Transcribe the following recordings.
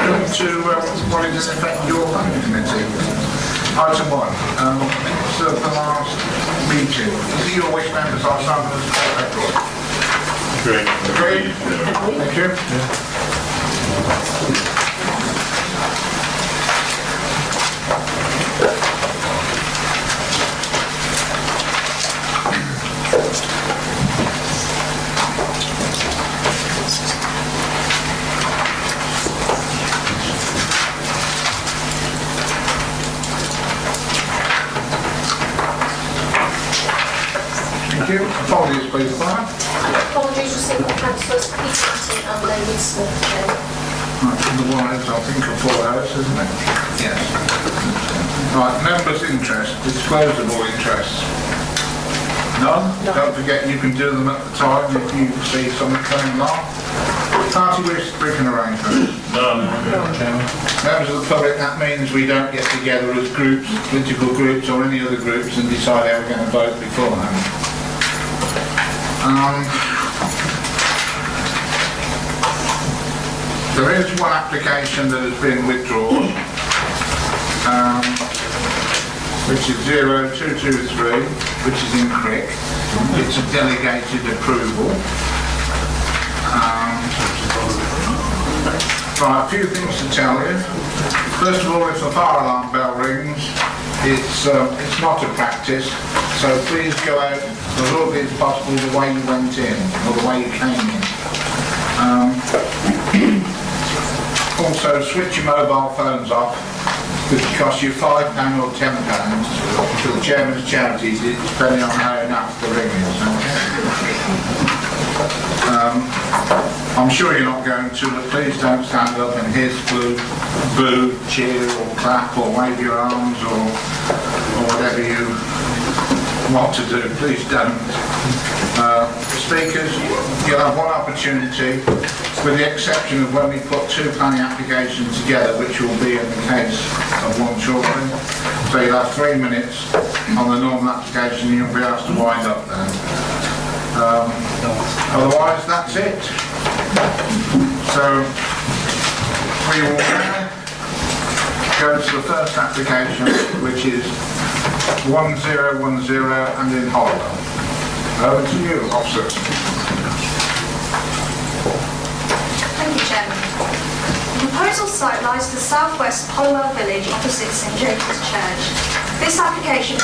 come to what is in effect your planning committee. Item 1. So the last meeting. Is it your wish, members? I'll sign this record. Great. Agreed? Thank you. Thank you. Apologies, please, Clara. Apologies received from councillors Peterson and David Smith. Right, from the wires, I think a full house, isn't it? Yes. Right, members' interest, disclosable interests. None? No. Don't forget you can do them at the time if you see something coming along. Party restriction arrangements. No. Members of the public, that means we don't get together as groups, political groups or any other groups and decide how we're going to vote beforehand. There is one application that has been withdrawn, which is 0223, which is in Crick. It's a delegated approval. Right, a few things to tell you. First of all, if the fire alarm bell rings, it's not a practice, so please go out as early as possible the way you went in, or the way you came in. Also, switch your mobile phones off, which costs you £5 or £10 to the chairman's charities, depending on how enough the ring is. I'm sure you're not going to, but please don't stand up and hiss, boo, cheer or clap or wave your arms or whatever you want to do. Please don't. Speakers, you'll have one opportunity, with the exception of when we put two planning applications together, which will be in the case of one shortly. So you'll have 3 minutes on the normal application and you'll be asked to wind up then. Otherwise, that's it. So we will now go to the first application, which is 1010 and in Hollow. Over to you, officers. Thank you, Chairman. The proposal site lies to the southwest of Hollowell Village, opposite St James's Church. This application is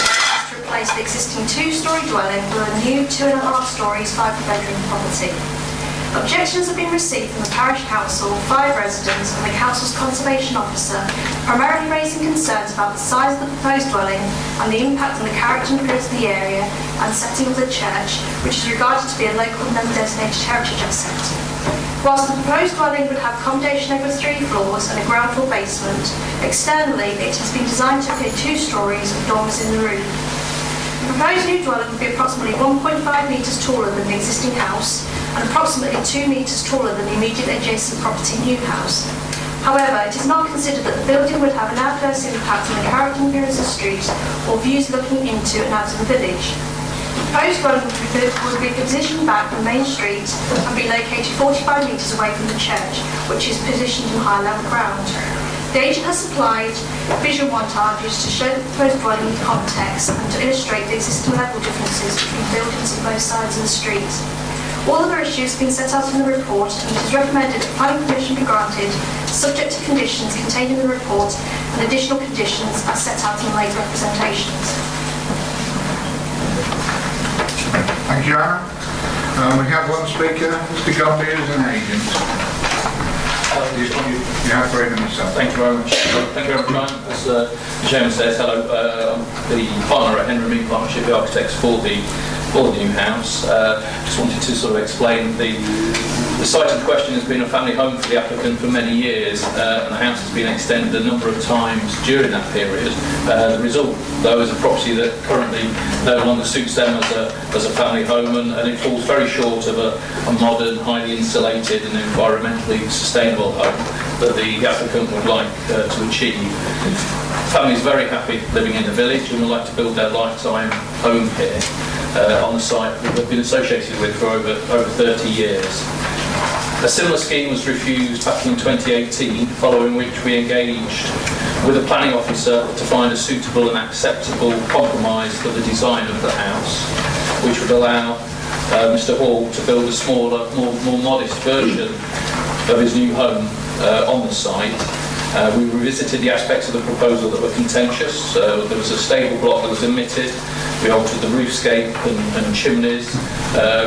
to replace the existing 2-storey dwelling with a new 2.5 stories, 5-bedroom property. Objections have been received from the parish council, 5 residents and the council's conservation officer, primarily raising concerns about the size of the proposed dwelling and the impact on the character and appearance of the area and setting of the church, which is regarded to be a local and designated heritage asset. Whilst the proposed dwelling would have accommodation over 3 floors and a ground floor basement, externally it has been designed to appear 2 stories with dormers in the roof. The proposed new dwelling would be approximately 1.5 metres taller than the existing house and approximately 2 metres taller than the immediately adjacent property new house. However, it is not considered that the building would have an adverse impact on the character and appearance of the street or views looking into and out of the village. The proposed dwelling would be positioned back from Main Street and be located 45 metres away from the church, which is positioned in high level ground. The agent has supplied visual montages to show the proposed dwelling in context and to illustrate the existing level differences between buildings on both sides of the street. All other issues have been set out in the report and it is recommended that planning permission be granted, subject to conditions contained in the report and additional conditions as set out in later representations. Thank you, Anna. We have one speaker, Mr. Gombe, who's an agent. You have 3 minutes, sir. Thank you very much. Thank you very much. As the Chairman says, hello, I'm the partner at Henry Mead Partnership, the architects for the new house. Just wanted to sort of explain the site in question has been a family home for the applicant for many years, and the house has been extended a number of times during that period. The result, though, is a property that currently no longer suits them as a family home, and it falls very short of a modern, highly insulated and environmentally sustainable home that the applicant would like to achieve. The family is very happy living in the village and would like to build their lifetime home here on the site that they've been associated with for over 30 years. A similar scheme was refused back in 2018, following which we engaged with a planning officer to find a suitable and acceptable compromise for the design of the house, which would allow Mr. Hall to build a smaller, more modest version of his new home on the site. We revisited the aspects of the proposal that were contentious. There was a stable block that was omitted. We altered the roofscape and chimneys,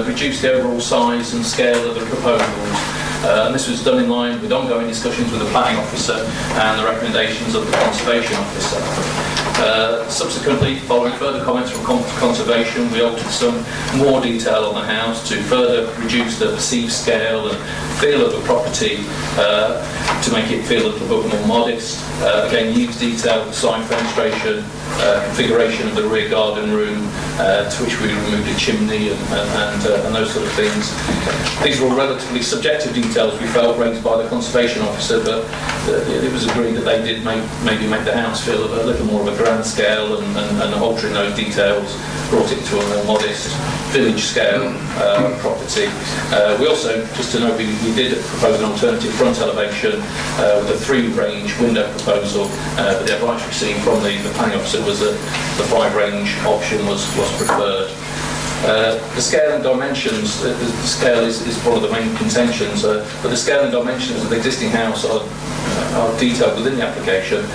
reduced the overall size and scale of the proposals. And this was done in line with ongoing discussions with the planning officer and the recommendations of the conservation officer. Subsequently, following further comments from conservation, we altered some more detail on the house to further reduce the perceived scale and feel of the property to make it feel a little bit more modest. Again, used detailed sign fenestration, configuration of the rear garden room, to which we removed a chimney and those sort of things. These were all relatively subjective details we felt raised by the conservation officer, but it was agreed that they did maybe make the house feel a little more of a grand scale, and altering those details brought it to a more modest village scale property. We also, just to note, we did propose an alternative front elevation with a 3-range window proposal, but the advice received from the planning officer was that the 5-range option was preferred. The scale and dimensions, the scale is one of the main contentions, but the scale and dimensions of the existing house are detailed within the application.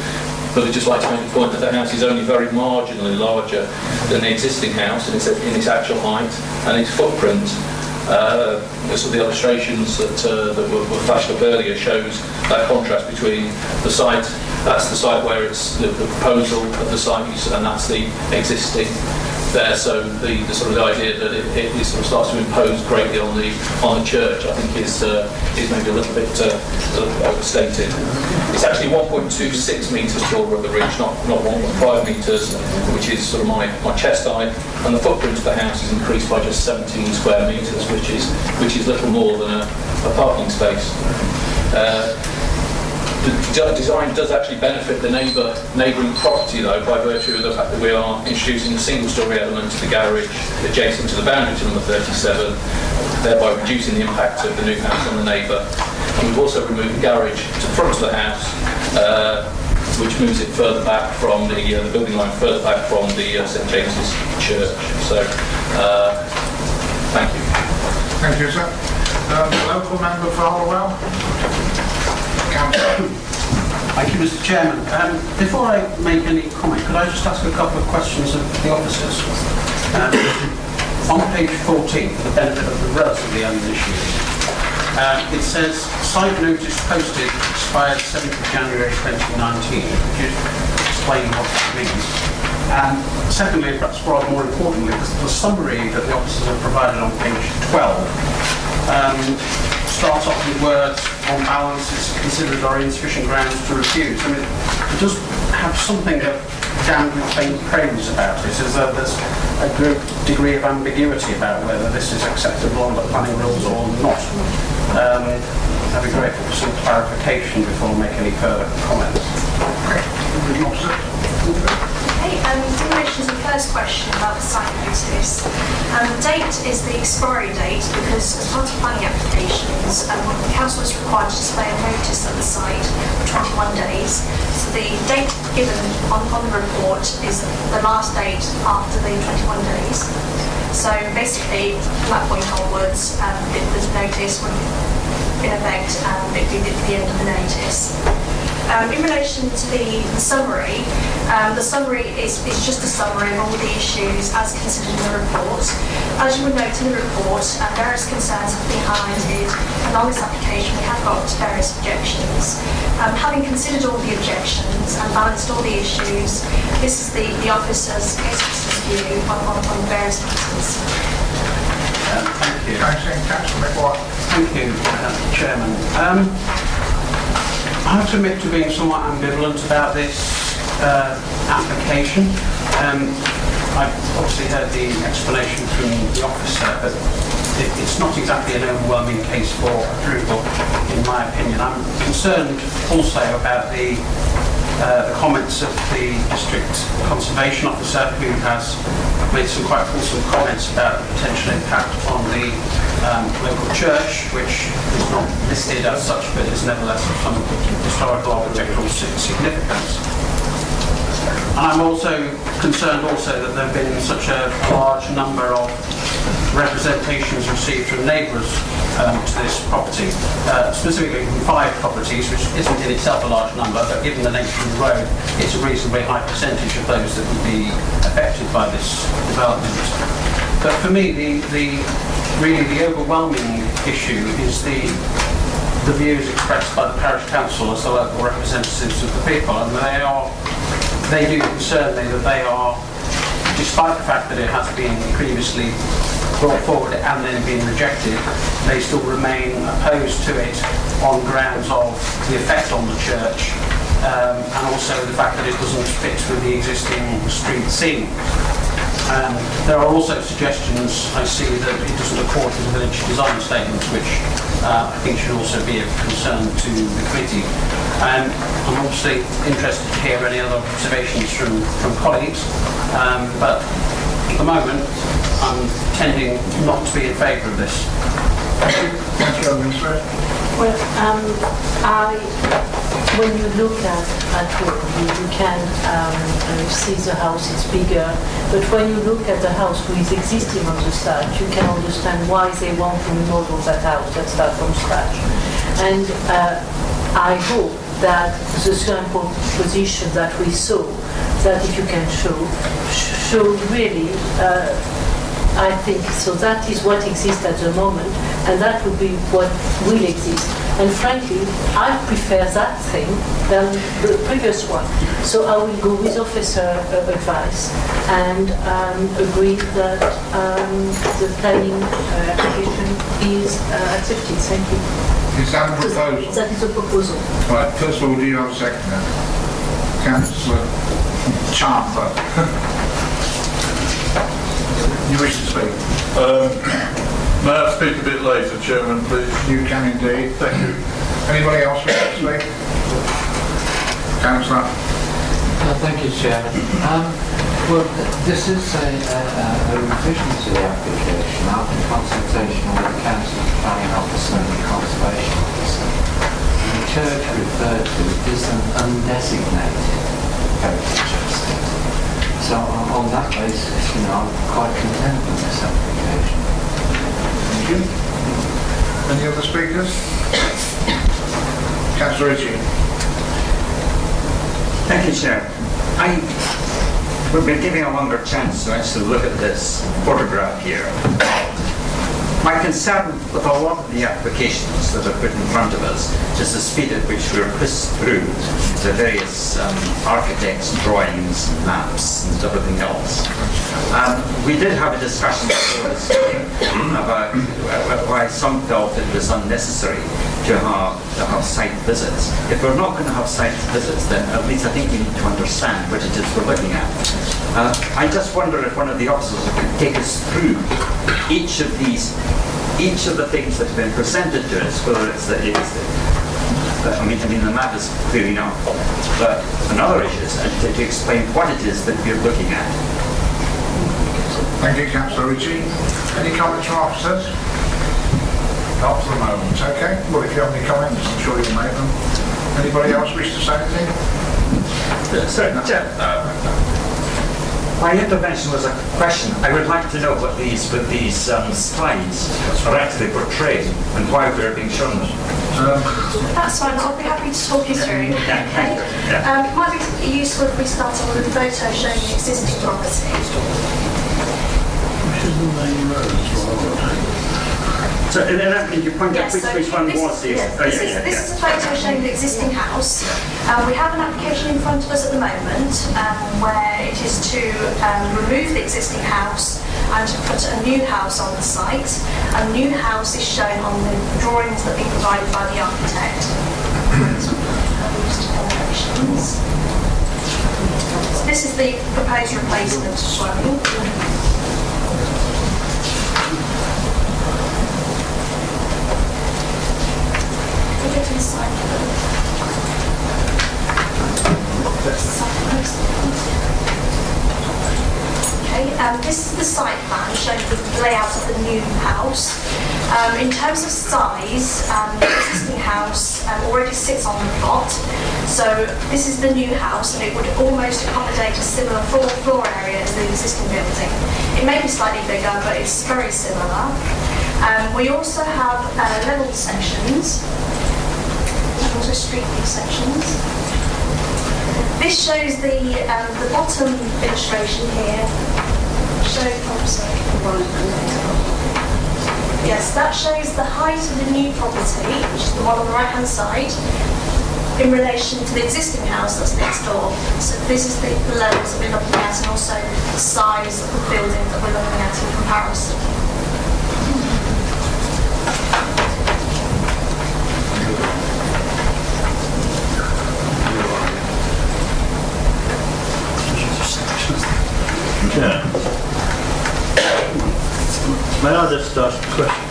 But I'd just like to make the point that the house is only very marginally larger than the existing house in its actual height and its footprint. So the illustrations that were flashed up earlier shows that contrast between the site. That's the site where it's the proposal of the site, and that's the existing there. So the sort of the idea that it sort of starts to impose greatly on the church, I think, is maybe a little bit overstated. It's actually 1.26 metres taller at the ridge, not 1.5 metres, which is sort of my chest height, and the footprint of the house is increased by just 17 square metres, which is little more than a parking space. The design does actually benefit the neighbouring property, though, by virtue of the fact that we are introducing a single-storey element to the garage adjacent to the boundary to number 37, thereby reducing the impact of the new house on the neighbour. And we've also removed the garage to the front of the house, which moves it further back from the building line, further back from the St James's Church. So, thank you. Thank you, sir. Local member for Hollowell. Councillor. Thank you, Mr. Chairman. Before I make any comment, could I just ask a couple of questions of the officers? On page 14, for the benefit of the relatively uninitiated, it says site notice posted expired 7th of January 2019. Could you explain what that means? And secondly, perhaps rather more importantly, the summary that the officers have provided on page 12 starts off with words, on balance, it's considered are insufficient grounds to refuse. I mean, it does have something of damned with faint praise about it, as though there's a good degree of ambiguity about whether this is acceptable under planning rules or not. I'd be grateful for some clarification before we make any further comments. Okay, in relation to the first question about the site notice, the date is the expiry date because as part of planning applications, the council is required to display a notice at the site for 21 days. So the date given on the report is the last date after the 21 days. So basically, from that point onwards, the notice would in effect it'd be the end of the notice. In relation to the summary is just a summary of all the issues as considered in the report. As you would note in the report, various concerns have been highlighted, and on this application we have got various objections. Having considered all the objections and balanced all the issues, this is the officer's view on various matters. Thank you. Thank you, Chairman. I have to admit to being somewhat ambivalent about this application. I've obviously heard the explanation from the officer, but it's not exactly an overwhelming case for approval, in my opinion. I'm concerned also about the the comments of the District Conservation Officer, who has made some quite fulsome comments about the potential impact on the local church, which is not listed as such, but is nevertheless of some historical architectural significance. And I'm also concerned that there have been such a large number of representations received from neighbours to this property, specifically from 5 properties, which isn't in itself a large number, but given the nature of the road, it's a reasonably high percentage of those that would be affected by this development. But for me, really the overwhelming issue is the views expressed by the parish council as the local representatives of the people, and they do concern me that they are, despite the fact that it has been previously brought forward and then been rejected, they still remain opposed to it on grounds of the effect on the church and also the fact that it doesn't fit with the existing street scene. There are also suggestions I see that it doesn't accord with the village design statements, which I think should also be of concern to the committee. I'm obviously interested to hear any other observations from colleagues, but at the moment I'm tending not to be in favour of this. Well, when you look at home, you can see the house is bigger, but when you look at the house who is existing on the site, you can understand why they want to remodel that house, that start from scratch. And I hope that the sample position that we saw, that if you can show really, I think, so that is what exists at the moment, and that would be what will exist. And frankly, I prefer that thing than the previous one. So I will go with officer advice and agree that the planning application is accepted. Thank you. Is that a proposal? That is a proposal. Right, first of all, do you have a second then? Councillor Charter. You wish to speak? May I speak a bit later, Chairman, please? You can indeed. Thank you. Anybody else wish to speak? Councillor. Thank you, Chairman. Well, this is a revision to the application after consultation with the Council Planning Officer and the Conservation Officer. And the church referred to is an undesignated heritage estate. So on that basis, I'm quite content with this application. Thank you. Any other speakers? Councillor Ritchie. Thank you, Chair. We've been giving a longer chance to actually look at this photograph here. My concern with a lot of the applications that are put in front of us is the speed at which we're whisked through the various architects' drawings, maps, and everything else. We did have a discussion before this meeting about why some felt it was unnecessary to have site visits. If we're not going to have site visits, then at least I think we need to understand what it is we're looking at. I just wonder if one of the officers could take us through each of the things that have been presented to us, whether it's I mean the map is clear enough, but another issue is to explain what it is that we're looking at. Thank you, Councillor Ritchie. Any comments from officers? Not for the moment. Okay. Well, if you have any comments, I'm sure you'll make them. Anybody else wish to say anything? Sorry, Chair. My intervention was a question. I would like to know what these slides are actually portraying and why we're being shown them. That's fine, I'll be happy to talk you through. Okay. It might be useful if we start on with a photo showing the existing property. So, can you point out which one was the... This is a photo showing the existing house. We have an application in front of us at the moment where it is to remove the existing house and to put a new house on the site. A new house is shown on the drawings that have been provided by the architect. So this is the proposed replacement dwelling. Okay, this is the site plan showing the layout of the new house. In terms of size, the existing house already sits on the plot. So this is the new house, and it would almost accommodate a similar floor area as the existing building. It may be slightly bigger, but it's very similar. We also have level sections, and also street view sections. This shows the bottom illustration here. Yes, that shows the height of the new property, which is the one on the right-hand side, in relation to the existing house that's next door. So this is the levels that we're looking at, and also the size of the building that we're looking at in comparison. Yeah. May I just ask a question?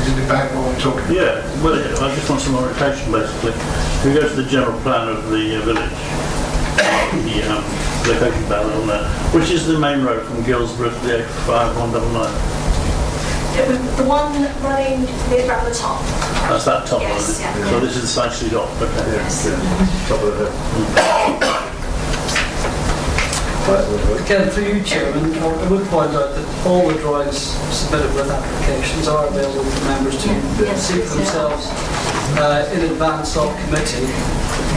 Is it about what we're talking about? Yeah, well, I just want some orientation basically. If we go to the general plan of the village, the location plan on there, which is the main road from Guilsborough to the 85199? The one running around the top. That's that top one. Yes, yeah. So this is the side street off, okay. Yes. Top of the Again, for you, Chairman, I would point out that all the drawings submitted with applications are available for members to see for themselves in advance of committee.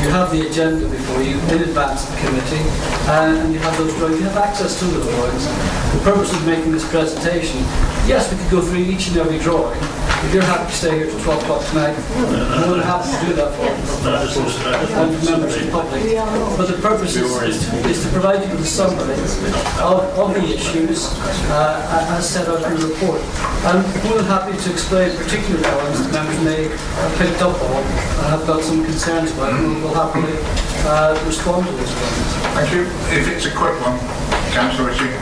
You have the agenda before you in advance of the committee, and you have those drawings. You have access to those drawings. The purpose of making this presentation, yes, we could go through each and every drawing. If you're happy to stay here till 12 o'clock tonight, I'm more than happy to do that for you. And for members of the public. But the purpose is to provide you with a summary of the issues as set out in the report. I'm more than happy to explain particular elements that members may have picked up on and have got some concerns about, and we'll happily respond to those ones. Thank you. If it's a quick one, Councillor Ritchie.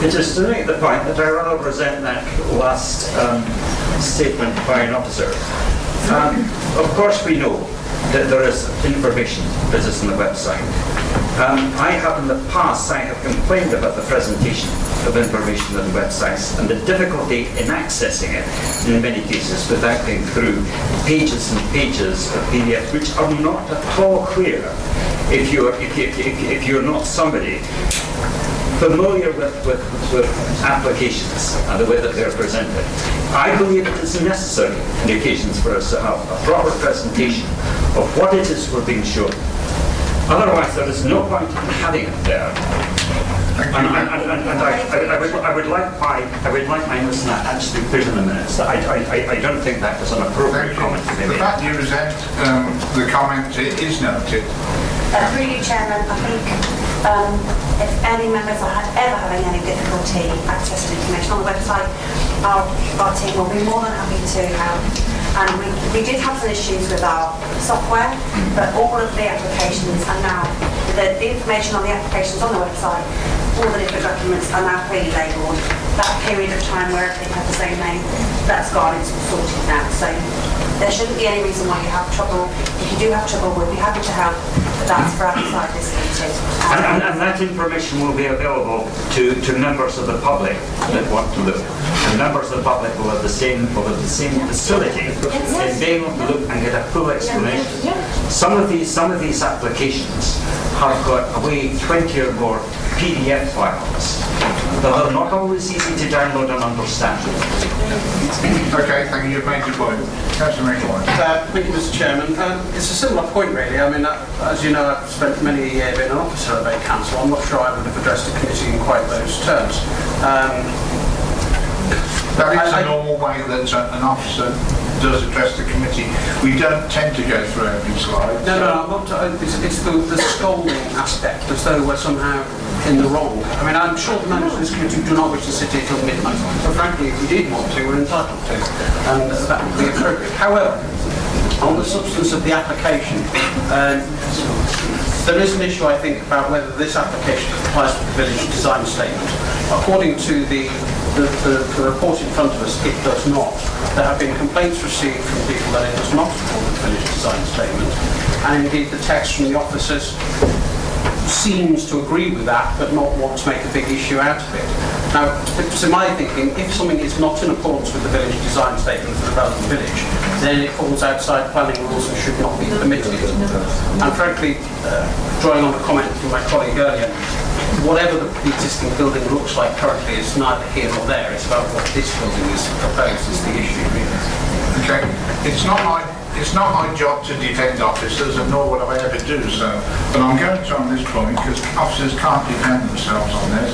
It is to make the point that I rather resent that last statement by an officer. Of course we know that there is information that is on the website. I have in the past, I have complained about the presentation of information on websites and the difficulty in accessing it in many cases without going through pages and pages of PDFs which are not at all clear if you're not somebody familiar with applications and the way that they're presented. I believe it is necessary on the occasions for us to have a proper presentation of what it is we're being shown. Otherwise, there is no point in having it there. And I would like my notes not actually put in the minutes. I don't think that was an appropriate comment to be The made. fact you resent the comment is noted. Through you, Chairman, I think if any members are ever having any difficulty accessing information on the website, our team will be more than happy to help. And we did have some issues with our software, but all of the applications are now, the information on the applications on the website, all the different documents are now clearly labelled. That period of time where everything had the same name, that's gone, it's all sorted now. So there shouldn't be any reason why you have trouble. If you do have trouble, we'll be happy to help, but that's for outside this meeting. And that information will be available to members of the public that want to look. And members of the public will have the same facility in being able to look and get a full explanation. Some of these applications have got away 20 or more PDF files that are not always easy to download and understand. Okay, thank you. You've made your point. Councillor Maycock. Thank you, Mr. Chairman. It's a similar point, really. I mean, as you know, I've spent many a year being an officer at Bay Council. I'm not sure I would have addressed the committee in quite those terms. That is a normal way that an officer does address the committee. We don't tend to go through every slide. No, I'm not. It's the scolding aspect, as though we're somehow in the wrong. I mean, I'm sure the members of this committee do not wish to sit here till midnight. But frankly, if we did want to, we're entitled to, and that would be appropriate. However, on the substance of the application, there is an issue, I think, about whether this application applies to the village design statement. According to the report in front of us, it does not. There have been complaints received from people that it does not support the village design statement, and indeed the text from the officers seems to agree with that, but not want to make a big issue out of it. Now, so my thinking, if something is not in accordance with the village design statement for the relevant village, then it falls outside planning rules and should not be permitted. And frankly, drawing on a comment from my colleague earlier, whatever the existing building looks like currently is neither here nor there. It's about what this building is proposed is the issue, really. Okay, it's not my job to defend officers, and nor would I ever do so. But I'm going to on this point because officers can't defend themselves on this.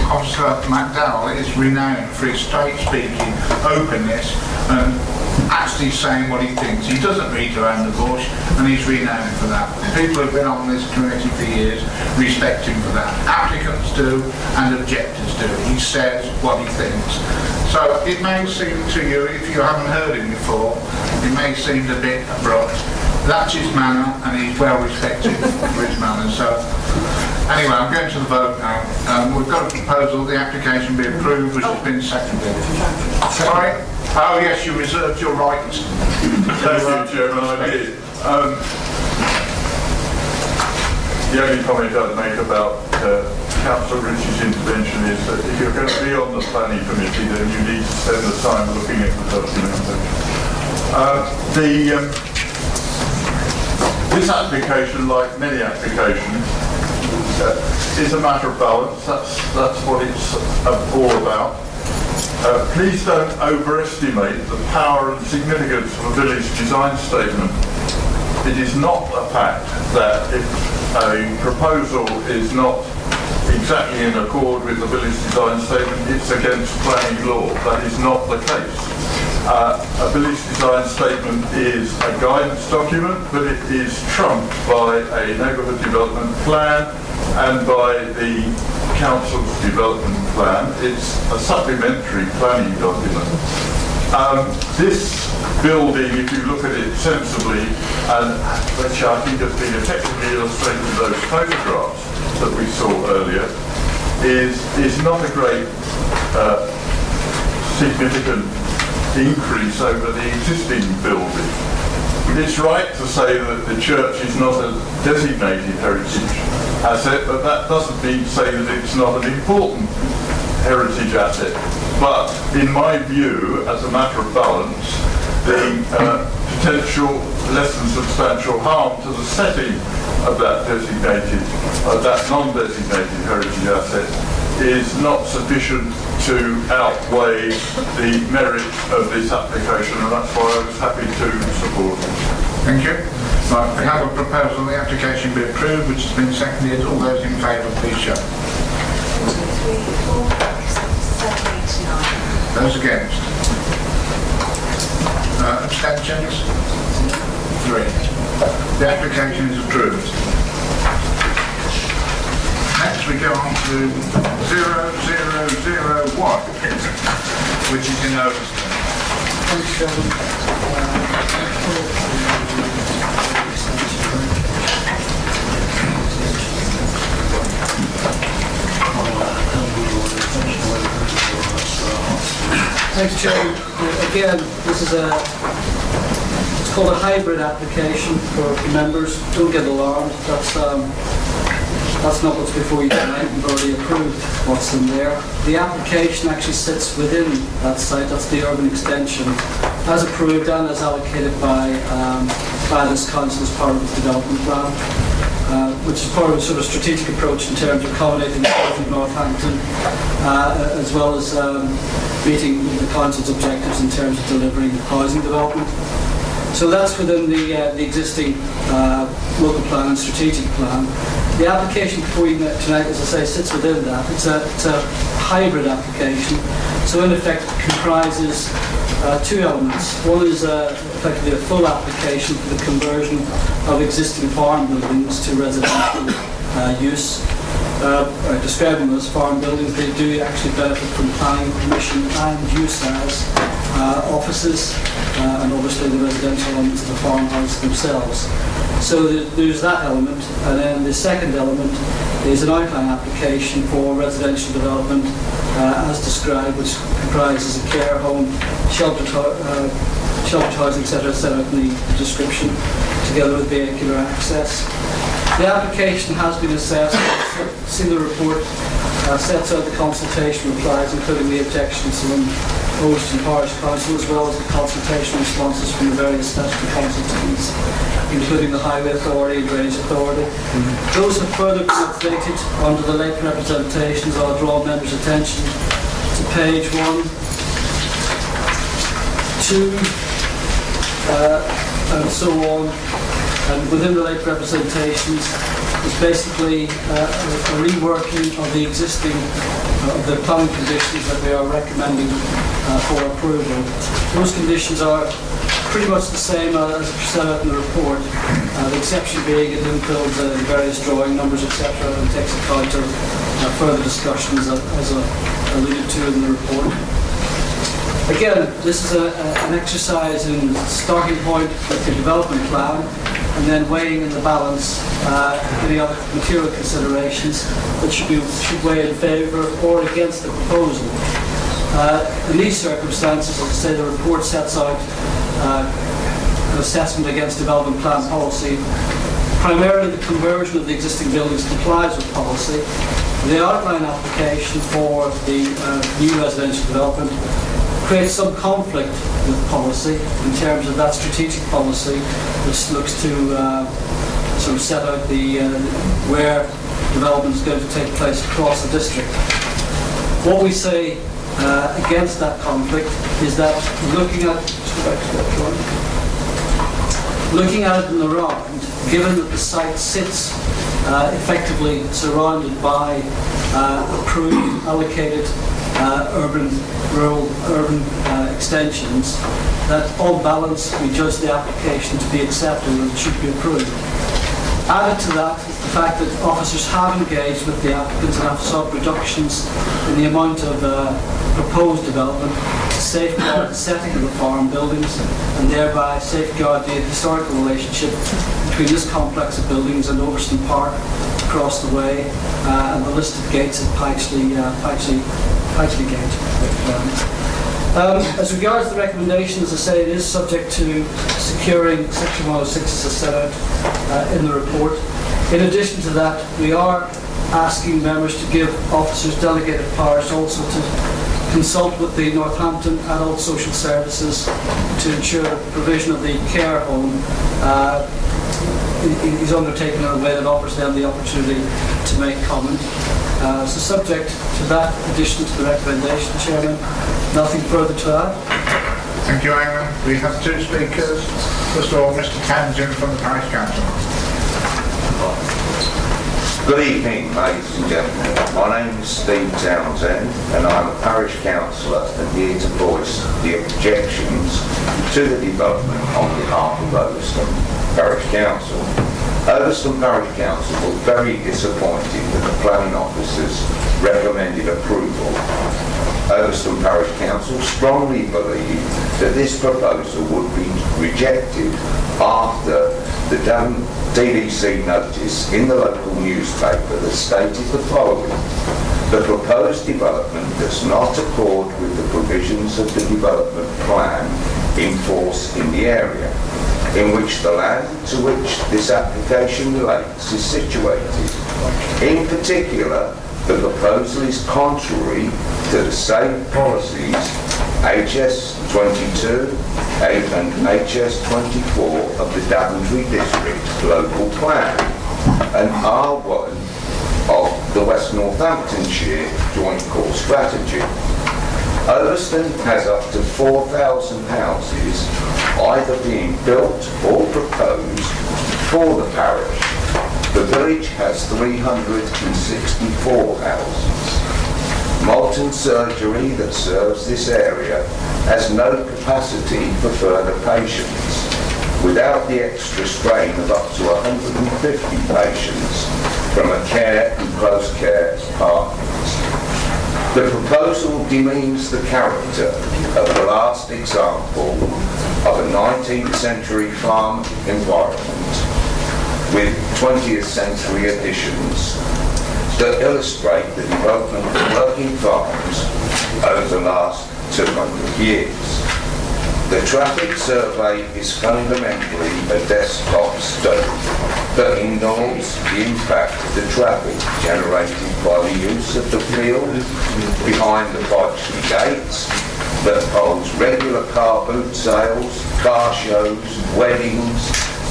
Officer McDowell is renowned for his straight-speaking openness and actually saying what he thinks. He doesn't beat around the bush, and he's renowned for that. People who've been on this committee for years respect him for that. Applicants do, and objectors do. He says what he thinks. So it may seem to you, if you haven't heard him before, it may seem a bit abrupt. That's his manner, and he's well respected for his manner. So anyway, I'm going to the vote now. We've got a proposal, the application be approved, which has been seconded. Sorry? Oh yes, you reserved your right. Thank you, Chairman, I did. The only comment I'd make about Councillor Ritchie's intervention is that if you're going to be on the planning committee, then you need to spend the time looking at the documentation. This application, like many applications, is a matter of balance. That's what it's all about. Please don't overestimate the power and significance of a village design statement. It is not a fact that if a proposal is not exactly in accord with the village design statement, it's against planning law. That is not the case. A village design statement is a guidance document, but it is trumped by a neighbourhood development plan and by the council's development plan. It's a supplementary planning document. This building, if you look at it sensibly, and which I think has been effectively illustrated in those photographs that we saw earlier, is not a great significant increase over the existing building. It's right to say that the church is not a designated heritage asset, but that doesn't mean to say that it's not an important heritage asset. But in my view, as a matter of balance, the potential less than substantial harm to the setting of that designated, that non-designated heritage asset is not sufficient to outweigh the merit of this application, and that's why I was happy to support it. Thank you. Right, we have a proposal, the application be approved, which has been seconded. All those in favour, please show. 1, 2, 3, 4, 5, 6, 7, 8, 9. Those against? Abstentions? 3. The application is approved. Next we go on to 0001, which is in Overstone. Thanks, Chairman. Thanks, Chairman. Again, this is it's called a hybrid application for members. Don't get alarmed. That's not what's before you tonight. We've already approved what's in there. The application actually sits within that site. That's the urban extension, as approved and as allocated by this council as part of the development plan, which is part of a sort of strategic approach in terms of accommodating the growth of Northampton, as well as meeting the council's objectives in terms of delivering housing development. So that's within the existing local plan and strategic plan. The application before you tonight, as I say, sits within that. It's a hybrid application, so in effect it comprises two elements. One is effectively a full application for the conversion of existing farm buildings to residential use. I describe them as farm buildings. They do actually benefit from planning permission and use as offices, and obviously the residential elements of the farmhouse themselves. So there's that element, and then the second element is an outline application for residential development as described, which comprises a care home, sheltered housing, etc., set out in the description, together with vehicular access. The application has been assessed. Seen the report sets out the consultation replies, including the objections from Overston Parish Council, as well as the consultation responses from the various statutory consultants, including the Highway Authority and Drainage Authority. Those have further been updated under the late representations. I'll draw members' attention to page 1, 2, and so on. And within the late representations is basically a reworking of the existing the planning conditions that we are recommending for approval. Those conditions are pretty much the same as set out in the report, the exception being it infills the various drawing numbers, etc., and takes account of further discussions as alluded to in the report. Again, this is an exercise in starting point with the development plan and then weighing in the balance any other material considerations that should weigh in favour or against the proposal. In these circumstances, as I say, the report sets out an assessment against development plan policy. Primarily, the conversion of the existing buildings complies with policy. The outline application for the new residential development creates some conflict with policy in terms of that strategic policy, which looks to sort of set out where development is going to take place across the district. What we say against that conflict is that looking at it in the round, given that the site sits effectively surrounded by approved, allocated rural extensions, that on balance we judge the application to be accepted and should be approved. Added to that is the fact that officers have engaged with the applicants and have sought reductions in the amount of proposed development to safeguard the setting of the farm buildings and thereby safeguard the historical relationship between this complex of buildings and Overston Park across the way and the listed gates at Pytchley Gate. As regards the recommendation, as I say, it is subject to securing Section 106 as set out in the report. In addition to that, we are asking members to give officers delegated powers also to consult with the Northampton Adult Social Services to ensure the provision of the care home is undertaken in a way that offers them the opportunity to make comment. So subject to that addition to the recommendation, Chairman, nothing further to add. Thank you, Eamon. We have two speakers. First of all, Mr. Townsend from the Parish Council. Good evening, ladies and gentlemen. My name is Steve Townsend and I'm a Parish Councillor and here to voice the objections to the development on behalf of Overston Parish Council. Overston Parish Council was very disappointed that the planning officers recommended approval. Overston Parish Council strongly believed that this proposal would be rejected after the DDC notice in the local newspaper that stated the following: the proposed development does not accord with the provisions of the development plan in force in the area, in which the land to which this application relates is situated. In particular, the proposal is contrary to the same policies HS 22 and HS 24 of the Daventry District Local Plan and R1 of the West Northamptonshire Joint Core Strategy. Overston has up to 4,000 houses either being built or proposed for the parish. The village has 364 houses. Molten surgery that serves this area has no capacity for further patients, without the extra strain of up to 150 patients from a care and close care apartments. The proposal demeans the character of the last example of a 19th century farm environment with 20th century additions that illustrate the development of working farms over the last 200 years. The traffic survey is fundamentally a desktop study that ignores the impact of the traffic generated by the use of the field behind the Daventry gates that holds regular car boot sales, car shows, weddings,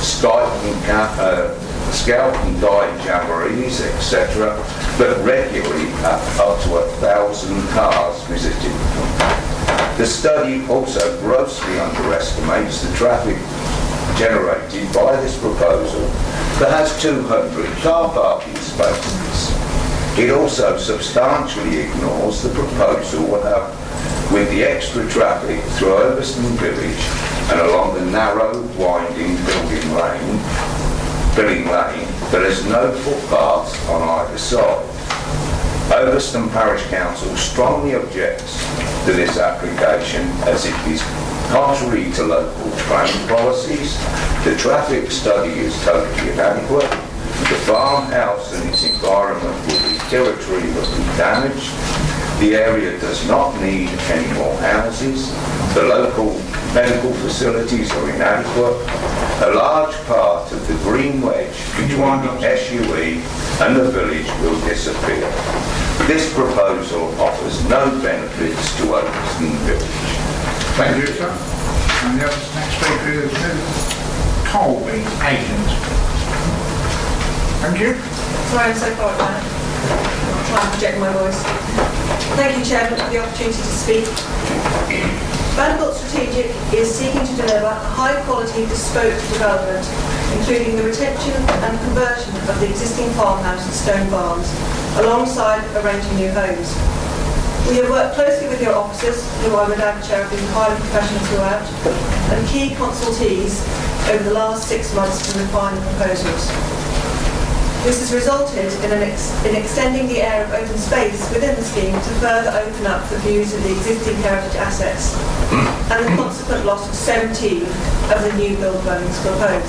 Scout and Guide jamborees, etc., that regularly have up to 1,000 cars visiting. The study also grossly underestimates the traffic generated by this proposal that has 200 car parking spaces. It also substantially ignores the proposal will have with the extra traffic through Overston Village and along the narrow, winding Billing Lane, there is no footpaths on either side. Overston Parish Council strongly objects to this application as it is contrary to local planning policies. The traffic study is totally inadequate. The farmhouse and its environment will be irretrievably damaged. The area does not need any more houses. The local medical facilities are inadequate. A large part of the green wedge between the SUE and the village will disappear. This proposal offers no benefits to Overston Village. Thank you, sir. And the next speaker is Ms. Colby, agent. Thank you. Sorry, I'm so far back. I'll try and project my voice. Thank you, Chairman, for the opportunity to speak. Vanderbilt Strategic is seeking to deliver a high-quality bespoke development, including the retention and conversion of the existing farmhouse and stone barns, alongside arranging new homes. We have worked closely with your officers, who I would add, Chair, have been highly professional throughout, and key consultees over the last 6 months to refine the proposals. This has resulted in extending the area of open space within the scheme to further open up the views of the existing heritage assets and the consequent loss of 17 of the new build dwellings proposed.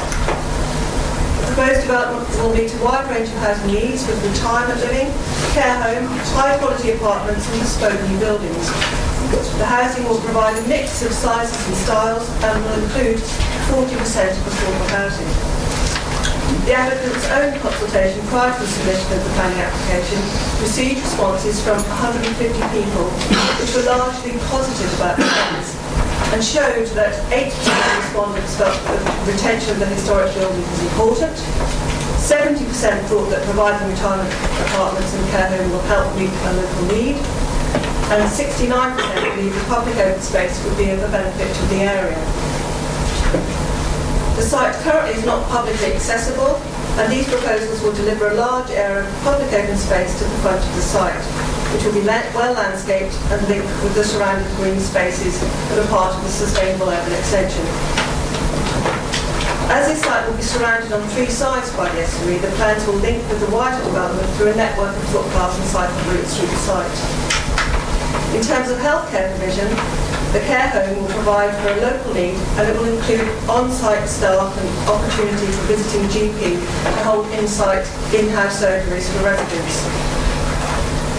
The proposed development will meet a wide range of housing needs with retirement living, care home, high quality apartments and bespoke new buildings. The housing will provide a mix of sizes and styles and will include 40% affordable housing. The applicant's own consultation prior to the submission of the planning application received responses from 150 people, which were largely positive about the plans, and showed that 8% of respondents felt that the retention of the historic building was important, 70% thought that providing retirement apartments and care home will help meet a local need, and 69% believe the public open space would be of a benefit to the area. The site currently is not publicly accessible, and these proposals will deliver a large area of public open space to the front of the site, which will be well landscaped and linked with the surrounding green spaces that are part of the sustainable urban extension. As this site will be surrounded on 3 sides by the SUE, the plans will link with the wider development through a network of footpaths and cycle routes through the site. In terms of healthcare provision, the care home will provide for a local need, and it will include on-site staff and opportunity for visiting GP to hold in-house surgeries for residents.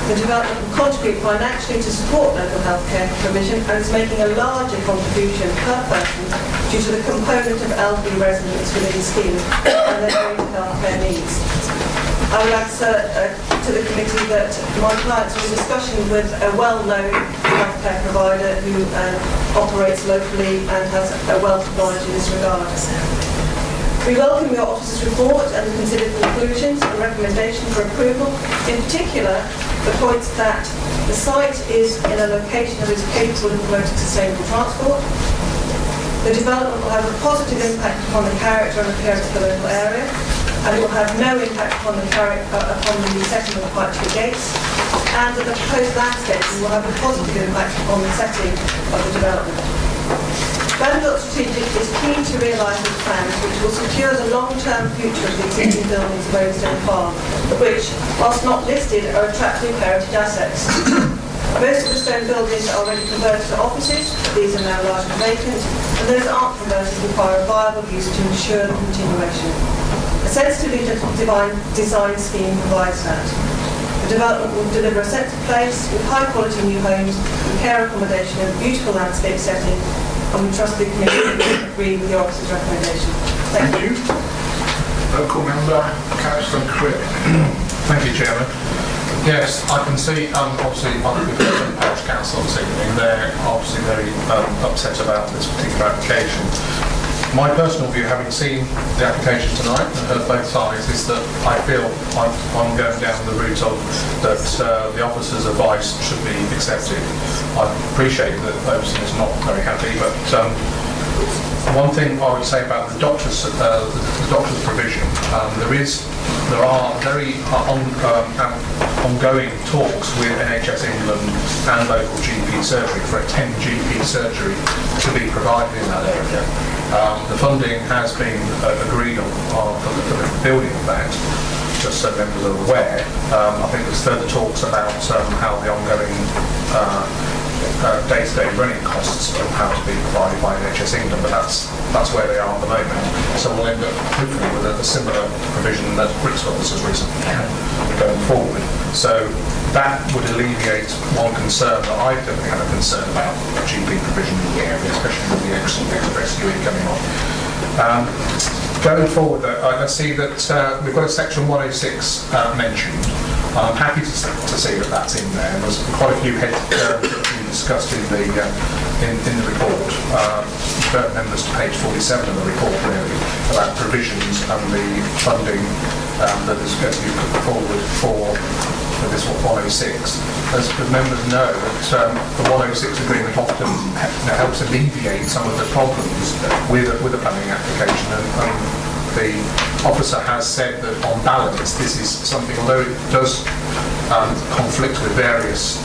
The development will contribute financially to support local healthcare provision and is making a larger contribution per person due to the component of elderly residents within the scheme and their own healthcare needs. I would add to the committee that my clients are in discussion with a well-known healthcare provider who operates locally and has a wealth of knowledge in this regard. We welcome your officer's report and the considered conclusions and recommendation for approval, in particular the point that the site is in a location that is capable of promoting sustainable transport. The development will have a positive impact upon the character and appearance of the local area, and it will have no impact upon the setting of the Daventry gates, and that the proposed landscaping will have a positive impact upon the setting of the development. Vanderbilt Strategic is keen to realise these plans, which will secure the long-term future of the existing buildings of Overstone Farm, which, whilst not listed, are attractive heritage assets. Most of the stone buildings are already converted to offices, these are now largely vacant, and those that aren't converted require a viable use to ensure the continuation. A sensitively designed scheme provides that. The development will deliver a sense of place with high quality new homes and care accommodation in a beautiful landscape setting, and we trust the committee to agree with the officer's recommendation. Thank you. Local member, Councillor Cribb. Thank you, Chairman. Yes, I can see, obviously, we've got some parish council this evening. They're obviously very upset about this particular application. My personal view, having seen the application tonight and heard both sides, is that I feel I'm going down the route of that the officer's advice should be accepted. I appreciate that Overton is not very happy, but one thing I would say about the doctor's provision, there are very ongoing talks with NHS England and local GP surgery for a 10 GP surgery to be provided in that area. The funding has been agreed on for the building of that, just so members are aware. I think there's further talks about how the ongoing day-to-day running costs of how to be provided by NHS England, but that's where they are at the moment. So we'll end up hopefully with a similar provision that Brixton has recently had going forward. So that would alleviate one concern that I've definitely had a concern about GP provision in the area, especially with the express queuing coming on. Going forward, though, I see that we've got a section 106 mentioned. I'm happy to see that that's in there. There's quite a few heads that we discussed in the report. Refer members to page 47 of the report, really, about provisions and the funding that is going to be put forward for this 106. As members know, that the 106 agreement often helps alleviate some of the problems with a planning application, and the officer has said that on balance this is something, although it does conflict with various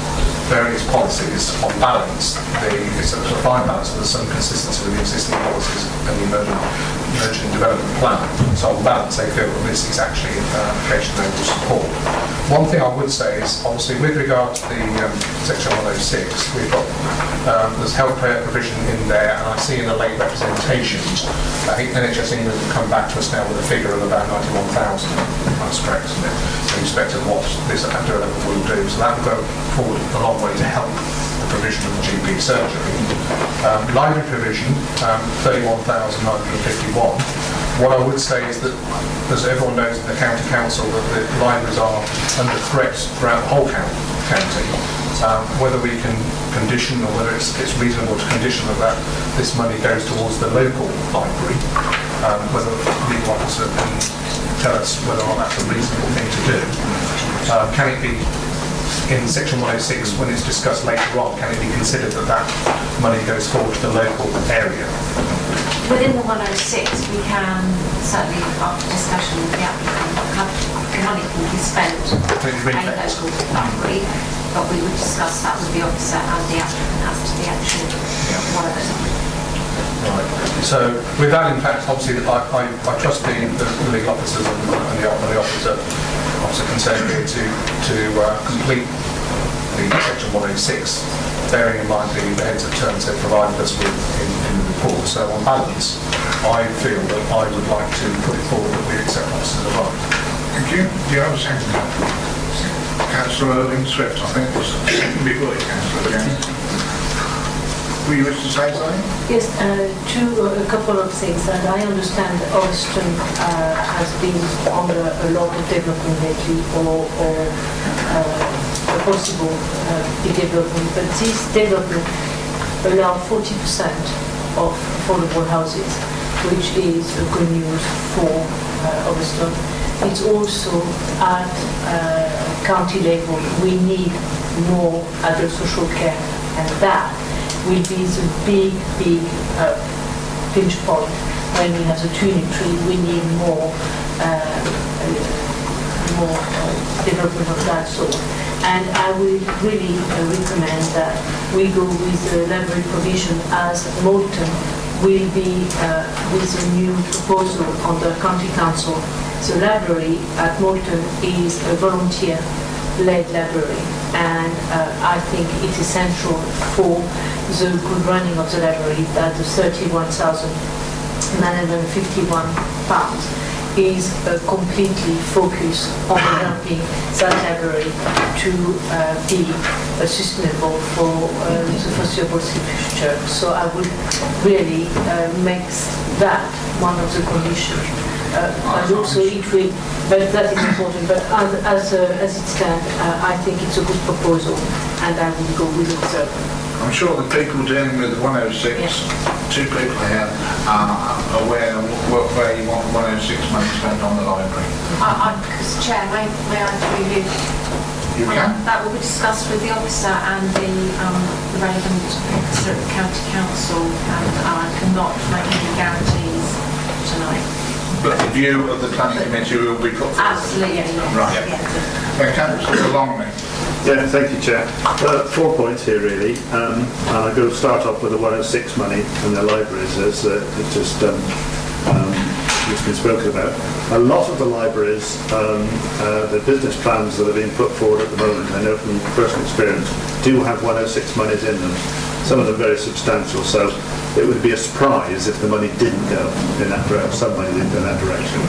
policies, on balance it's a fine balance, there's some consistency with the existing policies and the emerging development plan. So on balance they feel that this is actually an application they will support. One thing I would say is, obviously, with regard to the section 106, we've got there's healthcare provision in there, and I see in the late representations, I think NHS England have come back to us now with a figure of about 91,000. That's correct, isn't it? In respect of what this development will do. So that will go forward a long way to help the provision of the GP surgery. Library provision, 31,951. What I would say is that, as everyone knows in the county council, that the libraries are under threat throughout the whole county. Whether we can condition, or whether it's reasonable to condition that this money goes towards the local library, whether the legal officer can tell us whether or not that's a reasonable thing to do. Can it be in section 106, when it's discussed later on, can it be considered that money goes forward to the local area? Within the 106, we can certainly, after discussion with the applicant, the money can be spent on a local library, but we would discuss that with the officer and the applicant as to the actual whatever. Right. So with that, in fact, obviously, I trust the legal officers and the officer concerned here to complete the section 106, bearing in mind the heads of terms they've provided us with in the report. So on balance, I feel that I would like to put it forward that we accept officers advice. Thank you. Do you have a second? Councillor Irving Swift, I think it was second before you, Councillor again. Will you wish to say something? Yes, a couple of things. And I understand Overton has been under a lot of development lately, or a possible development, but this development allows 40% of affordable houses, which is good news for Overton. It's also at county level, we need more adult social care, and that will be the big pinch point when we have the tuning tree. We need more development of that sort. And I would really recommend that we go with the library provision, as Moulton will be with a new proposal on the county council. The library at Moulton is a volunteer-led library, and I think it's essential for the good running of the library that the £31,951 is completely focused on helping that library to be sustainable for the foreseeable future. So I would really make that one of the conditions. And also it will, but that is important, but as it stands, I think it's a good proposal and I will go with it. I'm sure the people dealing with 106, two people here are aware of where you want 106 money spent on the library. Because Chair, may I interview you? You can. That will be discussed with the officer and the relevant officer at the County Council, and I cannot make any guarantees tonight. But the view of the planning committee will be put forward. Absolutely, yes. Right. Councillor Longley. Yeah, thank you, Chair. 4 points here, really. And I'm going to start off with the 106 money and the libraries, as it's been spoken about. A lot of the libraries, the business plans that are being put forward at the moment, I know from personal experience, do have 106 monies in them. Some of them very substantial, so it would be a surprise if the money didn't go in that direction, some money didn't go in that direction.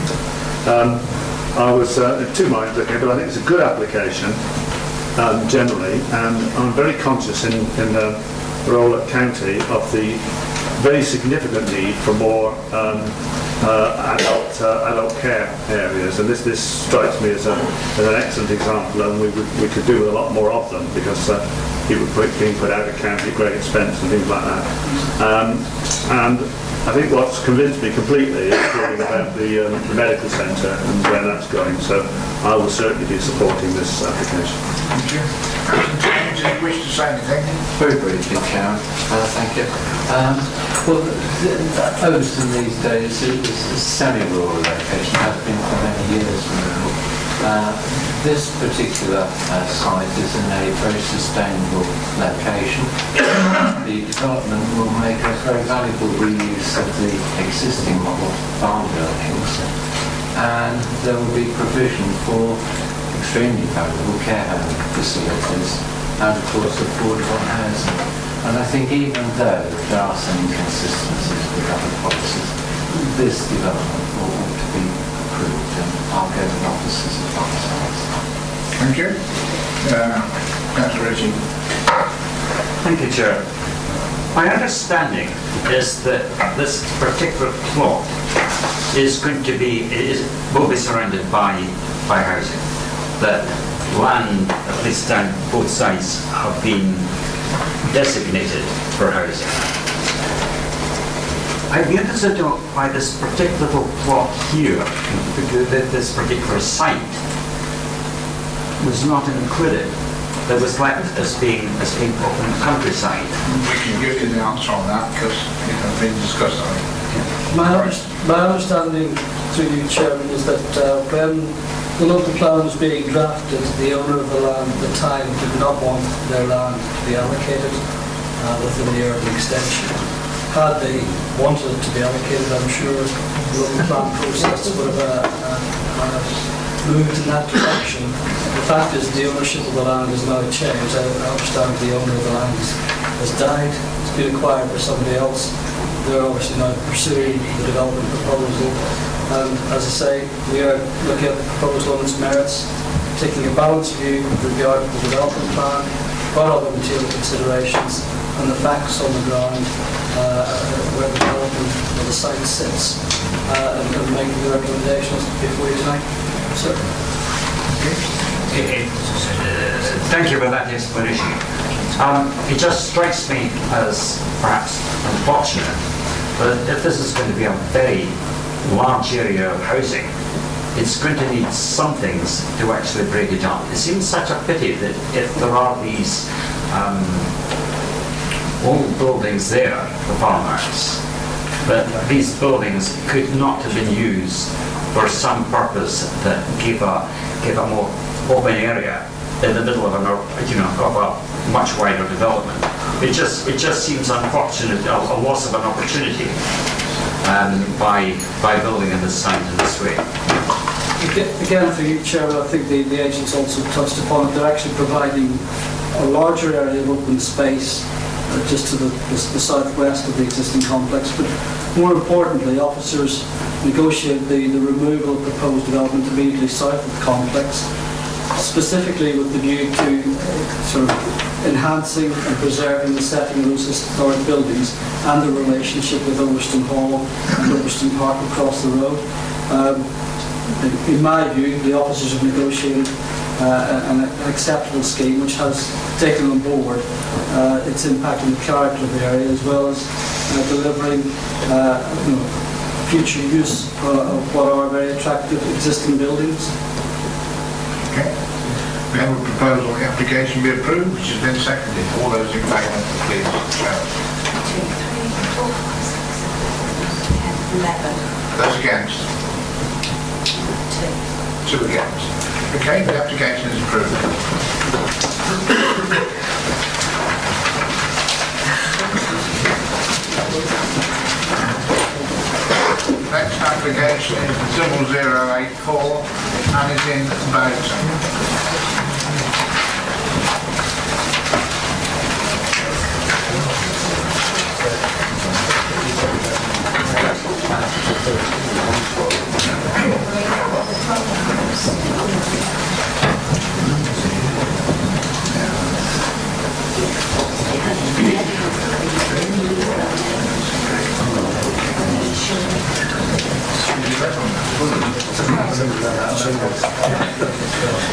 I was in two minds, okay, but I think it's a good application. Generally, and I'm very conscious in the role at County of the very significant need for more adult care areas, and this strikes me as an excellent example, and we could do with a lot more of them because people being put out of county at great expense and things like that. And I think what's convinced me completely is talking about the medical centre and where that's going, so I will certainly be supporting this application. Thank you. James, do you wish to say anything? Very briefly, Chairman. Thank you. Well, Overston these days is a semi-rural location, has been for many years. This particular site is in a very sustainable location. The development will make a very valuable reuse of the existing model farm buildings, and there will be provision for extremely valuable care home facilities and of course affordable housing. And I think even though there are some inconsistencies with other policies, this development ought to be approved, and I'll go with officers' advice. Thank you. Councillor Ritchie. Thank you, Chair. My understanding is that this particular plot is going to will be surrounded by housing. That land, at least down both sides, have been designated for housing. I'd be interested to know why this particular plot here, this particular site, was not included. That was left as being open countryside. We can give you the answer on that because it has been discussed. My understanding through you, Chairman, is that when the local plan was being drafted, the owner of the land at the time did not want their land to be allocated within the urban extension. Had they wanted it to be allocated, I'm sure the local plan process would have moved in that direction. The fact is the ownership of the land has now changed. I understand the owner of the land has died. It's been acquired by somebody else. They're obviously now pursuing the development proposal. And as I say, we are looking at the proposal on its merits, taking a balanced view with regard to the development plan, what other material considerations, and the facts on the ground where the development of the site sits, and making the recommendations before you tonight. Sir. Thank you for that explanation. It just strikes me as perhaps unfortunate that if this is going to be a very large area of housing, it's going to need some things to actually break it up. It seems such a pity that if there are these old buildings there, the farmhouse, that these buildings could not have been used for some purpose that give a more open area in the middle of a much wider development. It just seems unfortunate, a loss of an opportunity by building in this site in this way. Again, for you, Chairman, I think the agents also touched upon it. They're actually providing a larger area of open space just to the southwest of the existing complex. But More importantly, officers negotiate the removal of proposed development immediately south of the complex, specifically with the view to sort of enhancing and preserving the setting of those historic buildings and the relationship with Overston Hall and Overston Park across the road. In my view, the officers have negotiated an acceptable scheme which has taken on board its impact on the character of the area, as well as delivering future use of what are very attractive existing buildings. Okay. We have a proposal, the application be approved, which has been seconded. All those in favour, please show. 11. Those against? 2 against. Okay, the application is approved. Next application is 0084 and is in Bowton.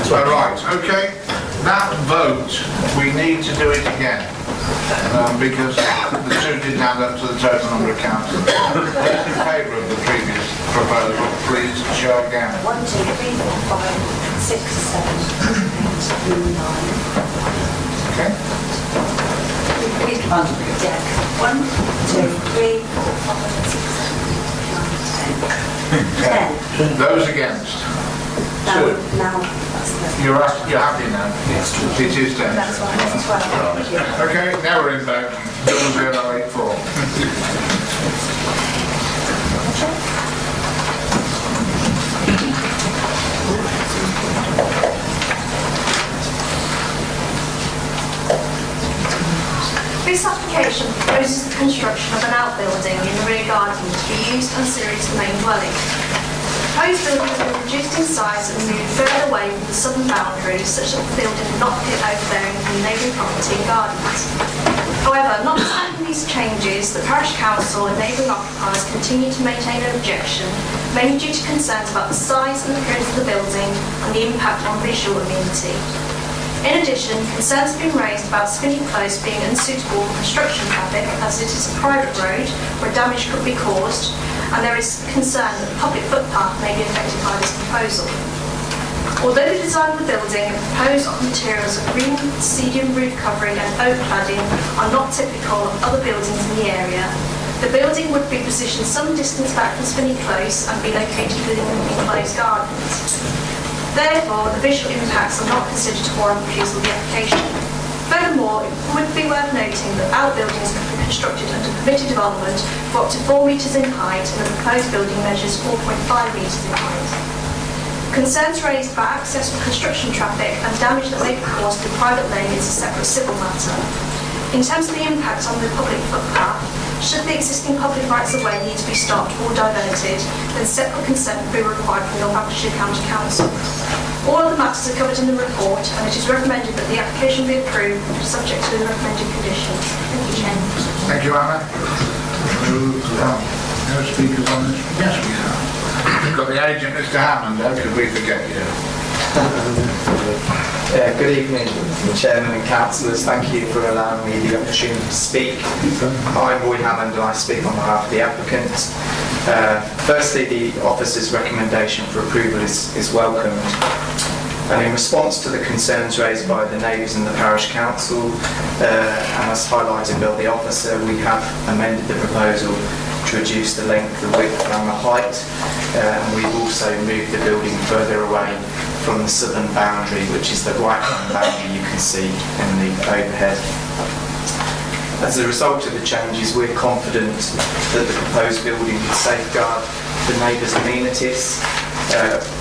Right, okay. That vote, we need to do it again. Because the two didn't add up to the total number of councillors. Those in favour of the previous proposal, please show again. 1, 2, 3, 4, 5, 6, 7, 8, 9. Okay. Yeah. 1, 2, 3, 4, 5, 6, 7, 8, 9, 10. 10. Those against? 2. Now, that's the... You're happy now? Yes. It is 10. That's right, that's 12. Yeah. Okay, now we're in vote. 0084. This application proposes the construction of an outbuilding in the rear garden to be used ancillary to the main dwelling. The proposed building has been reduced in size and moved further away from the southern boundary, such that the building will not be overbearing from neighbouring property and gardens. However, notwithstanding these changes, the parish council and neighbouring occupiers continue to maintain an objection, mainly due to concerns about the size and appearance of the building and the impact on visual amenity. In addition, concerns have been raised about Spinney Close being unsuitable for construction traffic, as it is a private road where damage could be caused, and there is concern that the public footpath may be affected by this proposal. Although the design of the building and proposed materials of green cedium roof covering and oak cladding are not typical of other buildings in the area, the building would be positioned some distance back from Spinney Close and be located within the enclosed gardens. Therefore, the visual impacts are not considered to warrant refusal of the application. Furthermore, it would be worth noting that outbuildings could be constructed under permitted development for up to 4 metres in height, and the proposed building measures 4.5 metres in height. Concerns raised about access for construction traffic and damage that may be caused to private lane is a separate civil matter. In terms of the impact on the public footpath, should the existing public rights of way need to be stopped or diverted, then separate consent will be required from Northamptonshire County Council. All other matters are covered in the report, and it is recommended that the application be approved, subject to the recommended conditions. Thank you, Chairman. Thank you, Anna. No speakers on this? Yes, we have. We've got the agent, Mr. Hammond. How could we forget you? Good evening, Chairman and Councillors. Thank you for allowing me the opportunity to speak. I'm Roy Hammond and I speak on behalf of the applicant. Firstly, the officer's recommendation for approval is welcomed. And in response to the concerns raised by the neighbours and the parish council, and as highlighted by the officer, we have amended the proposal to reduce the length, the width and the height, and we've also moved the building further away from the southern boundary, which is the right-hand boundary you can see in the overhead. As a result of the changes, we're confident that the proposed building would safeguard the neighbours' amenities,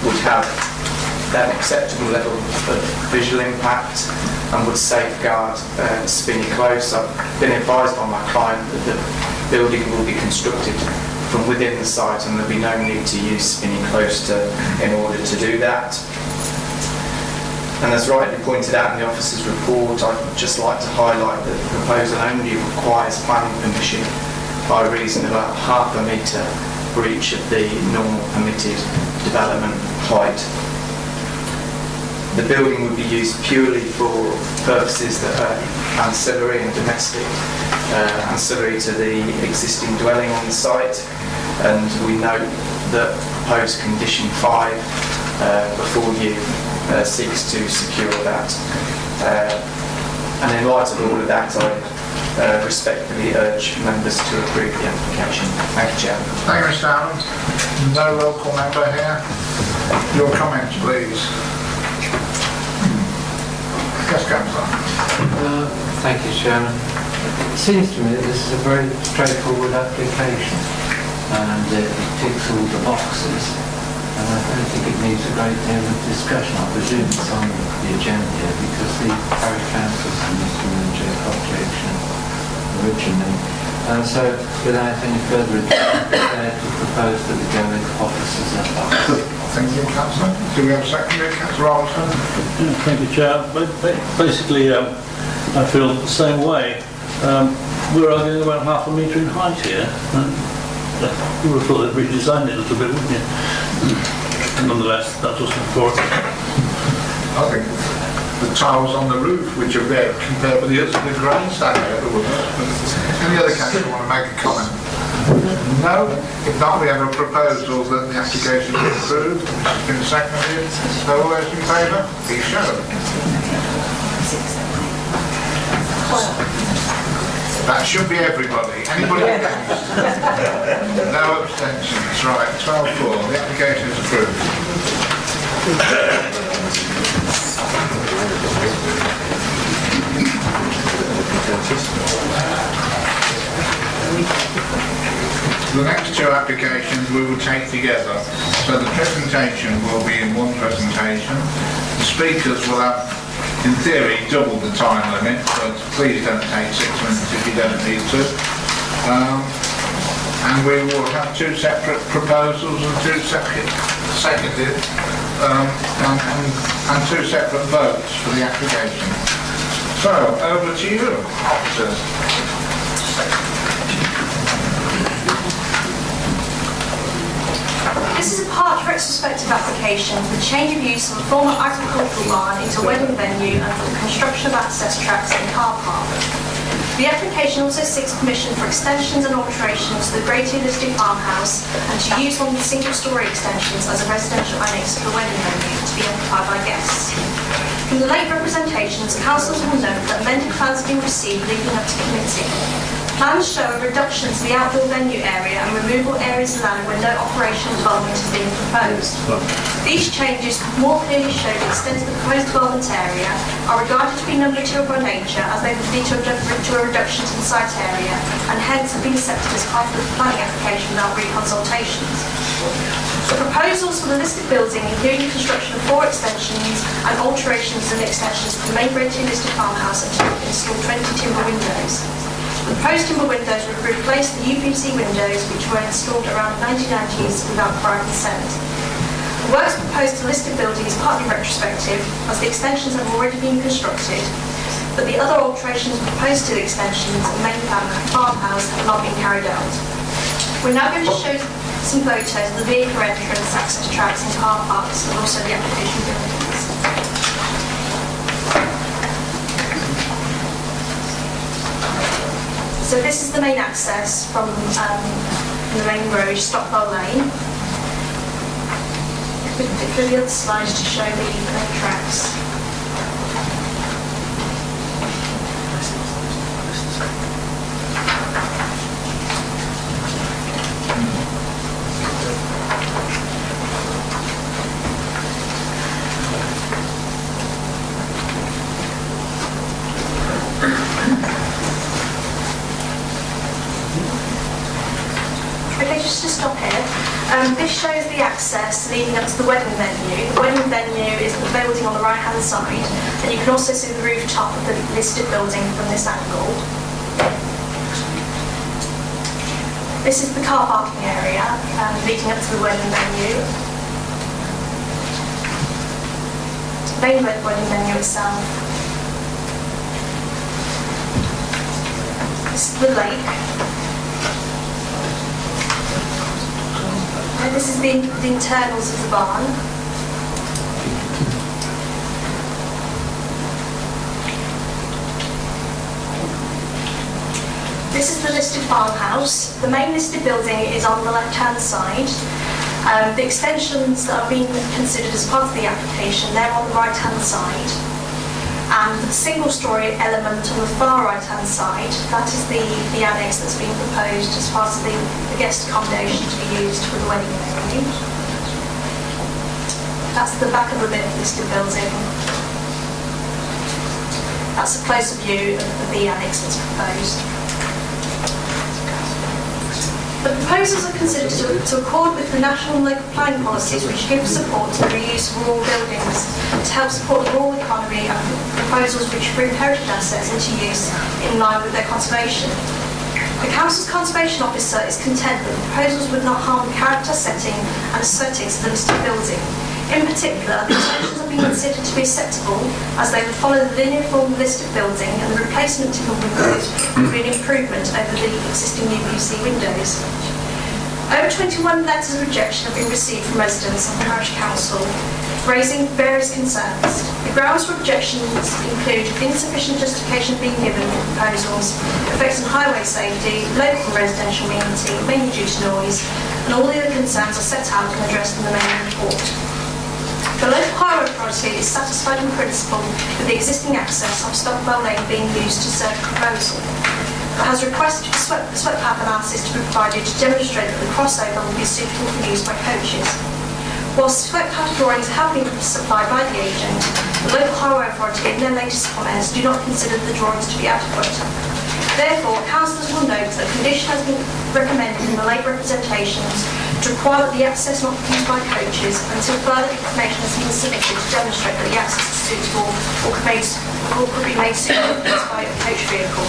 would have an acceptable level of visual impact, and would safeguard Spinney Close. I've been advised by my client that the building will be constructed from within the site and there'll be no need to use Spinney Close in order to do that. And as rightly pointed out in the officer's report, I'd just like to highlight that the proposal only requires planning permission by reason of about half a metre for each of the normal permitted development height. The building would be used purely for purposes that are ancillary and domestic, ancillary to the existing dwelling on the site, and we note that proposed condition 5 before you seeks to secure that. And in light of all of that, I respectfully urge members to approve the application. Thank you, Chairman. Thank you, Mr. Allen. No local member here. Your comments, please. Yes, Councillor. Thank you, Chairman. It seems to me that this is a very straightforward application and it ticks all the boxes. And I don't think it needs a great deal of discussion. I presume it's on the agenda here because the parish council submitted an objection originally. So without any further ado, I'm prepared to propose that we go with officers at large. Thank you, Councillor. Do we have a secondary, Councillor Alderson? Thank you, Chair. Basically, I feel the same way. We're arguing about half a metre in height here. You would have thought they'd redesigned it a little bit, wouldn't you? Nonetheless, that was for it. I think the tiles on the roof, which are red, compared with the others, the grandstand over the woods. Any other councillor want to make a comment? No? If not, we have a proposal that the application be approved, which has been seconded. So all those in favour, be shown. That should be everybody. Anybody against? No abstentions. Right, 12-4. The application is approved. The next two applications we will take together. So the presentation will be in one presentation. The speakers will have, in theory, double the time limit, but please don't take 6 minutes if you don't need to. And we will have two separate proposals and two separate seconded and two separate votes for the application. So, over to you, officers. This is a part retrospective application for the change of use of a former agricultural barn into a wedding venue and for the construction of access tracks and car park. The application also seeks permission for extensions and alterations to the Greater Listed Farmhouse and to use one of the single-storey extensions as a residential annex to the wedding venue to be occupied by guests. From the late representations, councillors will note that amended plans have been received leading up to committee. Plans show a reduction to the outdoor venue area and removal areas of land where no operational development is being proposed. These changes more clearly show the extent of the proposed development area are regarded to be numerative by nature as they would lead to a reduction to the site area and hence have been accepted as part of the planning application without reconsultations. The proposals for the listed building include the construction of 4 extensions and alterations and extensions to the main Greater Listed Farmhouse and to install 20 timber windows. The proposed timber windows would replace the UPC windows which were installed around the 1990s without prior consent. The works proposed to listed building is partly retrospective as the extensions have already been constructed, but the other alterations proposed to the extensions and main farmhouse have not been carried out. We're now going to show some photos of the vehicle entrance, access tracks and car parks and also the application buildings. So this is the main access from the main road, Stockwell Lane. For the other slides to show the main tracks. Okay, just to stop here. This shows the access leading up to the wedding venue. The wedding venue is the building on the right-hand side, and you can also see the rooftop of the listed building from this angle. This is the car parking area leading up to the wedding venue. The main wedding venue itself. This is the lake. And this is the internals of the barn. This is the listed farmhouse. The main listed building is on the left-hand side. The extensions that are being considered as part of the application, they're on the right-hand side. And the single-storey element on the far right-hand side, that is the annex that's being proposed as part of the guest accommodation to be used for the wedding venue. That's the back of the listed building. That's a closer view of the annex that's proposed. The proposals are considered to accord with the national and local planning policies which give support to the reuse of rural buildings to help support the rural economy and proposals which bring heritage assets into use in line with their conservation. The Council's Conservation Officer is content that the proposals would not harm the character, setting and aesthetics of the listed building. In particular, the extensions have been considered to be acceptable as they would follow the linear form of the listed building, and the replacement timber windows would be an improvement over the existing UPC windows. Over 21 letters of rejection have been received from residents and the Parish Council, raising various concerns. The grounds for objections include insufficient justification being given for proposals, effects on highway safety, local and residential amenity, mainly due to noise, and all the other concerns are set out and addressed in the main report. The local highway authority is satisfied in principle with the existing access of Stockwell Lane being used to serve the proposal, but has requested for swept path analysis to be provided to demonstrate that the crossover will be suitable for use by coaches. Whilst swept path drawings have been supplied by the agent, the local highway authority in their latest comments do not consider the drawings to be adequate. Therefore, councillors will note that a condition has been recommended in the late representations to require that the access not be used by coaches until further information has been submitted to demonstrate that the access is suitable or could be made suitable by a coach vehicle.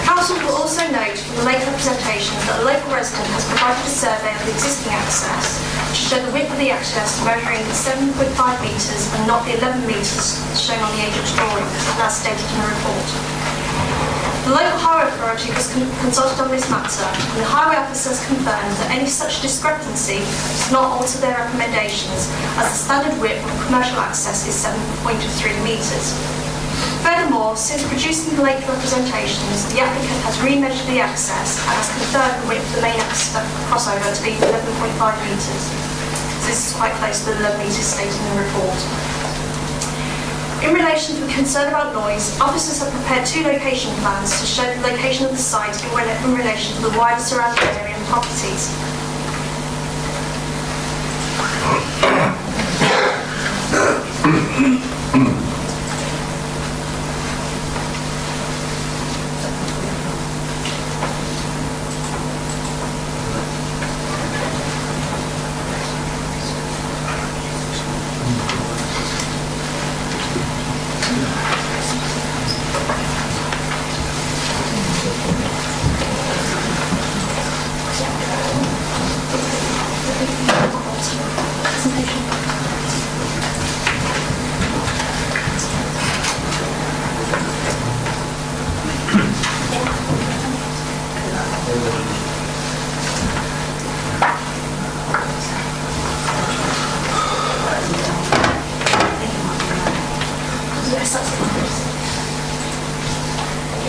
Council will also note from the late representations that a local resident has provided a survey of the existing access to show the width of the access measuring 7.5 metres and not the 11 metres shown on the agent's drawing, as stated in the report. The local highway authority was consulted on this matter, and the highway officer has confirmed that any such discrepancy does not alter their recommendations, as the standard width of commercial access is 7.3 metres. Furthermore, since producing the late representations, the applicant has remeasured the access and has confirmed the width of the main access crossover to be 11.5 metres. So this is quite close to the 11 metres stated in the report. In relation to the concern about noise, officers have prepared two location plans to show the location of the site in relation to the wider surrounding area and properties.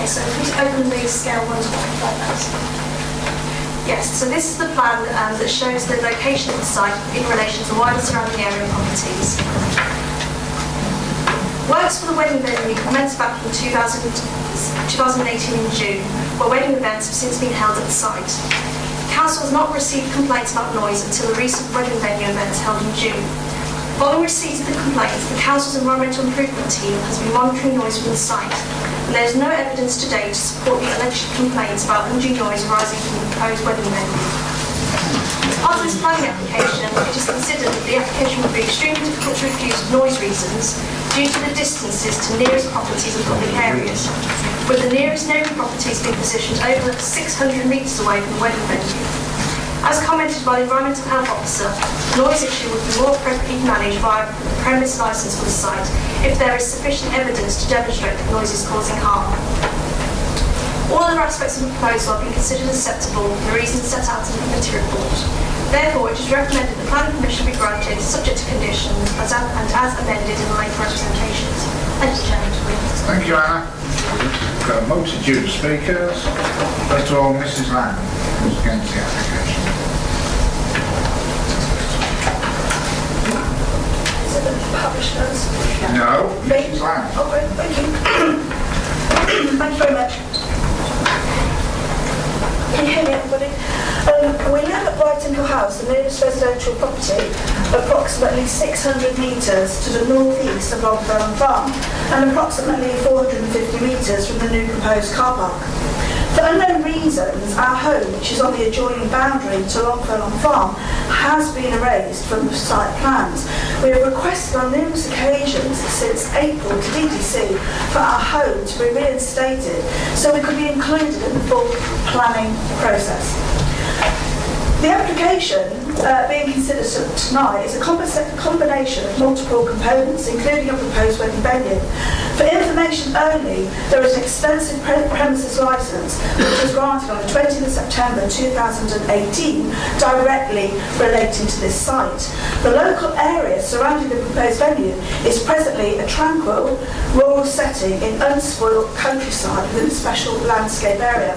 So if we open the scale 1 to 1.5. Yes, so this is the plan that shows the location of the site in relation to the wider surrounding area and properties. Works for the wedding venue commenced back in 2018 in June, where wedding events have since been held at the site. The council has not received complaints about noise until the recent wedding venue events held in June. Following receipt of the complaints, the council's environmental improvement team has been monitoring noise from the site, and there is no evidence to date to support the alleged complaints about undue noise arising from the proposed wedding venue. As part of this planning application, it is considered that the application would be extremely difficult to refuse for noise reasons due to the distances to nearest properties and public areas, with the nearest neighbouring properties being positioned over 600 metres away from the wedding venue. As commented by the Environmental Health Officer, the noise issue would be more appropriately managed via the premise licence for the site if there is sufficient evidence to demonstrate that noise is causing harm. All other aspects of the proposal have been considered acceptable for the reasons set out in the committee report. Therefore, it is recommended the planning permission be granted subject to conditions and as amended in the later representations. Thank you, Chairman. Thank you, Anna. We've got a multitude of speakers. First of all, Mrs. Lamb, who's against the application. No, Mrs. Lamb. Okay, thank you. Thank you very much. Can you hear me, everybody? We live at Brighton Hill House, the nearest residential property, approximately 600 metres to the north-east of Longfellow Farm and approximately 450 metres from the new proposed car park. For unknown reasons, our home, which is on the adjoining boundary to Longfellow Farm, has been erased from the site plans. We have requested on numerous occasions since April to DDC for our home to be reinstated so we could be included in the full planning process. The application being considered tonight is a combination of multiple components, including a proposed wedding venue. For information only, there is an extensive premises licence which was granted on the 20th of September 2018 directly relating to this site. The local area surrounding the proposed venue is presently a tranquil rural setting in unspoiled countryside within a special landscape area.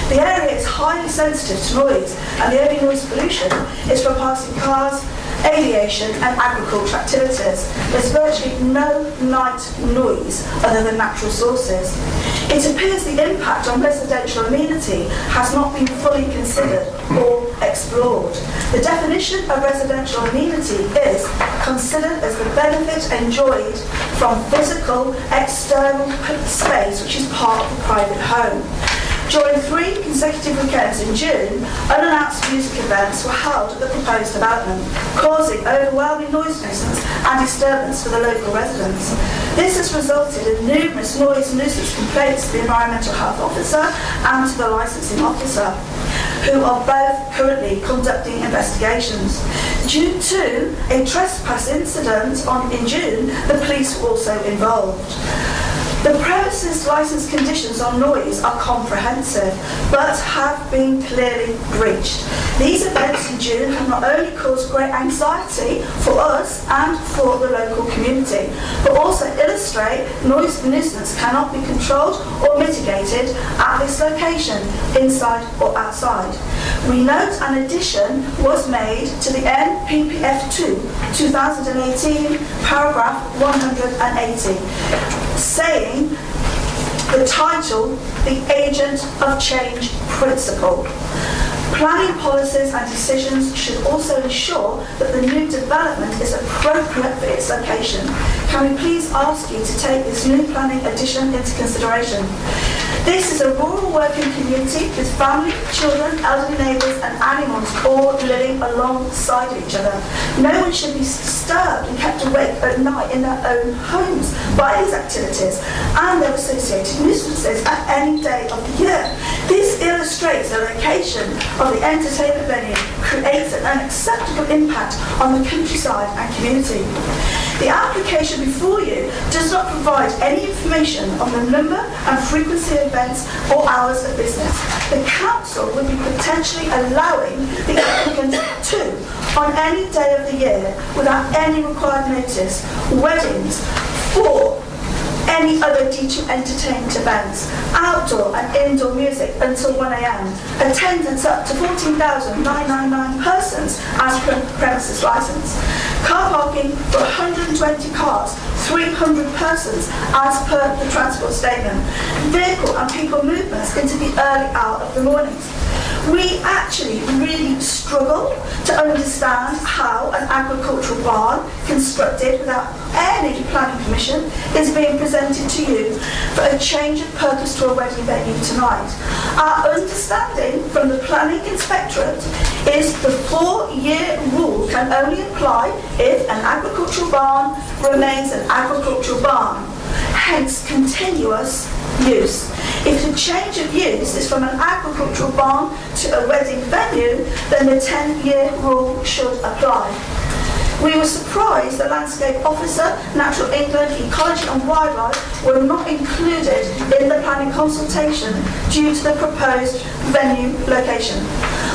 The area is highly sensitive to noise, and the only noise pollution is from passing cars, aviation and agricultural activities. There's virtually no night noise other than natural sources. It appears the impact on residential amenity has not been fully considered or explored. The definition of residential amenity is considered as the benefit enjoyed from physical external space which is part of the private home. During 3 consecutive weekends in June, unannounced music events were held at the proposed development, causing overwhelming noise nuisance and disturbance for the local residents. This has resulted in numerous noise nuisance complaints to the Environmental Health Officer and to the Licensing Officer, who are both currently conducting investigations. Due to a trespass incident in June, the police were also involved. The premises licence conditions on noise are comprehensive, but have been clearly breached. These events in June have not only caused great anxiety for us and for the local community, but also illustrate noise nuisance cannot be controlled or mitigated at this location, inside or outside. We note an addition was made to the NPPF2 2018 paragraph 180, saying the title, the Agent of Change Principle. Planning policies and decisions should also ensure that the new development is appropriate for its location. Can we please ask you to take this new planning addition into consideration? This is a rural working community with family, children, elderly neighbours and animals all living alongside each other. No one should be disturbed and kept awake at night in their own homes by these activities and their associated nuisances at any day of the year. This illustrates the location of the entertainment venue creates an unacceptable impact on the countryside and community. The application before you does not provide any information on the number and frequency of events or hours of business. The council would be potentially allowing the applicant to, on any day of the year, without any required notice, weddings, or any other D2 entertainment events, outdoor and indoor music until 1 a.m. Attendance up to 14,999 persons as per premises licence. Car parking for 120 cars, 300 persons as per the transport statement. Vehicle and people movements into the early hour of the mornings. We actually really struggle to understand how an agricultural barn constructed without any planning permission is being presented to you for a change of purpose to a wedding venue tonight. Our understanding from the planning inspectorate is the 4-year rule can only apply if an agricultural barn remains an agricultural barn, hence continuous use. If the change of use is from an agricultural barn to a wedding venue, then the 10-year rule should apply. We were surprised the Landscape Officer, Natural England, Ecology and Wildlife were not included in the planning consultation due to the proposed venue location.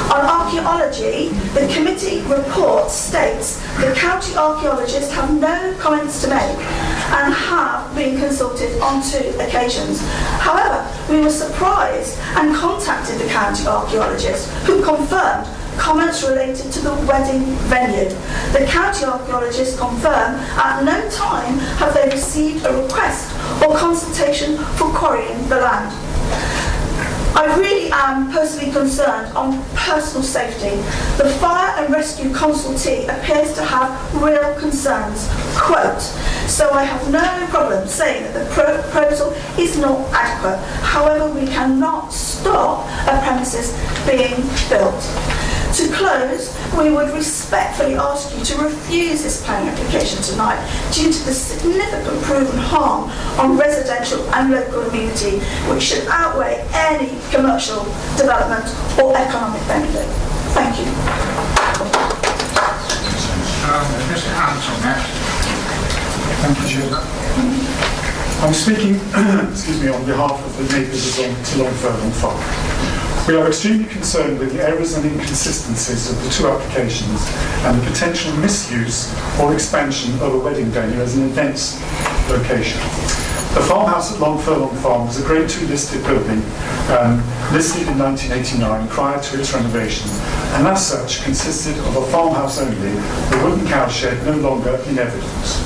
On archaeology, the committee report states the county archaeologists have no comments to make and have been consulted on 2 occasions. However, we were surprised and contacted the county archaeologists who confirmed comments related to the wedding venue. The county archaeologists confirm at no time have they received a request or consultation for quarrying the land. I really am personally concerned on personal safety. The fire and rescue consultee appears to have real concerns. Quote, so I have no problem saying that the proposal is not adequate. However, we cannot stop a premises being built. To close, we would respectfully ask you to refuse this planning application tonight due to the significant proven harm on residential and local immunity, which should outweigh any commercial development or economic benefit. Thank you. Mr. Hanson next. Thank you, Chair. I'm speaking on behalf of the neighbours to Longfurlong Farm. We are extremely concerned with the errors and inconsistencies of the 2 applications and the potential misuse or expansion of a wedding venue as an events location. The farmhouse at Longfurlong Farm was a Grade 2 listed building, listed in 1989 prior to its renovation, and as such consisted of a farmhouse only, the wooden cowshed no longer in evidence.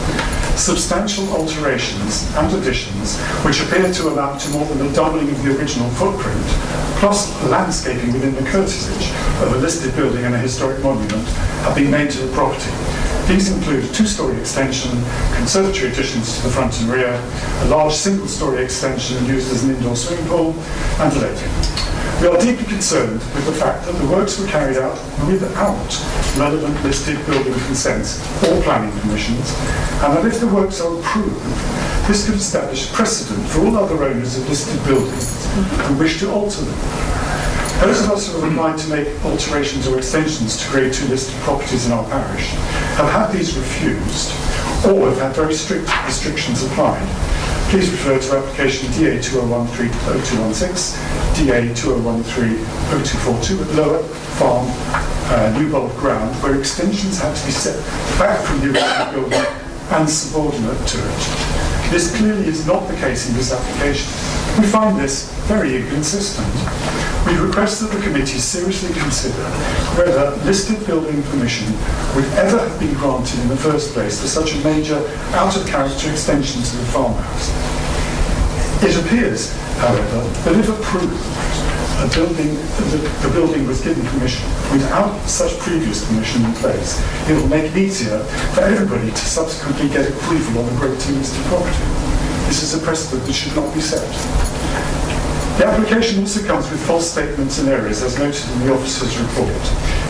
Substantial alterations and additions, which appear to amount to more than a doubling of the original footprint, plus landscaping within the curtilage of a listed building and a historic monument, have been made to the property. These include a 2-storey extension, conservatory additions to the front and rear, a large single-storey extension used as an indoor swimming pool, and a lake. We are deeply concerned with the fact that the works were carried out without relevant listed building consents or planning permissions, and that if the works are approved, this could establish precedent for all other owners of listed buildings who wish to alter them. Those of us who have applied to make alterations or extensions to Grade 2 listed properties in our parish have had these refused or have had very strict restrictions applied. Please refer to application DA 2013-0216, DA 2013-0242 at Lower Farm, Newbold Ground, where extensions had to be set back from the original building and subordinate to it. This clearly is not the case in this application. We find this very inconsistent. We request that the committee seriously consider whether listed building permission would ever have been granted in the first place for such a major out-of-character extension to the farmhouse. It appears, however, that if approved, the building was given permission without such previous permission in place, it will make it easier for everybody to subsequently get approval on a Grade 2 listed property. This is a precedent that should not be set. The application also comes with false statements and errors, as noted in the officer's report.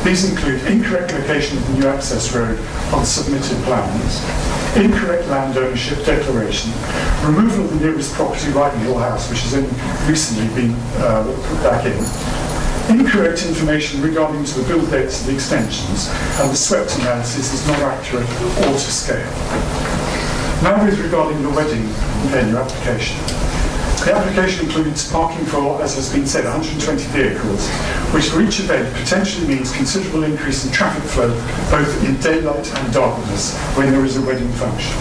These include incorrect location of the new access road on submitted plans, incorrect land ownership declaration, removal of the nearest property right in your house, which has only recently been put back in, incorrect information regarding to the build dates of the extensions, and the swept analysis is not accurate or to scale. Now regarding the wedding venue application. The application includes parking for, as has been said, 120 vehicles, which for each event potentially means considerable increase in traffic flow, both in daylight and darkness, when there is a wedding function.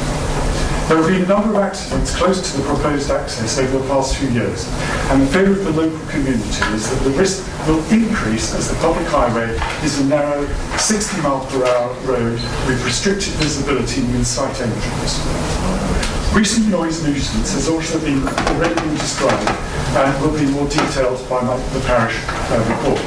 There have been a number of accidents close to the proposed access over the past few years, and the fear of the local community is that the risk will increase as the public highway is a narrow 60-mile-per-hour road with restricted visibility near the site entrance. Recent noise nuisance has also already been described and will be more detailed by the parish report.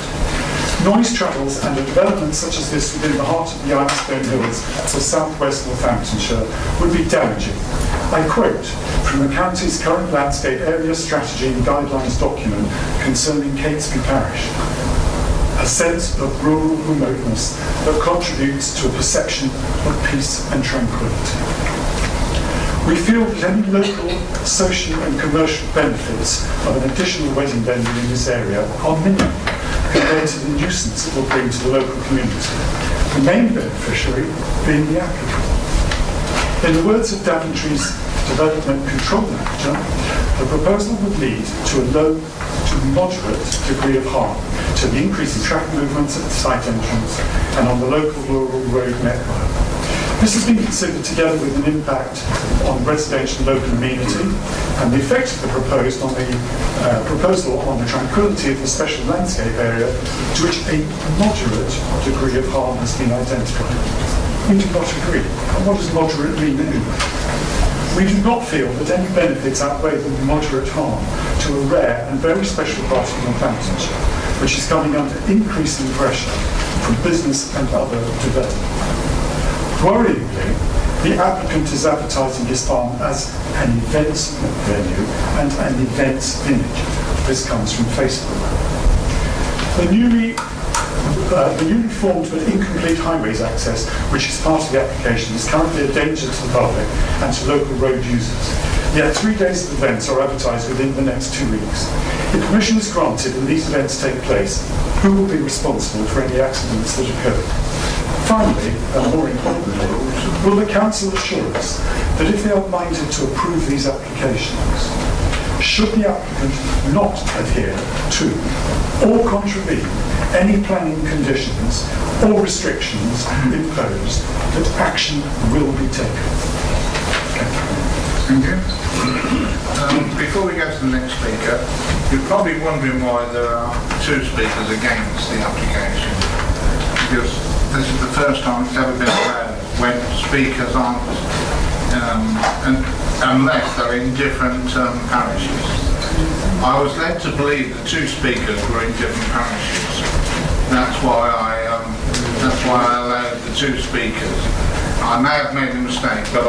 Noise travels and a development such as this within the heart of the Ironstone Hills or southwest Northamptonshire would be damaging. I quote from the county's current landscape area strategy and guidelines document concerning Catesby Parish. A sense of rural remoteness that contributes to a perception of peace and tranquility. We feel that any local, social and commercial benefits of an additional wedding venue in this area are minimal compared to the nuisance it will bring to the local community, the main beneficiary being the applicant. In the words of Daventry's Development Control Manager, the proposal would lead to a low to moderate degree of harm to the increase in traffic movements at the site entrance and on the local rural road network. This has been considered together with an impact on residential and local amenity and the effect of the proposal on the tranquility of the special landscape area to which a moderate degree of harm has been identified. We do not agree. And what does moderate mean anyway? We do not feel that any benefits outweigh the moderate harm to a rare and very special part of Northamptonshire, which is coming under increasing pressure from business and other development. Worryingly, the applicant is advertising his farm as an events venue and an events village. This comes from Facebook. The newly formed but incomplete highways access, which is part of the application, is currently a danger to the public and to local road users. Yet 3 days of events are advertised within the next 2 weeks. If permission is granted and these events take place, who will be responsible for any accidents that occur? Finally, and more importantly, will the Council assure us that if they are minded to approve these applications, should the applicant not adhere to or contravene any planning conditions or restrictions imposed, that action will be taken? Thank you. Before we go to the next speaker, you're probably wondering why there are 2 speakers against the application. Because this is the first time it's ever been allowed when speakers aren't, unless they're in different parishes. I was led to believe the 2 speakers were in different parishes. That's why I allowed the 2 speakers. I may have made a mistake, but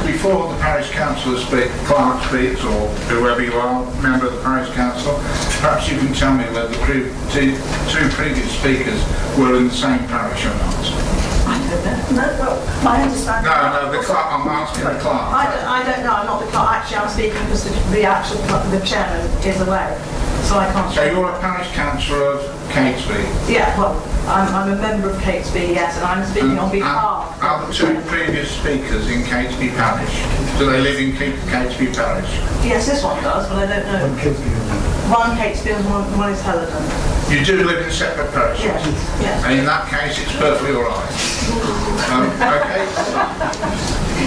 before the parish councillor speaks, clerk speaks, or whoever you are, member of the parish council, perhaps you can tell me whether the 2 previous speakers were in the same parish or not. I don't know. No, well, my understanding... No, the clerk, I'm asking the clerk. I don't know, I'm not the clerk. Actually, I'm speaking because the chairman is away, so I can't... So you're a parish councillor of Catesby? Yeah, well, I'm a member of Catesby, yes, and I'm speaking on behalf... Are the 2 previous speakers in Catesby Parish? Do they live in Catesby Parish? Yes, this one does, but I don't know. One Catesby and one is Helena. You do live in separate parishes? Yes. And in that case, it's perfectly all right. Okay?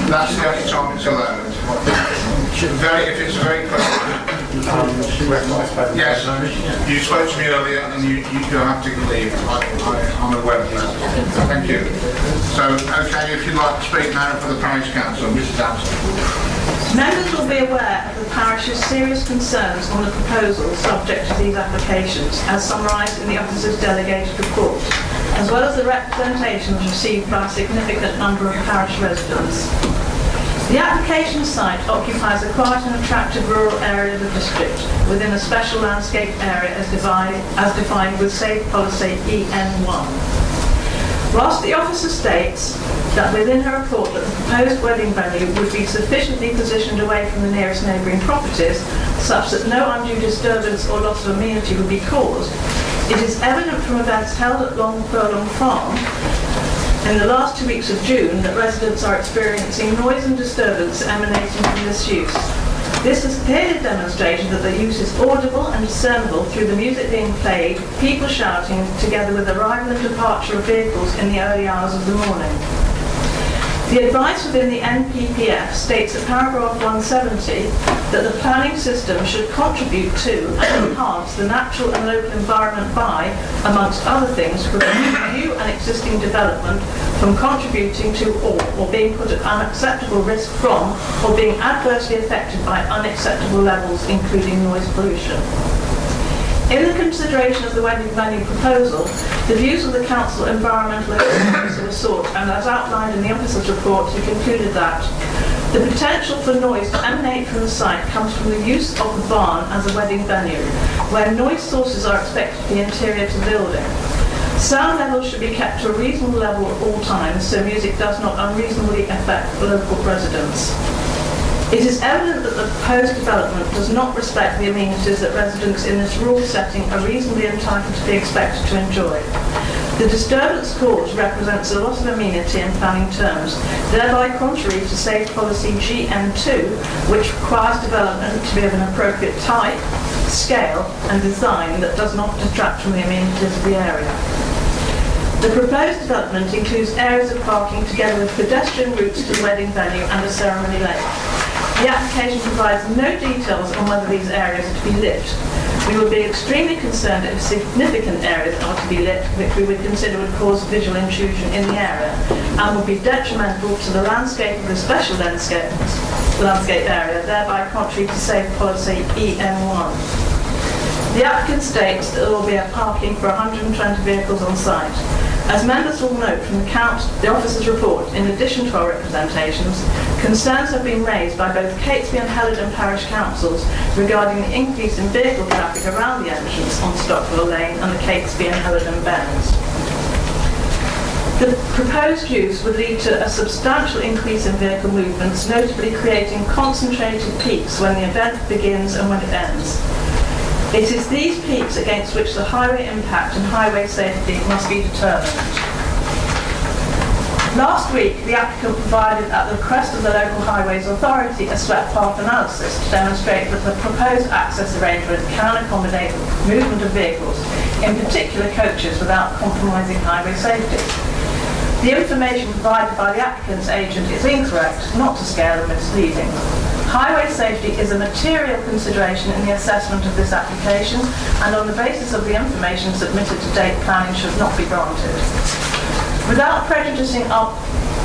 That's the only time it's allowed. If it's very close. Yes, you spoke to me earlier and you have to leave. I'm aware of that. Thank you. So, okay, if you'd like to speak now for the parish council, Mrs. Anderson. Members will be aware of the parish's serious concerns on the proposal subject to these applications, as summarised in the officer's delegated report, as well as the representations received by a significant number of parish residents. The application site occupies a quiet and attractive rural area of the district within a special landscape area as defined with Safe Policy EN1. Whilst the officer states that within her report that the proposed wedding venue would be sufficiently positioned away from the nearest neighbouring properties such that no undue disturbance or loss of amenity would be caused, it is evident from events held at Long Furlong Farm in the last 2 weeks of June that residents are experiencing noise and disturbance emanating from this use. This has clearly demonstrated that the use is audible and discernible through the music being played, people shouting, together with arrival and departure of vehicles in the early hours of the morning. The advice within the NPPF states at paragraph 170 that the planning system should contribute to and enhance the natural and local environment by, amongst other things, preventing new and existing development from contributing to or being put at unacceptable risk from or being adversely affected by unacceptable levels, including noise pollution. In the consideration of the wedding venue proposal, the views of the Council Environmental Officer were sought, and as outlined in the officer's report, he concluded that the potential for noise to emanate from the site comes from the use of the barn as a wedding venue, where noise sources are expected to be interior to the building. Sound levels should be kept to a reasonable level at all times, so music does not unreasonably affect local residents. It is evident that the proposed development does not respect the amenities that residents in this rural setting are reasonably entitled to be expected to enjoy. The disturbance caused represents a loss of amenity in planning terms, thereby contrary to Safe Policy GM2, which requires development to be of an appropriate type, scale and design that does not detract from the amenities of the area. The proposed development includes areas of parking together with pedestrian routes to the wedding venue and a ceremony lake. The application provides no details on whether these areas are to be lit. We would be extremely concerned if significant areas are to be lit, which we would consider would cause visual intrusion in the area and would be detrimental to the landscape of the special landscape area, thereby contrary to Safe Policy EM1. The applicant states that there will be a parking for 120 vehicles on site. As members will note from the officer's report, in addition to our representations, concerns have been raised by both Catesby and Helidon parish councils regarding the increase in vehicle traffic around the entrance on Stockwell Lane and the Catesby and Helidon bends. The proposed use would lead to a substantial increase in vehicle movements, notably creating concentrated peaks when the event begins and when it ends. It is these peaks against which the highway impact and highway safety must be determined. Last week, the applicant provided at the request of the Local Highways Authority a swept path analysis to demonstrate that the proposed access arrangement can accommodate the movement of vehicles, in particular coaches, without compromising highway safety. The information provided by the applicant's agent is incorrect, not to scale and misleading. Highway safety is a material consideration in the assessment of this application, and on the basis of the information submitted to date, planning should not be granted. Without prejudicing our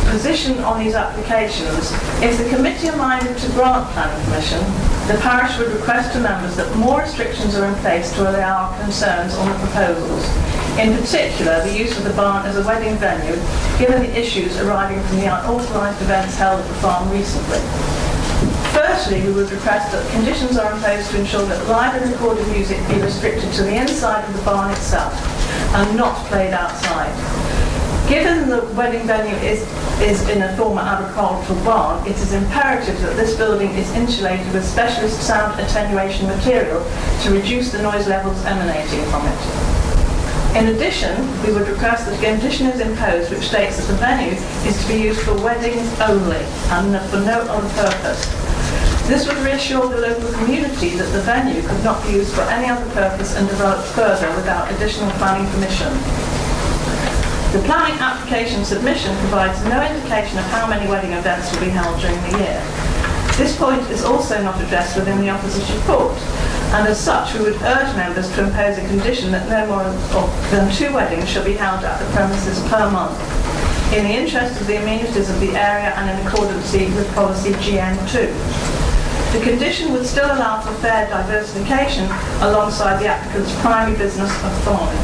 position on these applications, if the committee are minded to grant planning permission, the parish would request to members that more restrictions are in place to allay our concerns on the proposals. In particular, the use of the barn as a wedding venue, given the issues arising from the unauthorised events held at the farm recently. Firstly, we would request that conditions are imposed to ensure that live and recorded music be restricted to the inside of the barn itself and not played outside. Given the wedding venue is in a former agricultural barn, it is imperative that this building is insulated with specialist sound attenuation material to reduce the noise levels emanating from it. In addition, we would request that a condition is imposed which states that the venue is to be used for weddings only and for no other purpose. This would reassure the local community that the venue could not be used for any other purpose and develop further without additional planning permission. The planning application submission provides no indication of how many wedding events will be held during the year. This point is also not addressed within the officer's report, and as such we would urge members to impose a condition that no more than 2 weddings shall be held at the premises per month, in the interest of the amenities of the area and in accordance with policy GN2. The condition would still allow for fair diversification alongside the applicant's primary business of farming.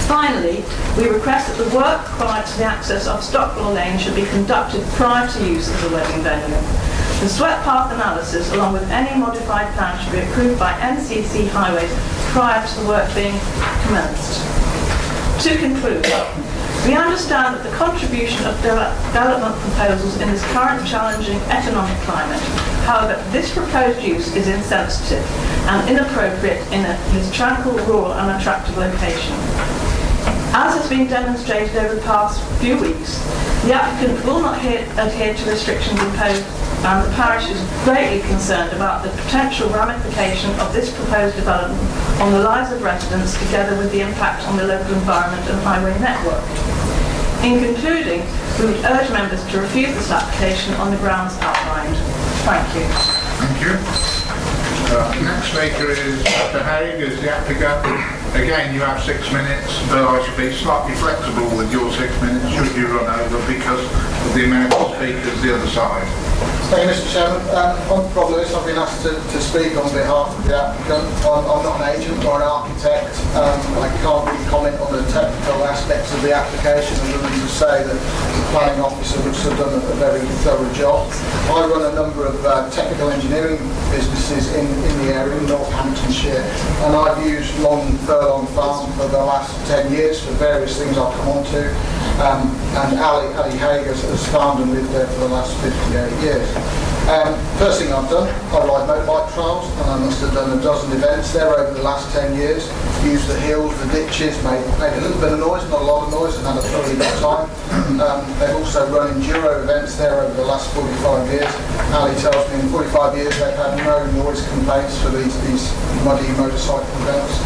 Finally, we request that the work required to the access of Stockwell Lane should be conducted prior to use as a wedding venue. The swept path analysis, along with any modified plan, should be approved by NCC Highways prior to the work being commenced. To conclude, we understand that the contribution of development proposals in this current challenging economic climate. However, this proposed use is insensitive and inappropriate in this tranquil, rural and attractive location. As has been demonstrated over the past few weeks, the applicant will not adhere to restrictions imposed, and the parish is greatly concerned about the potential ramification of this proposed development on the lives of residents, together with the impact on the local environment and highway network. In concluding, we would urge members to refuse this application on the grounds outlined. Thank you. Thank you. Next speaker is Mr. Haig, is the applicant. Again, you have 6 minutes, but I should be slightly flexible with your 6 minutes should you run over because of the amount of speakers the other side. Thank you, Mr. Chairman. On the problem is I've been asked to speak on behalf of the applicant. I'm not an agent or an architect. I can't really comment on the technical aspects of the application other than to say that the planning officer has done a very thorough job. I run a number of technical engineering businesses in the area, in Northamptonshire, and I've used Long Furlong Farm for the last 10 years for various things I'll come on to. And Ali Haig has farmed and lived there for the last 58 years. First thing I've done, I ride motorbike trials, and I must have done a dozen events there over the last 10 years. Used the hills, the ditches, made a little bit of noise, not a lot of noise, and had a thoroughly good time. They've also run enduro events there over the last 45 years. Ali tells me in 45 years they've had no noise complaints for these muddy motorcycle events.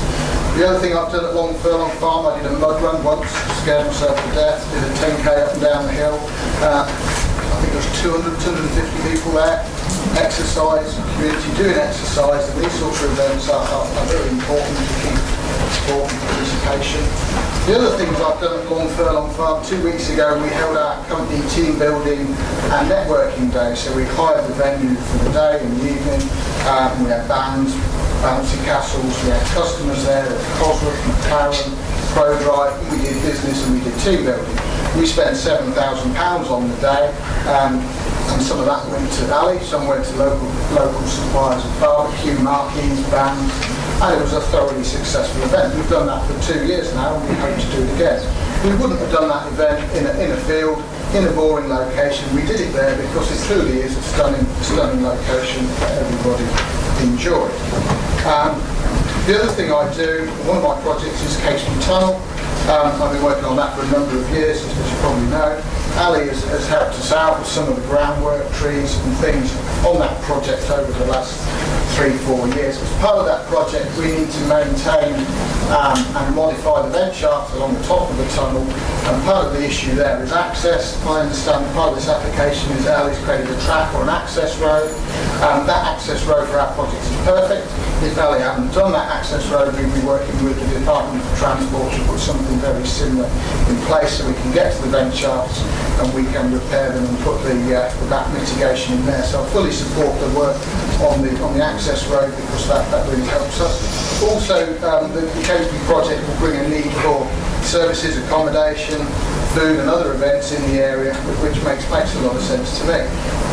The other thing I've done at Long Furlong Farm, I did a mud run once, scared myself to death, did a 10k up and down the hill. I think there was 250 people there. Exercise, community doing exercise, and these sorts of events are very important to keep support and participation. The other things I've done at Long Furlong Farm, 2 weeks ago we held our company team building and networking day, so we hired the venue for the day and the evening. We had bands, bouncy castles, we had customers there at Cosworth, McLaren, ProDrive, and we did business and we did team building. We spent £7,000 on the day, and some of that went to Ali, some went to local suppliers of barbecue, marquees, bands, and it was a thoroughly successful event. We've done that for 2 years now, and we hope to do it again. We wouldn't have done that event in a field, in a boring location. We did it there because it truly is a stunning location that everybody enjoyed. The other thing I do, one of my projects is Catesby Tunnel. I've been working on that for a number of years, as you probably know. Ali has helped us out with some of the groundwork, trees and things on that project over the last 3-4 years. As part of that project, we need to maintain and modify the vent shaft along the top of the tunnel, and part of the issue there is access. I understand part of this application is Ali's created a track or an access road. That access road for our project is perfect. If Ali hadn't done that access road, we'd be working with the Department for Transport to put something very similar in place so we can get to the vent shafts and we can repair them and put that mitigation in there. So I fully support the work on the access road because that really helps us. Also, the Catesby project will bring a need for services, accommodation, food and other events in the area, which makes a lot of sense to me.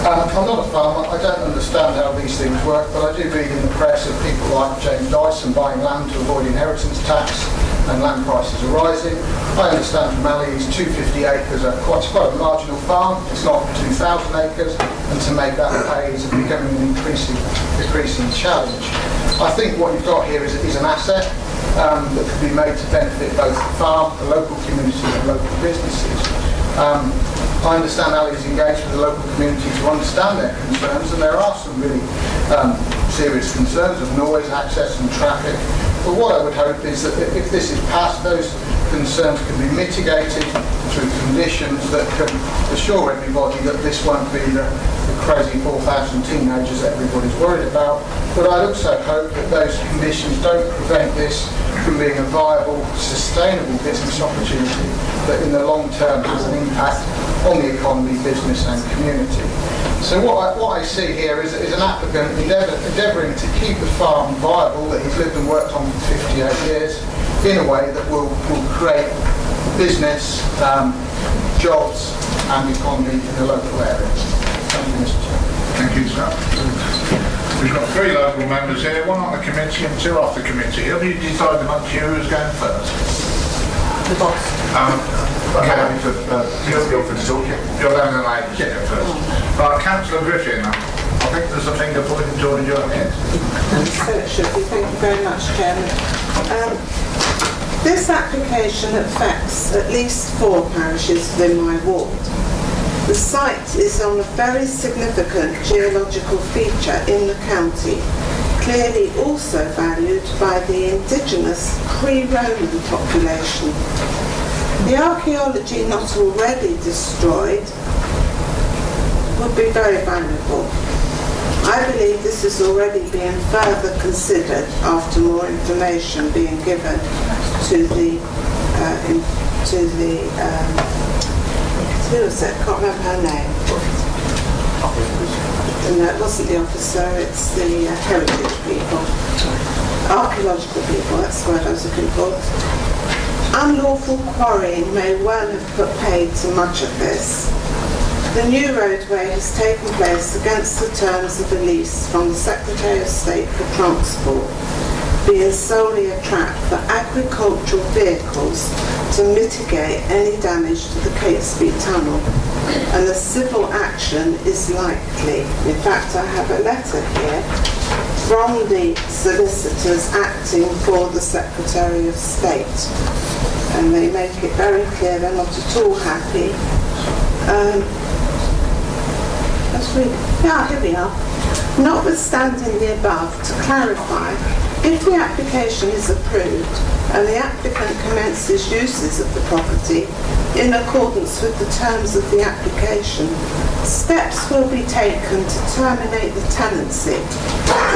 I'm not a farmer, I don't understand how these things work, but I do read in the press of people like James Dyson buying land to avoid inheritance tax and land prices are rising. I understand from Ali he's 250 acres, quite a marginal farm, it's not 2,000 acres, and to make that pay is becoming an increasing challenge. I think what you've got here is an asset that could be made to benefit both the farm, the local community and local businesses. I understand Ali is engaged with the local community to understand their concerns, and there are some really serious concerns of noise, access and traffic. But what I would hope is that if this is passed, those concerns can be mitigated through conditions that can assure everybody that this won't be the crazy 4,000 teenagers that everybody's worried about. But I'd also hope that those conditions don't prevent this from being a viable, sustainable business opportunity that in the long term has an impact on the economy, business and community. So what I see here is an applicant endeavouring to keep the farm viable that he's lived and worked on for 58 years in a way that will create business, jobs and economy in the local area. Thank you, Mr. Chairman. Thank you, sir. We've got 3 local members here, 1 on the committee and 2 off the committee. Have you decided amongst you who's going first? The boss. You're for talking. You're going to like get it first. Right, Councillor Griffin, I think there's a finger pointing toward your head. So it should be. Thank you very much, Chairman. This application affects at least 4 parishes within my ward. The site is on a very significant geological feature in the county, clearly also valued by the indigenous pre-Roman population. The archaeology not already destroyed would be very valuable. I believe this is already being further considered after more information being given to the who was it? I can't remember her name. No, it wasn't the officer, it's the heritage people. Archaeological people, that's the word I was looking for. Unlawful quarrying may well have put paid to much of this. The new roadway has taken place against the terms of the lease from the Secretary of State for Transport, being solely a track for agricultural vehicles to mitigate any damage to the Catesby Tunnel, and a civil action is likely. In fact, I have a letter here from the solicitors acting for the Secretary of State, and they make it very clear they're not at all happy. Let's read it. Yeah, here we are. Notwithstanding the above, to clarify, if the application is approved and the applicant commences uses of the property in accordance with the terms of the application, steps will be taken to terminate the tenancy,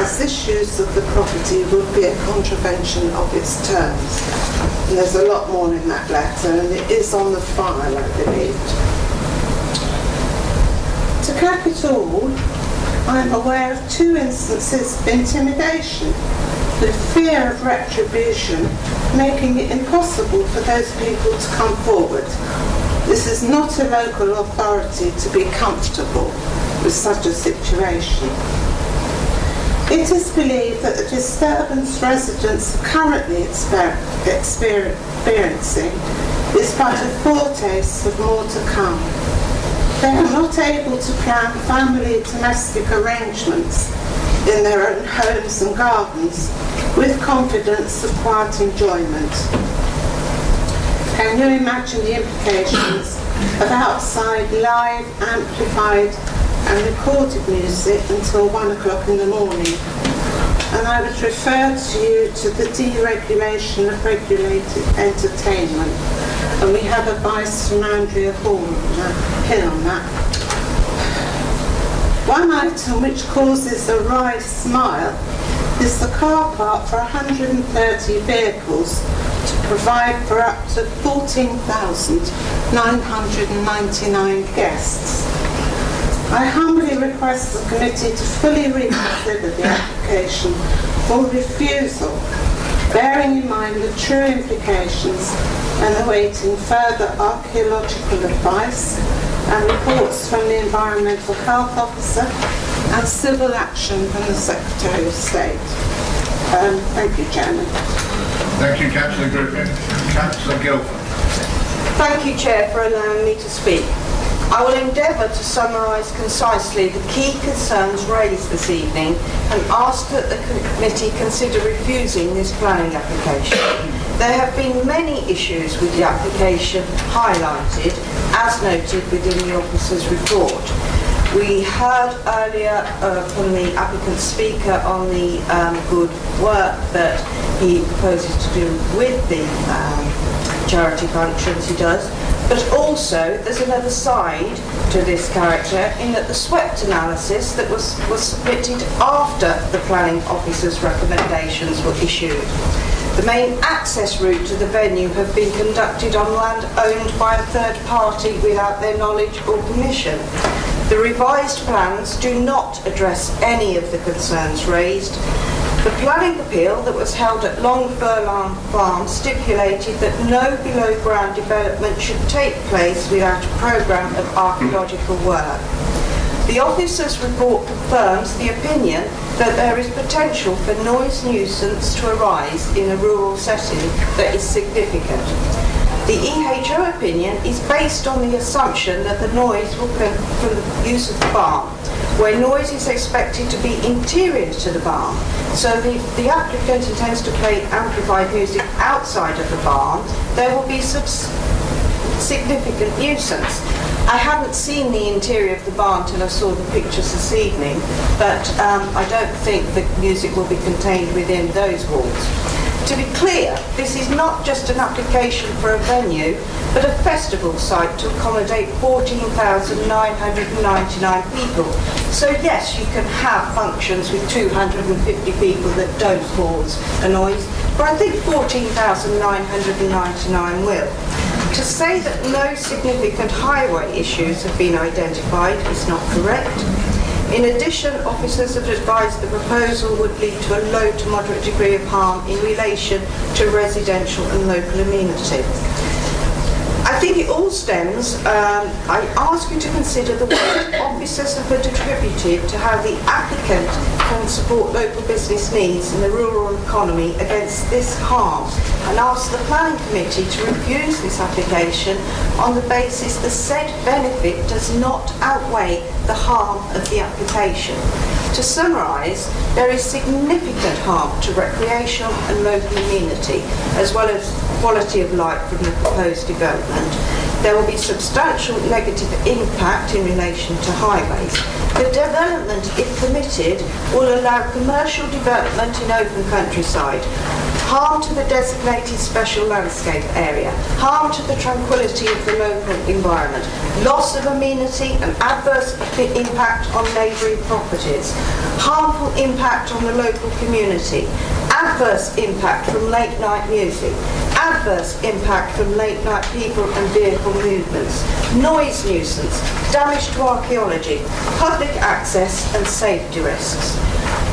as this use of the property would be a contravention of its terms. And there's a lot more in that letter, and it is on the file, I believe. To cap it all, I am aware of 2 instances of intimidation, with fear of retribution making it impossible for those people to come forward. This is not a local authority to be comfortable with such a situation. It is believed that the disturbance residents are currently experiencing is but a foretaste of more to come. They are not able to plan family domestic arrangements in their own homes and gardens with confidence of quiet enjoyment. Can you imagine the implications of outside live, amplified and recorded music until 1 o'clock in the morning? And I would refer to you to the deregulation of regulated entertainment. And we have advice from Andrea Hill on that. One item which causes a wry smile is the car park for 130 vehicles to provide for up to 14,999 guests. I humbly request the committee to fully reconsider the application for refusal, bearing in mind the true implications and awaiting further archaeological advice and reports from the Environmental Health Officer and civil action from the Secretary of State. Thank you, Chairman. Thank you, Councillor Griffin. Councillor Guilford. Thank you, Chair, for allowing me to speak. I will endeavour to summarise concisely the key concerns raised this evening and ask that the committee consider refusing this planning application. There have been many issues with the application highlighted, as noted within the officer's report. We heard earlier from the applicant speaker on the good work that he proposes to do with the charity functions he does, but also there's another side to this character in that the SWEPT analysis that was submitted after the planning officer's recommendations were issued. The main access route to the venue have been conducted on land owned by a third party without their knowledge or permission. The revised plans do not address any of the concerns raised. The planning appeal that was held at Long Furlong Farm stipulated that no below-ground development should take place without a programme of archaeological work. The officer's report confirms the opinion that there is potential for noise nuisance to arise in a rural setting that is significant. The EHO opinion is based on the assumption that the noise will come from the use of the barn, where noise is expected to be interior to the barn. So if the applicant intends to play amplified music outside of the barn, there will be significant nuisance. I haven't seen the interior of the barn till I saw the pictures this evening, but I don't think the music will be contained within those walls. To be clear, this is not just an application for a venue, but a festival site to accommodate 14,999 people. So yes, you can have functions with 250 people that don't cause a noise, but I think 14,999 will. To say that no significant highway issues have been identified is not correct. In addition, officers have advised the proposal would lead to a low to moderate degree of harm in relation to residential and local amenity. I think it all stems, I ask you to consider the way officers have attributed to how the applicant can support local business needs in the rural economy against this harm, and ask the planning committee to refuse this application on the basis the said benefit does not outweigh the harm of the application. To summarise, there is significant harm to recreational and local amenity, as well as quality of life from the proposed development. There will be substantial negative impact in relation to highways. The development, if permitted, will allow commercial development in open countryside, harm to the designated special landscape area, harm to the tranquility of the local environment, loss of amenity and adverse impact on neighbouring properties, harmful impact on the local community, adverse impact from late night music, adverse impact from late night people and vehicle movements, noise nuisance, damage to archaeology, public access and safety risks.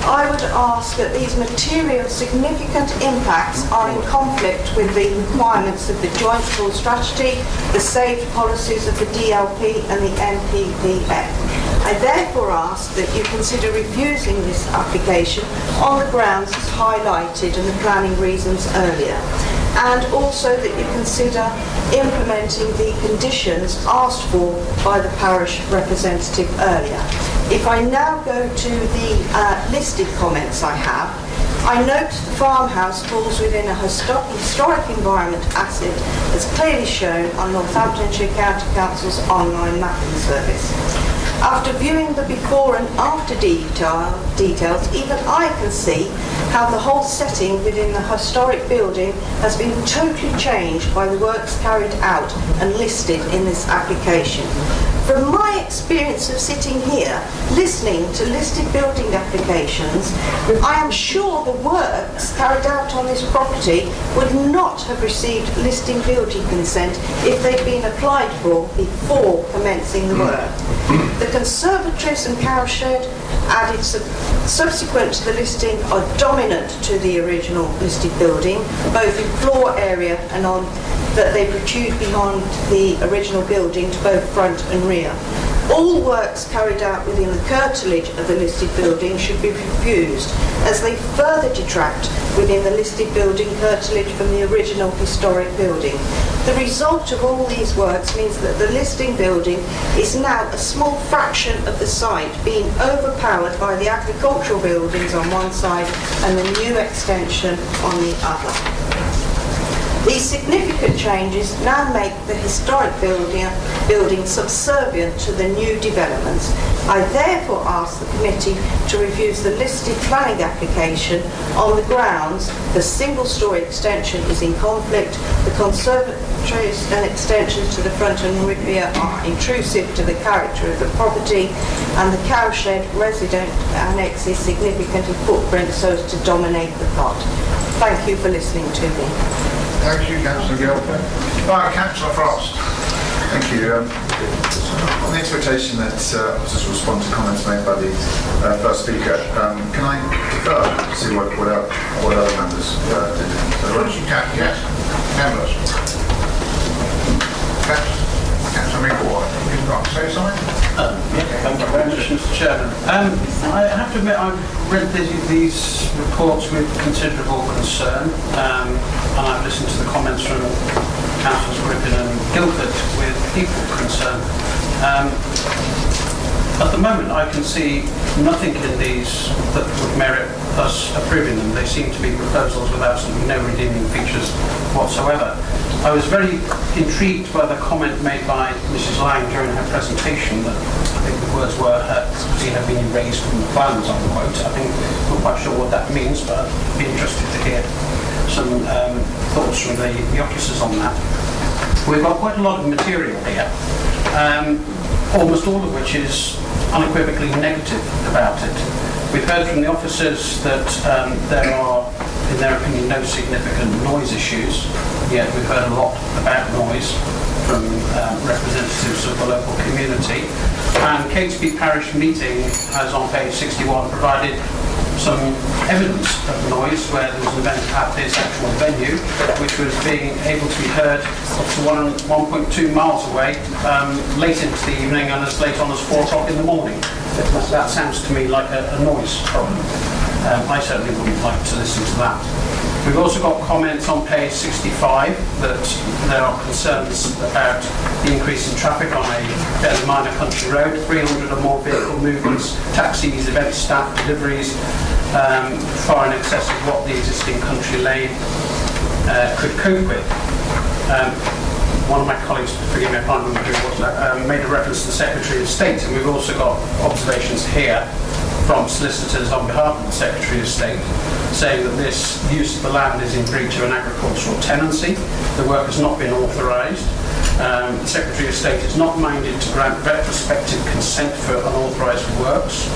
I would ask that these material significant impacts are in conflict with the requirements of the Joint School Strategy, the saved policies of the DLP and the NPPF. I therefore ask that you consider refusing this application on the grounds as highlighted in the planning reasons earlier, and also that you consider implementing the conditions asked for by the parish representative earlier. If I now go to the listed comments I have, I note the farmhouse falls within a historic environment asset as clearly shown on Northamptonshire County Council's online mapping service. After viewing the before and after details, even I can see how the whole setting within the historic building has been totally changed by the works carried out and listed in this application. From my experience of sitting here, listening to listed building applications, I am sure the works carried out on this property would not have received listing building consent if they'd been applied for before commencing the work. The conservatories and cowshed added subsequent to the listing are dominant to the original listed building, both in floor area and on that they protrude beyond the original building to both front and rear. All works carried out within the curtilage of the listed building should be refused, as they further detract within the listed building curtilage from the original historic building. The result of all these works means that the listing building is now a small fraction of the site, being overpowered by the agricultural buildings on one side and the new extension on the other. These significant changes now make the historic building subservient to the new developments. I therefore ask the committee to refuse the listed planning application on the grounds the single-storey extension is in conflict, the conservatories and extensions to the front and rear are intrusive to the character of the property, and the cowshed resident annex is significant in footprint so as to dominate the plot. Thank you for listening to me. Thank you, Councillor Gilpin. Right, Councillor Frost. Thank you. On the expectation that officers will respond to comments made by the first speaker, can I defer to see what other members did? Yes, members. Councillor Mingward, you've got to say something? Thank you very much, Mr. Chairman. I have to admit I've read these reports with considerable concern, and I've listened to the comments from Councillors Griffin and Guildford with equal concern. At the moment I can see nothing in these that would merit us approving them. They seem to be proposals with absolutely no redeeming features whatsoever. I was very intrigued by the comment made by Mrs. Lang during her presentation that I think the words were they have been erased from the plans, unquote. I think I'm not quite sure what that means, but I'd be interested to hear some thoughts from the officers on that. We've got quite a lot of material here, almost all of which is unequivocally negative about it. We've heard from the officers that there are, in their opinion, no significant noise issues, yet we've heard a lot about noise from representatives of the local community. And Catesby Parish Meeting has on page 61 provided some evidence of noise where there was an event at this actual venue which was being able to be heard up to 1.2 miles away late into the evening and as late on as 4 o'clock in the morning. That sounds to me like a noise problem. I certainly wouldn't like to listen to that. We've also got comments on page 65 that there are concerns about the increase in traffic on a fairly minor country road, 300 or more vehicle movements, taxis, event staff, deliveries, far in excess of what the existing country lane could cope with. One of my colleagues, forgive me, I can't remember who it was, made a reference to the Secretary of State, and we've also got observations here from solicitors on behalf of the Secretary of State saying that this use of the land is in breach of an agricultural tenancy. The work has not been authorised. The Secretary of State is not minded to grant retrospective consent for unauthorised works,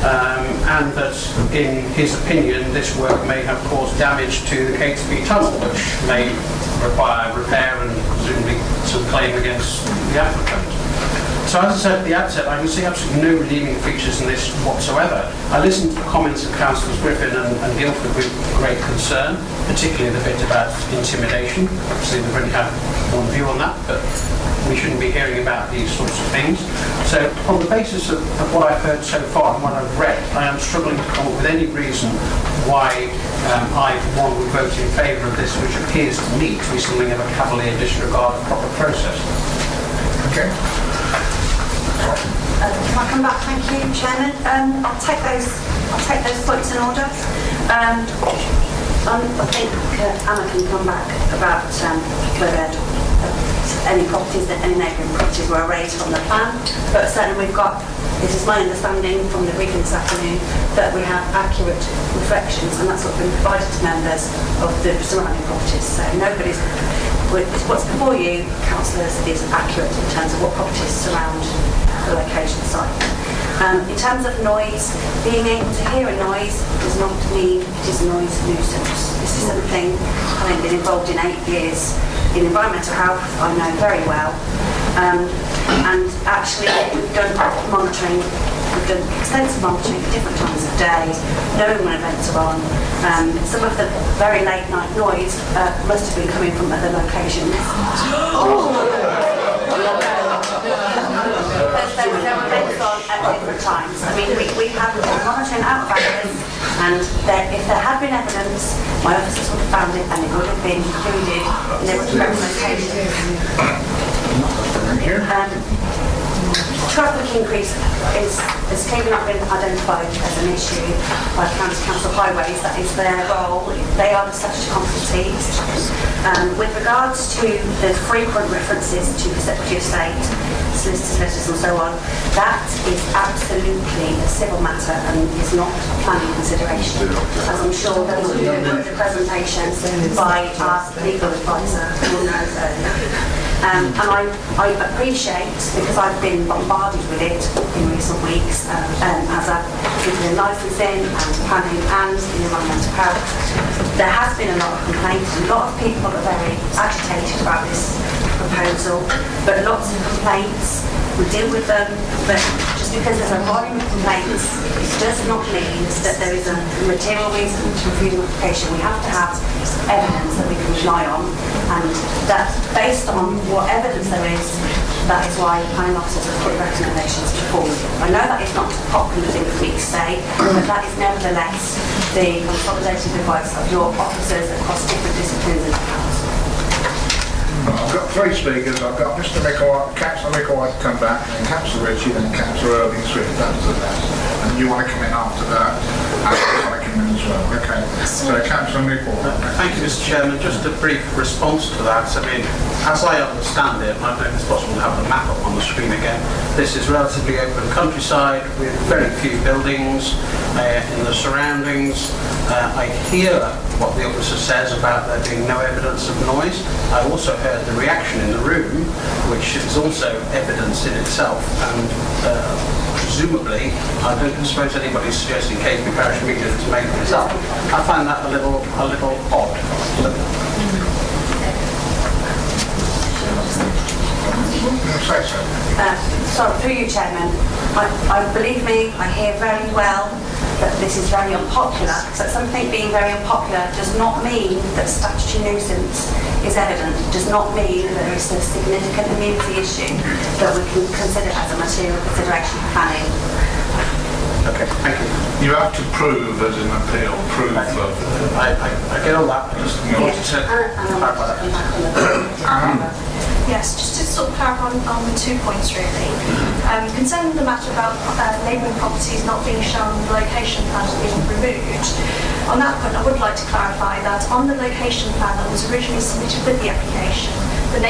and that in his opinion this work may have caused damage to the Catesby Tunnel, which may require repair and presumably some claim against the applicant. So as I said at the outset, I can see absolutely no redeeming features in this whatsoever. I listened to the comments of Councillors Griffin and Guildford with great concern, particularly the bit about intimidation. Obviously we've already had one view on that, but we shouldn't be hearing about these sorts of things. So on the basis of what I've heard so far and what I've read, I am struggling to come up with any reason why I, for one, would vote in favour of this, which appears to me to be something of a cavalier disregard of proper process. Okay. Can I come back? Thank you, Chairman. I'll take those points in order. I think Anna can come back about whether any neighbouring properties were erased from the plan, but certainly we've got, this is my understanding from the briefing this afternoon, that we have accurate reflections, and that's what's been provided to members of the surrounding properties. So what's before you, councillors, is accurate in terms of what properties surround the location site. In terms of noise, being able to hear a noise does not mean it is a noise nuisance. This is something I've been involved in 8 years in environmental health, I know very well. And actually we've done monitoring, we've done extensive monitoring at different times of day, knowing when events are on. Some of the very late night noise must have been coming from other locations. There were events on at different times. I mean, we have been monitoring out of hours, and if there had been evidence, my officers would have found it and it would have been included in their recommendations. Traffic increase is clearly not been identified as an issue by County Council Highways. That is their role. They are the statutory competencies. With regards to the frequent references to the Secretary of State, solicitors' letters and so on, that is absolutely a civil matter and is not planning consideration. As I'm sure there will be a presentation by our legal advisor who will know earlier. And I appreciate, because I've been bombarded with it in recent weeks, as I've been in licensing and planning and in environmental health, there has been a lot of complaints. A lot of people are very agitated about this proposal, but lots of complaints, we deal with them, but just because there's a volume of complaints, it does not mean that there is a material reason to refuse an application. We have to have evidence that we can rely on, and that based on what evidence there is, that is why planning officers have put recommendations forward. I know that is not a popular thing for me to say, but that is nevertheless the consolidated advice of your officers across different disciplines in the council. I've got 3 speakers. I've got Mr. Micklewhite, Councillor Micklewhite to come back, then Councillor Ritchie, then Councillor Irving Swift after that. And you want to come in after that, and I want to come in as well. Okay. So Councillor Micklewhite. Thank you, Mr. Chairman. Just a brief response to that. I mean, as I understand it, and I don't know if it's possible to have the map up on the screen again, this is relatively open countryside with very few buildings. in the surroundings. I hear what the officer says about there being no evidence of noise. I also heard the reaction in the room, which is also evidence in itself, and presumably, I don't suppose anybody's suggesting Caseby Parish Media is making this up. I find that a little odd. Sorry, through you, Chairman. Believe me, I hear very well that this is very unpopular. So something being very unpopular does not mean that statutory nuisance is evident. Does not mean that there is a significant immunity issue that we can consider as a material consideration for planning. Okay, thank you. You have to prove as an appeal, prove that. I get all that. I just wanted to clarify that. Yes, just to sort of clarify on 2 points really. Concerning the matter about neighbouring properties not being shown on the location plan as being removed, on that point I would like to clarify that on the location plan that was originally submitted with the application, the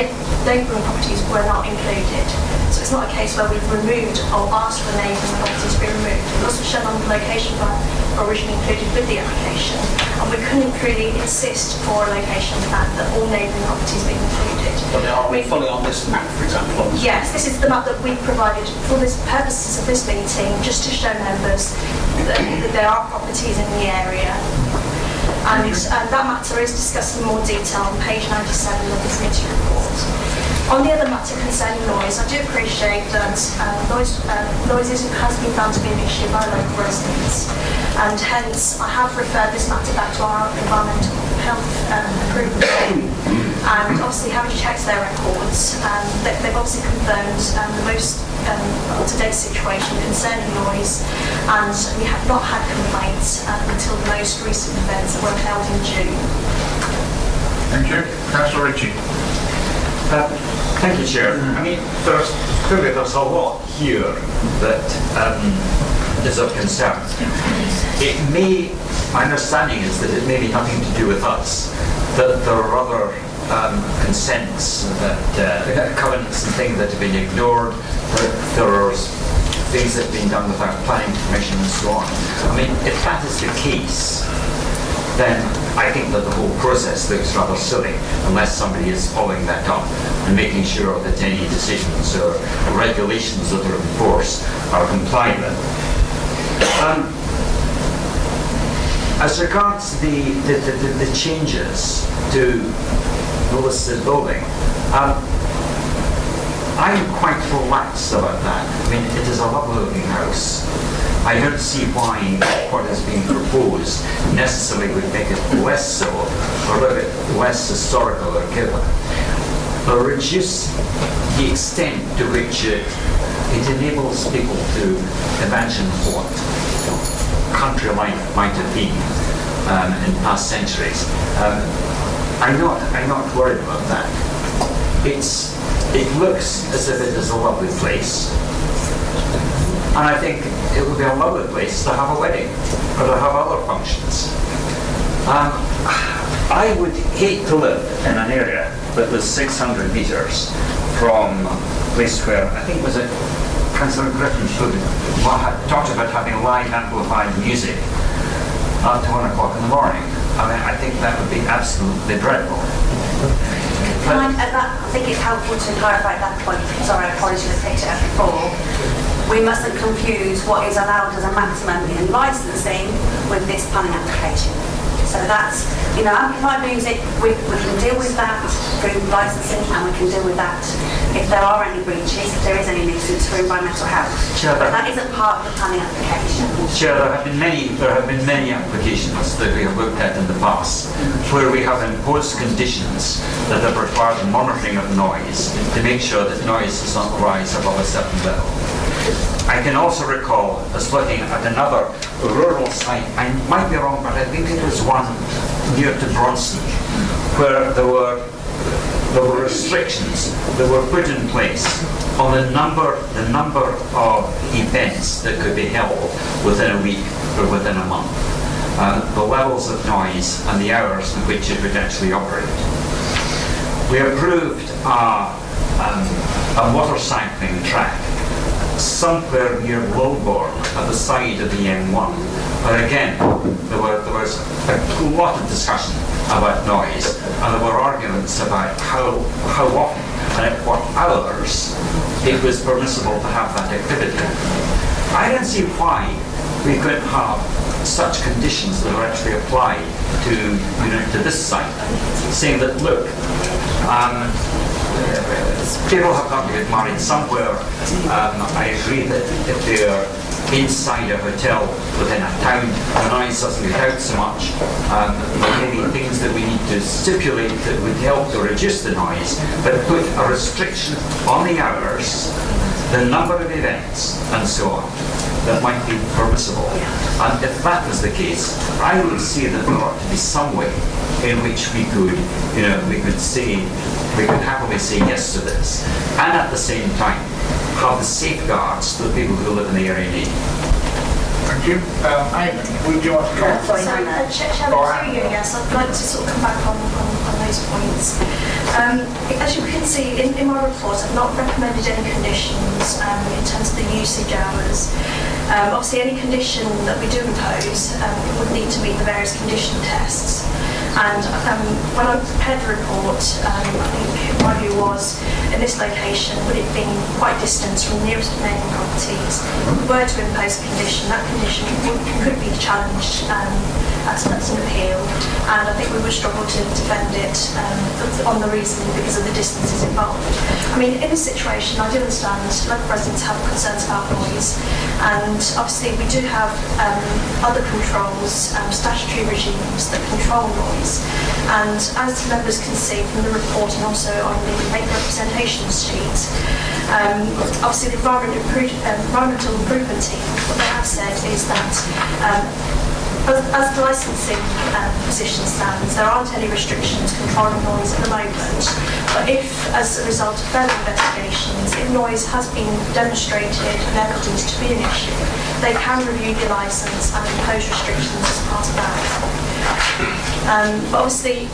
neighbouring properties were not included. So it's not a case where we've removed or asked for neighbouring properties to be removed. It was shown on the location plan originally included with the application, and we couldn't really insist for a location plan that all neighbouring properties be included. But they are fully on this map, for example. Yes, this is the map that we provided for the purposes of this meeting, just to show members that there are properties in the area. And that matter is discussed in more detail on page 97 of the committee report. On the other matter concerning noise, I do appreciate that noise has been found to be an issue by local residents, and hence I have referred this matter back to our environmental health approval team. And obviously, having checked their records, they've obviously confirmed the most up-to-date situation concerning noise, and we have not had complaints until the most recent events that were held in June. Thank you. Councillor Ritchie. Thank you, Chair. I mean, there's a lot here that is of concern. My understanding is that it may be nothing to do with us, that there are other consents, that covenants and things that have been ignored, that there are things that have been done without planning permission and so on. I mean, if that is the case, then I think that the whole process looks rather silly unless somebody is following that up and making sure that any decisions or regulations that are in force are complied with. As regards the changes to the listed building, I'm quite relaxed about that. I mean, it is a lovely looking house. I don't see why what is being proposed necessarily would make it less so, or a bit less historical or given, or reduce the extent to which it enables people to imagine what country life might have been in past centuries. I'm not worried about that. It looks as if it is a lovely place. And I think it would be a lovely place to have a wedding or to have other functions. I would hate to live in an area that was 600 metres from a place where, I think was it Councillor Griffin talked about having live amplified music up to 1 o'clock in the morning. I mean, I think that would be absolutely dreadful. I think it's helpful to clarify that point. Sorry, I probably should have picked it up before. We mustn't confuse what is allowed as a maximum in licensing with this planning application. So that's, amplified music, we can deal with that through licensing, and we can deal with that if there are any breaches, if there is any nuisance for environmental health. Sure, but that isn't part of the planning application. Sure, there have been many applications that we have looked at in the past where we have imposed conditions that have required the monitoring of noise to make sure that noise does not rise above a certain level. I can also recall us looking at another rural site, I might be wrong, but I think it was one near to Bronson, where there were restrictions that were put in place on the number of events that could be held within a week or within a month, the levels of noise and the hours in which it would actually operate. We approved a water cycling track somewhere near Lowbourne at the side of the M1. But again, there was a lot of discussion about noise, and there were arguments about how often and at what hours it was permissible to have that activity. I don't see why we couldn't have such conditions that are actually applied to this site, saying that, look, people have got to get married somewhere. I agree that if they're inside a hotel within a town, the noise doesn't get out so much. There may be things that we need to stipulate that would help to reduce the noise, but put a restriction on the hours, the number of events, and so on, that might be permissible. And if that was the case, I would see that there ought to be some way in which we could happily say yes to this, and at the same time have the safeguards that people who live in the area need. Thank you. Aidan, would you want to comment? Chairman, through you, yes, I'd like to sort of come back on those points. As you can see in my report, I've not recommended any conditions in terms of the usage hours. Obviously, any condition that we do impose would need to meet the various condition tests. And when I prepared the report, I think my view was, in this location, with it being quite distant from the nearest neighbouring properties, if we were to impose a condition, that condition could be challenged as an appeal, and I think we would struggle to defend it on the reason because of the distances involved. I mean, in this situation, I do understand local residents have concerns about noise, and obviously we do have other controls, statutory regimes that control noise. And as members can see from the report and also on the main representation sheet, obviously the environmental improvement team, what they have said is that as the licensing position stands, there aren't any restrictions controlling noise at the moment. But if, as a result of further investigations, if noise has been demonstrated and evidence to be an issue, they can review the licence and impose restrictions as part of that. But obviously,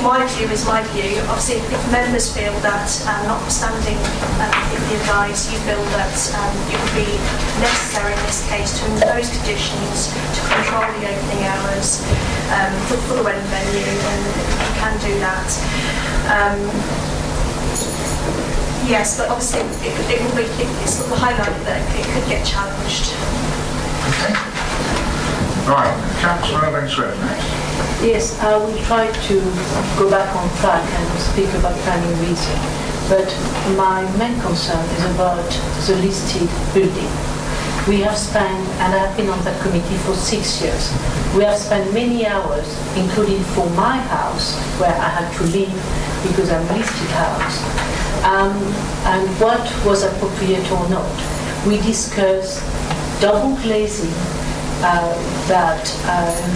my view is my view. Obviously, if members feel that, notwithstanding the advice, you feel that it would be necessary in this case to impose conditions to control the opening hours for the wedding venue, then you can do that. Yes, but obviously it will be, it's sort of highlighted that it could get challenged. Okay. Right, Councillor Daventry next. Yes, I will try to go back on track and speak about planning reason. But my main concern is about the listed building. We have spent, and I have been on that committee for 6 years, we have spent many hours, including for my house, where I had to leave because I'm a listed house, and what was appropriate or not. We discussed double glazing, that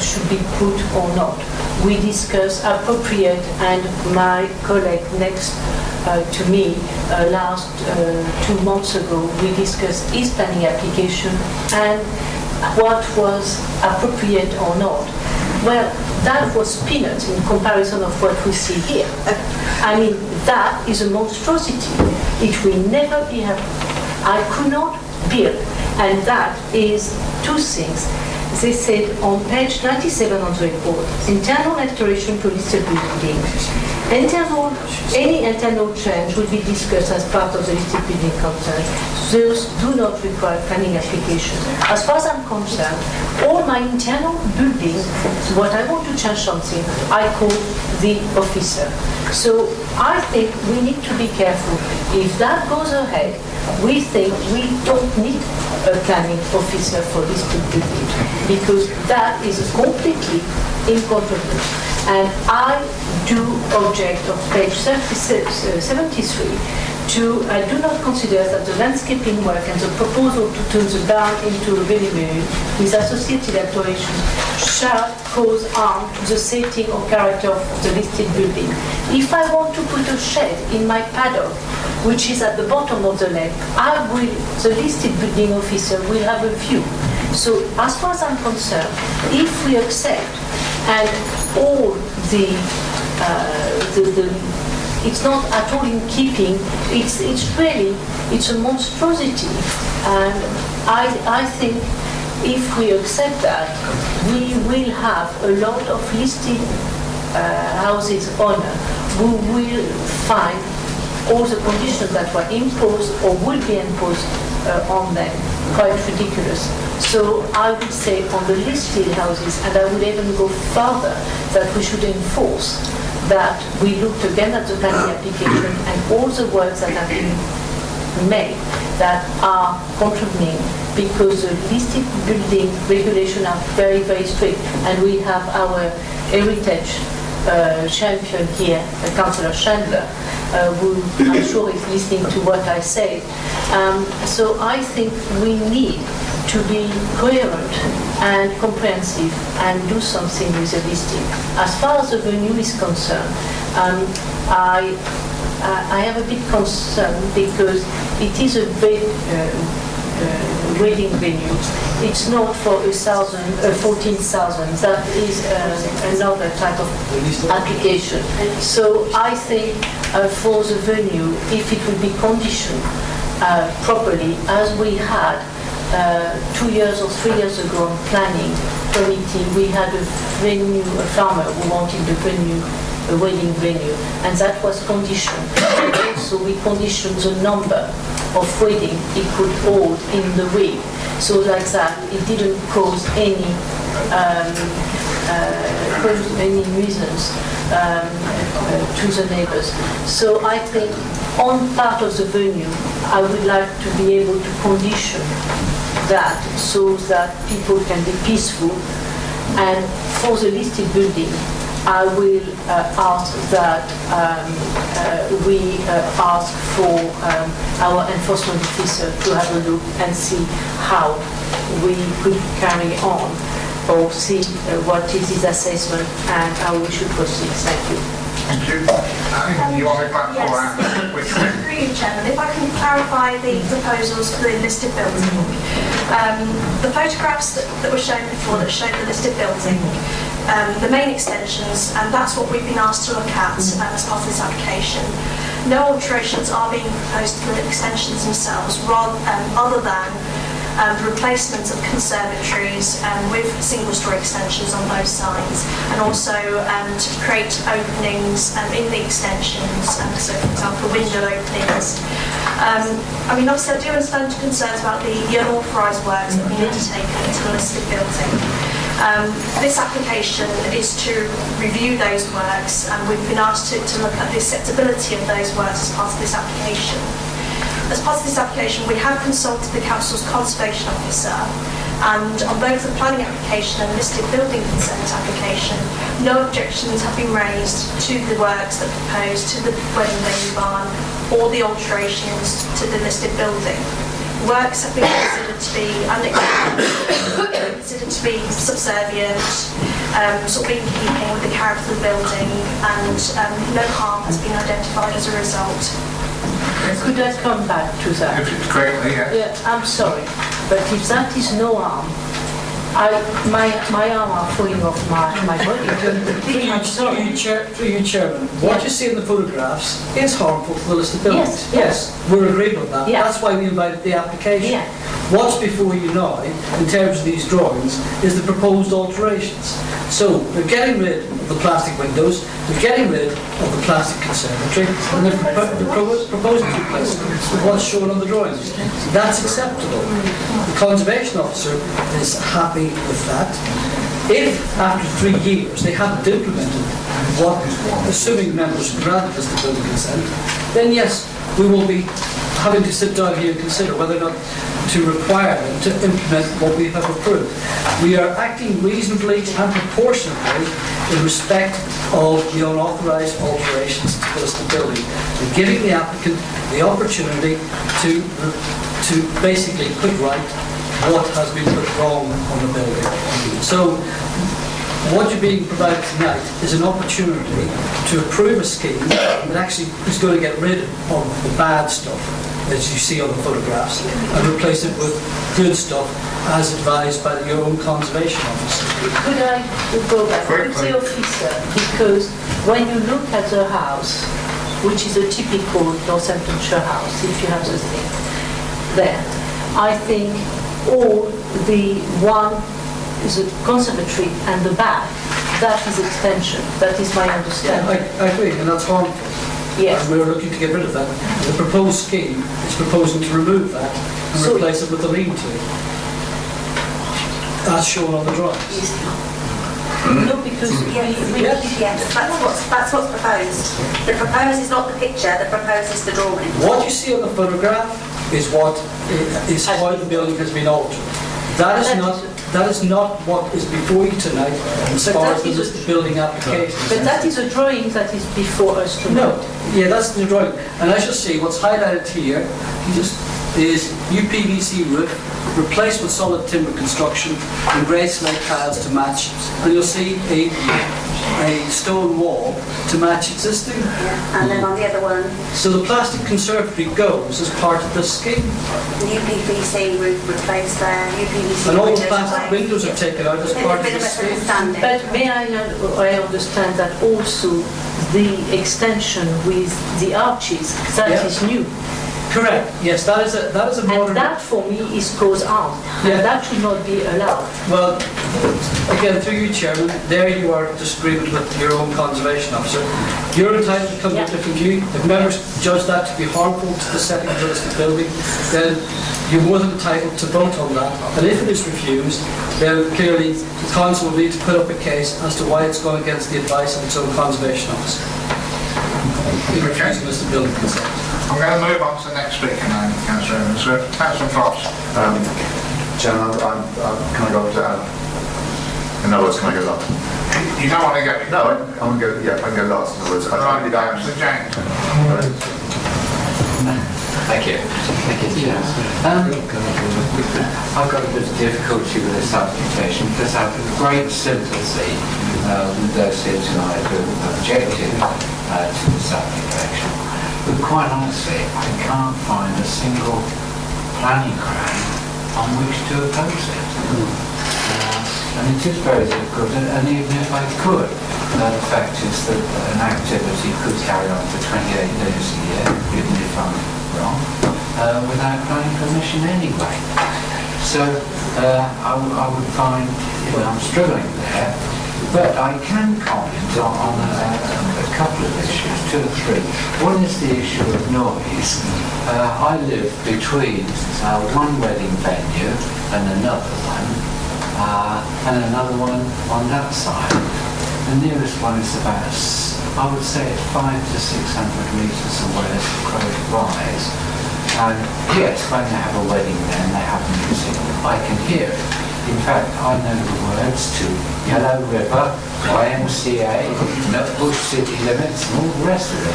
should be put or not. We discussed appropriate, and my colleague next to me last 2 months ago, we discussed his planning application and what was appropriate or not. Well, that was peanuts in comparison of what we see here. I mean, that is a monstrosity. It will never be happened. I could not build. And that is 2 things. They said on page 97 of the report, internal alteration to listed building. Any internal change will be discussed as part of the listed building concern. Those do not require planning application. As far as I'm concerned, all my internal buildings, what I want to change something, I call the officer. So I think we need to be careful. If that goes ahead, we think we don't need a planning officer for listed buildings because that is completely incontrovertible. And I do object of page 73 to, I do not consider that the landscaping work and the proposal to turn the barn into a venue with associated alterations shall cause harm to the setting or character of the listed building. If I want to put a shed in my paddock, which is at the bottom of the lake, the listed building officer will have a view. So as far as I'm concerned, if we accept and all the it's not at all in keeping. It's really, it's a monstrosity, and I think if we accept that, we will have a lot of listed houses owner who will find all the conditions that were imposed or will be imposed on them quite ridiculous. So I would say on the listed houses, and I would even go further, that we should enforce that we looked again at the planning application and all the works that have been made that are contravening, because the listed building regulations are very, very strict, and we have our heritage champion here, Councillor Chandler, who I'm sure is listening to what I say. So I think we need to be coherent and comprehensive and do something with the listing. As far as the venue is concerned, I have a bit concern because it is a big wedding venue. It's not for 14,000. That is another type of application. So I think for the venue, if it will be conditioned properly, as we had 2 years or 3 years ago on planning committee, we had a farmer who wanted a wedding venue, and that was conditioned. And also we conditioned the number of weddings it could hold in the week, so like that it didn't cause any nuisance to the neighbors. So I think on part of the venue, I would like to be able to condition that so that people can be peaceful. And for the listed building, I will ask that we ask for our enforcement officer to have a look and see how we could carry on, or see what is his assessment and how we should proceed. Thank you. Thank you. You want to clarify which one? Through you, Chairman, if I can clarify the proposals for the listed building. The photographs that were shown before that showed the listed building, the main extensions, and that's what we've been asked to look at as part of this application. No alterations are being proposed to the extensions themselves, other than the replacement of conservatories with single-storey extensions on both sides, and also to create openings in the extensions, so for example window openings. I mean, obviously I do understand concerns about the unauthorised works that have been undertaken into the listed building. This application is to review those works, and we've been asked to look at the acceptability of those works as part of this application. As part of this application, we have consulted the Council's Conservation Officer, and on both the planning application and listed building consent application, no objections have been raised to the works that are proposed to the wedding venue barn or the alterations to the listed building. Works have been considered to be unacceptable, considered to be subservient, sort of in keeping with the character of the building, and no harm has been identified as a result. Could I come back to that? If it's correctly, yes. Yeah, I'm sorry, but if that is no harm, my arm are falling off my body. Through you, Chairman, what you see in the photographs is harmful for the listed buildings. Yes, we're agreed on that. That's why we invited the application. What's before you now, in terms of these drawings, is the proposed alterations. So they're getting rid of the plastic windows, they're getting rid of the plastic conservatory, and they're proposing to replace it with what's shown on the drawings. That's acceptable. The Conservation Officer is happy with that. If after 3 years they haven't implemented what, assuming members granted us the building consent, then yes, we will be having to sit down here and consider whether or not to require them to implement what we have approved. We are acting reasonably and proportionately in respect of the unauthorised alterations to the building, and giving the applicant the opportunity to basically put right what has been put wrong on the building. So what you're being provided tonight is an opportunity to approve a scheme that actually is going to get rid of the bad stuff, as you see on the photographs, and replace it with good stuff as advised by your own Conservation Officer. Could I go back with the officer? Because when you look at the house, which is a typical Northamptonshire house, if you have the thing there. I think all the one is a conservatory and the back, that is extension. That is my understanding. I agree, and that's harmful. Yes. And we're looking to get rid of that. The proposed scheme is proposing to remove that and replace it with a lean-to, as shown on the drawings. No, because yes, that's what's proposed. The proposed is not the picture, the proposed is the drawing. What you see on the photograph is what is how the building has been altered. That is not what is before you tonight as far as the building application. But that is a drawing that is before us tonight. No, yeah, that's the drawing. And as you see, what's highlighted here is UPVC roof replaced with solid timber construction and grey slate tiles to match. And you'll see a stone wall to match existing. And then on the other one, so the plastic conservatory goes as part of the scheme. UPVC roof replaced there, UPVC and all the windows plastic windows are taken out as part of the scheme. But may I understand that also the extension with the arches, that is new? Correct. Yes, that is a modern. And that for me is closed out. Yeah. And that should not be allowed. Well, again, through you, Chairman, there you are in disagreement with your own conservation officer. You're entitled to come to a different view. If members judge that to be harmful to the setting of the building, then you're more than entitled to vote on that. And if it is refused, then clearly the council will need to put up a case as to why it's gone against the advice of its own conservation officer. In refusing this building consent. I'm going to move on to the next speaker now, Councillor Evans. So, Councillor Fox. Chairman, can I go up to Alan? In other words, can I go last? You don't want to go? No, I'm going to go, yeah, I can go last. In other words, right, Councillor James. Thank you. Thank you, Chair. I've got a bit of difficulty with this application because I have great sympathy with those here tonight who objected to this application. But quite honestly, I can't find a single planning ground on which to oppose it. And it is very difficult, and even if I could, the fact is that an activity could carry on for 28 days a year, even if I'm wrong, without planning permission anyway. So I would find, I'm struggling there. But I can comment on a couple of issues, 2 or 3. One is the issue of noise. I live between one wedding venue and another one on that side. The nearest one is about, I would say, 500 to 600 metres away as the crow flies. And yes, when they have a wedding there and they have music, I can hear it. In fact, I know the words to Yellow River, YMCA, Nutbush City Limits, and all the rest of it,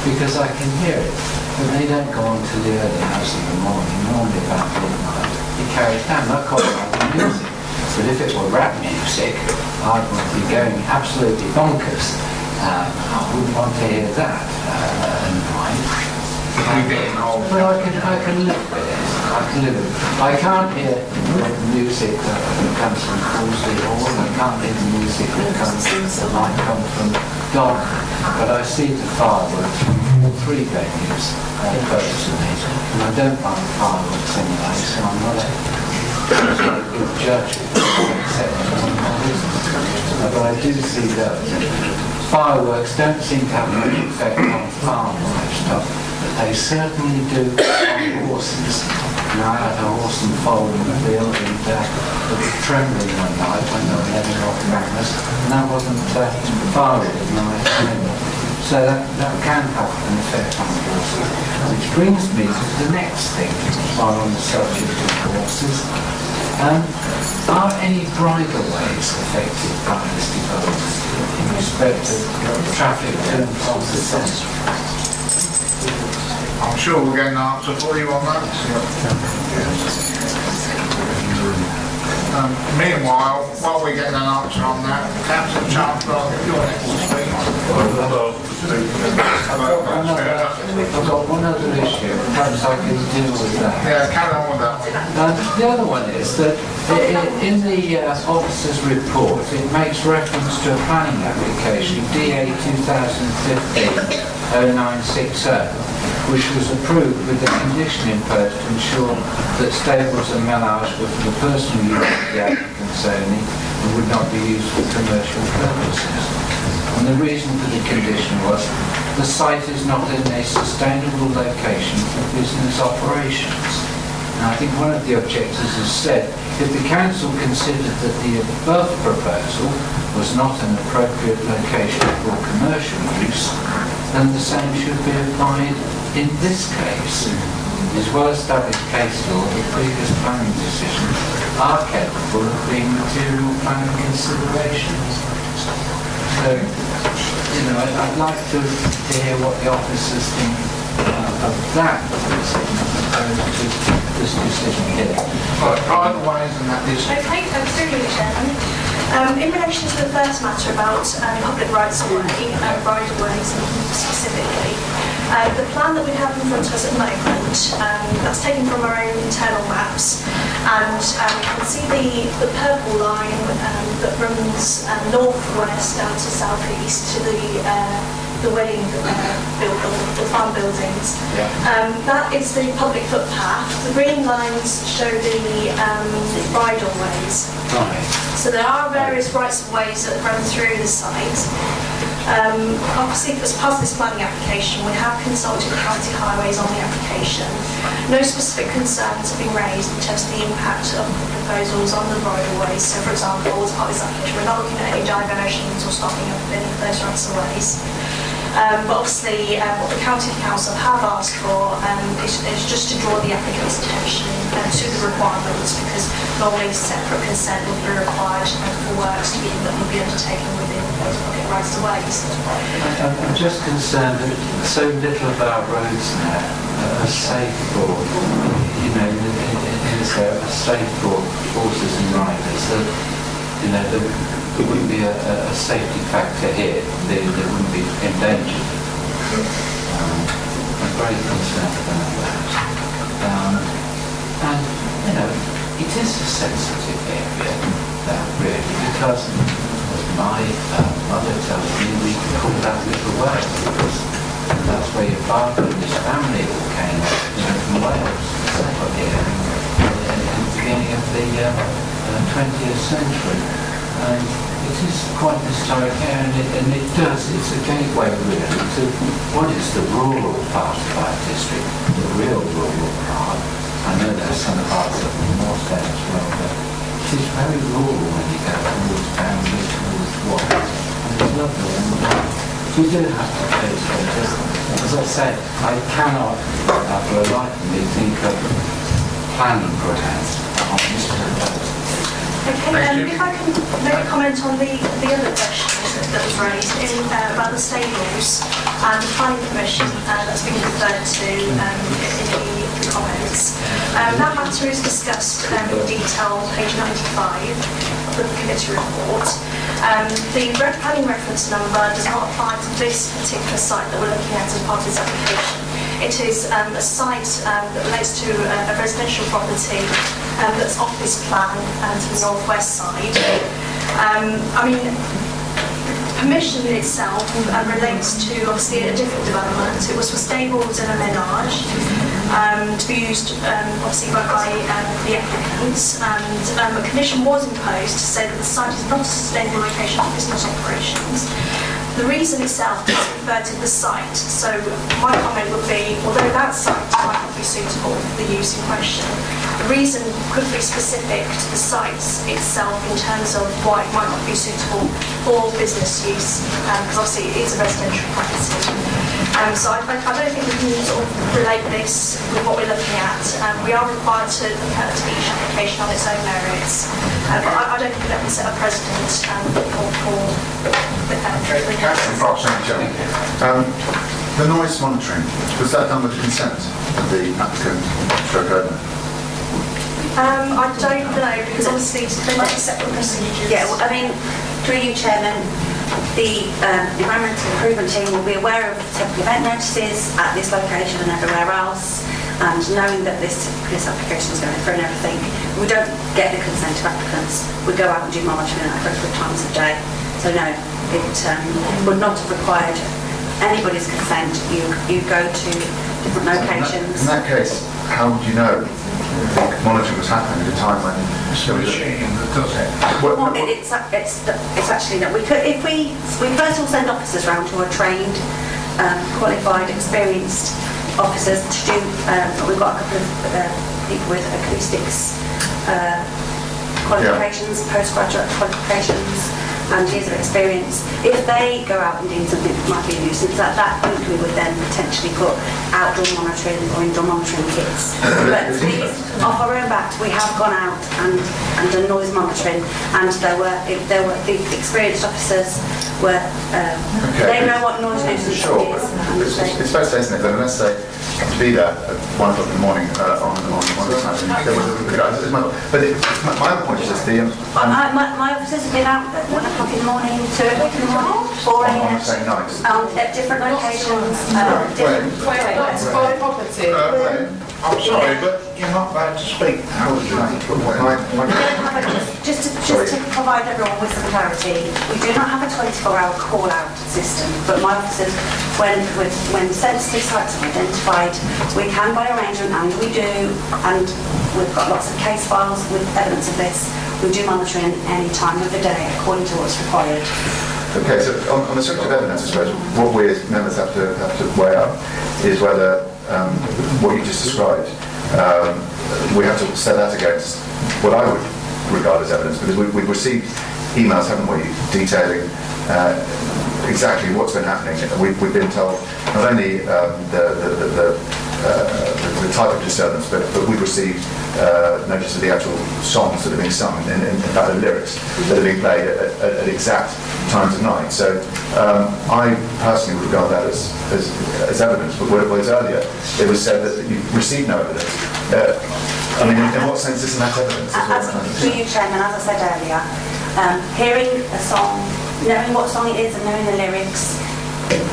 because I can hear it. But they don't go on to the early hours of the morning, normally about midnight. It carries down, I call it the music. But if it were rap music, I would be going absolutely bonkers. I wouldn't want to hear that at night. But I can live with it. I can't hear the music that comes from Wolseley Hall. I can't hear the music that might come from Don. But I see the fireworks from all 3 venues personally. And I don't like fireworks anyway, so I'm not a good judge except on my business. But I do see those. Fireworks don't seem to have much effect on farm livestock. They certainly do on horses. And I had a horse and foal in the field and it was trembling one night when they were letting off cameras, and that wasn't firewood, so that can have an effect on horses. Which brings me to the next thing while on the subject of horses. Are any bridleways affected by this development in respect of traffic to and from the centre? I'm sure we'll get an answer for you on that. Meanwhile, while we're getting an answer on that, Councillor Chancellor, you're next to speak. I've got one other issue, perhaps I can deal with that. Yeah, carry on with that one. The other one is that in the officer's report, it makes reference to a planning application, DA 2015. 0960, which was approved with the condition imposed to ensure that stables and menage were for the personal use of the applicants only and would not be used for commercial purposes. And the reason for the condition was the site is not in a sustainable location for business operations. And I think one of the objectors has said, if the council considered that the above proposal was not an appropriate location for commercial use, then the same should be applied in this case. It is well-established case law that previous planning decisions are capable of being material planning considerations. So, I'd like to hear what the officers think of that decision opposed to this decision here. Otherwise, and that is... Okay, through you, Chairman. In relation to the first matter about public rights of way, right of ways specifically, the plan that we have in front of us at the moment, that's taken from our own internal maps, and you can see the purple line that runs north-west down to south-east to the wedding the farm buildings. Yeah. That is the public footpath. The green lines show the bridle ways. Right. So there are various rights of ways that run through the site. Obviously, as part of this planning application, we have consulted county highways on the application. No specific concerns have been raised in terms of the impact of the proposals on the right of ways. So, for example, as part of this application, we're not looking at any diversions or stopping up any of those rights of ways. But obviously, what the County Council have asked for is just to draw the applicant's attention to the requirements, because normally separate consent would be required for works that will be undertaken within those public rights of ways. I'm just concerned that so little of our roads now are safe for, a safe for horses and riders. So, there wouldn't be a safety factor here. They wouldn't be endangered. I'm very concerned about that. And, it is a sensitive area, really, because my mother tells me we call that Little Wales, because that's where your father and his family all came from Wales, settled here in the beginning of the 20th century. And it is quite an historic area, and it's a gateway really to what is the rural part of our district, the real rural part. I know there are some parts of the north end as well, but it is very rural when you go towards Daventry, towards Watford, and it's lovely. And we do have to pay attention. As I said, I cannot, for a life of me, think of planning grants on this proposal. Okay, if I can make a comment on the other question that was raised about the stables and the planning permission that's been referred to in the comments. That matter is discussed in detail on page 95 of the committee report. The planning reference number does not apply to this particular site that we're looking at as part of this application. It is a site that relates to a residential property that's off this plan to the northwest side. Permission in itself relates to obviously a different development. It was for stables and a menage to be used obviously by the applicants, and a condition was imposed to say that the site is not a sustainable location for business operations. The reason itself is referred to the site, so my comment would be, although that site might not be suitable for the use in question, the reason could be specific to the site itself in terms of why it might not be suitable for business use, because obviously it is a residential property. So I don't think we can sort of relate this with what we're looking at. We are required to look at each application on its own merits, but I don't think that will set a precedent for the noise monitoring, was that done with the consent of the applicant stroke owner? I don't know, because obviously they're like separate procedures. Yeah, well, through you, Chairman, the environmental improvement team will be aware of temporary event notices at this location and everywhere else, and knowing that this application is going through and everything, we don't get the consent of applicants. We go out and do monitoring at appropriate times of day. So no, it would not have required anybody's consent, you go to different locations. In that case, how would you know the monitoring was happening at a time when there was does it? Well, it's actually that we could, if we first of all send officers around who are trained, qualified, experienced officers to do, we've got a couple of people with acoustics qualifications, postgraduate qualifications, and years of experience. If they go out and do something that might be a nuisance, at that point we would then potentially put outdoor monitoring or indoor monitoring kits. But these, off our own backs, we have gone out and done noise monitoring, and there were the experienced officers were they know what noise nuisance is. It's fair to say, isn't it, that unless they have to be there at 1 o'clock in the morning on the Saturday, there was a but my other point is just the... my officers have been out at 1 o'clock in the morning, 2 o'clock in the morning, 4 a.m. At different locations. I'm sorry, but you're not allowed to speak. How would you like to put Just to provide everyone with some clarity, we do not have a 24-hour call-out system, but my officers, when sensitive sites are identified, we can by arrangement, and we do, and we've got lots of case files with evidence of this, we do monitoring any time of the day according to what's required. Okay, so on the subject of evidence, I suppose, what we as members have to weigh up is whether what you just described, we have to set that against what I would regard as evidence, because we've received emails, haven't we, detailing exactly what's been happening. We've been told not only the type of disturbance, but we've received notice of the actual songs that are being sung, in fact the lyrics that are being played at exact times of night. So I personally would regard that as evidence, but whereas earlier it was said that you received no evidence. I mean, in what sense isn't that evidence? Through you, Chairman, as I said earlier, hearing a song, knowing what song it is and knowing the lyrics,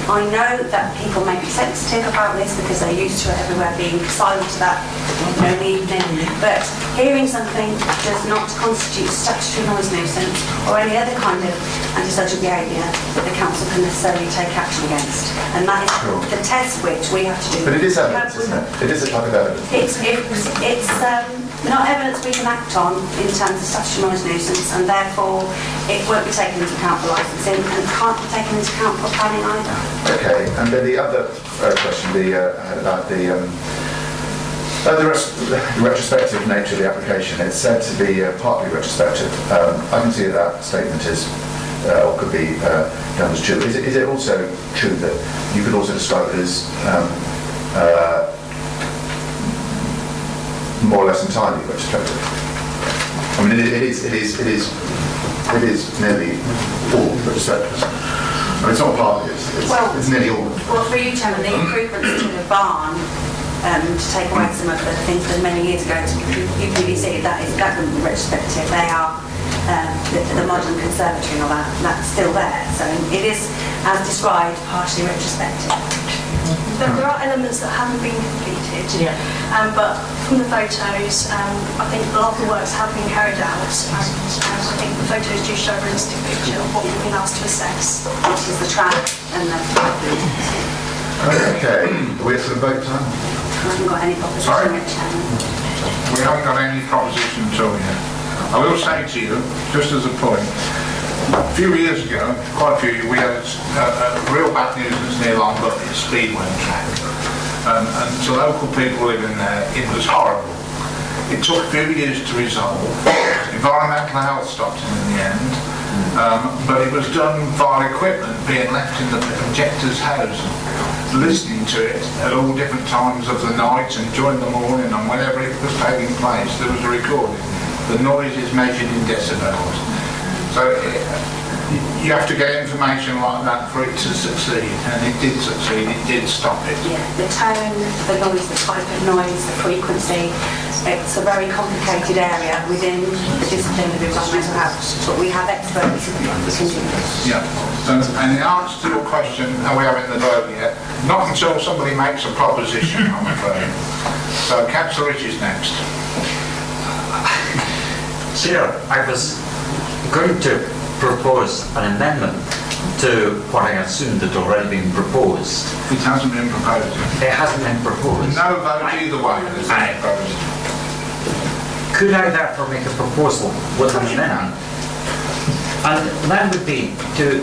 I know that people may be sensitive about this because they're used to it everywhere being silent to that in the evening, but hearing something does not constitute statutory noise nuisance or any other kind of antisocial behaviour that the council can necessarily take action against. And that is the test which we have to do. But it is evidence, isn't it? It is a type of evidence. It's not evidence we can act on in terms of statutory noise nuisance, and therefore it won't be taken into account for licensing and can't be taken into account for planning either. Okay, and then the other question about the retrospective nature of the application. It's said to be partly retrospective. I can see that statement is, or could be done as true. Is it also true that you could also describe it as more or less entirely retrospective? I mean, it is nearly all retrospective. I mean, it's not partly, it's nearly all. Well, for you, Chairman, the improvements to the barn, to take away some of the things that many years ago to UPVC, that wouldn't be retrospective. They are the modern conservatory and all that, that's still there. So it is, as described, partially retrospective. There are elements that haven't been completed, but from the photos, I think a lot of the works have been carried out, and I think the photos do show a realistic picture of what we've been asked to assess. Which is the track and the... Okay, we're to the vote time? I haven't got any proposition yet, Chairman. We haven't got any proposition at all yet. I will say to you, just as a point, a few years ago, quite a few, we had a real bad nuisance near Longbury, Speedway track. And to local people living there, it was horrible. It took a few years to resolve. Environmental health stopped it in the end. But it was done via equipment being left in the projector's house, listening to it at all different times of the night and during the morning, and whenever it was taking place, there was a recording. The noise is measured in decibels. So you have to get information like that for it to succeed, and it did succeed, it did stop it. Yeah, the tone, the noise, the type of noise, the frequency, it's a very complicated area within the discipline of environmental health, but we have experts who can do this. Yeah, and the answer to your question, are we having the vote yet? Not until somebody makes a proposition, I'm afraid. So Councillor Rich is next. Chair, I was going to propose an amendment to what I assumed had already been proposed. It hasn't been proposed. It hasn't been proposed. No vote either way has been proposed. Could I therefore make a proposal with an amendment? And that would be to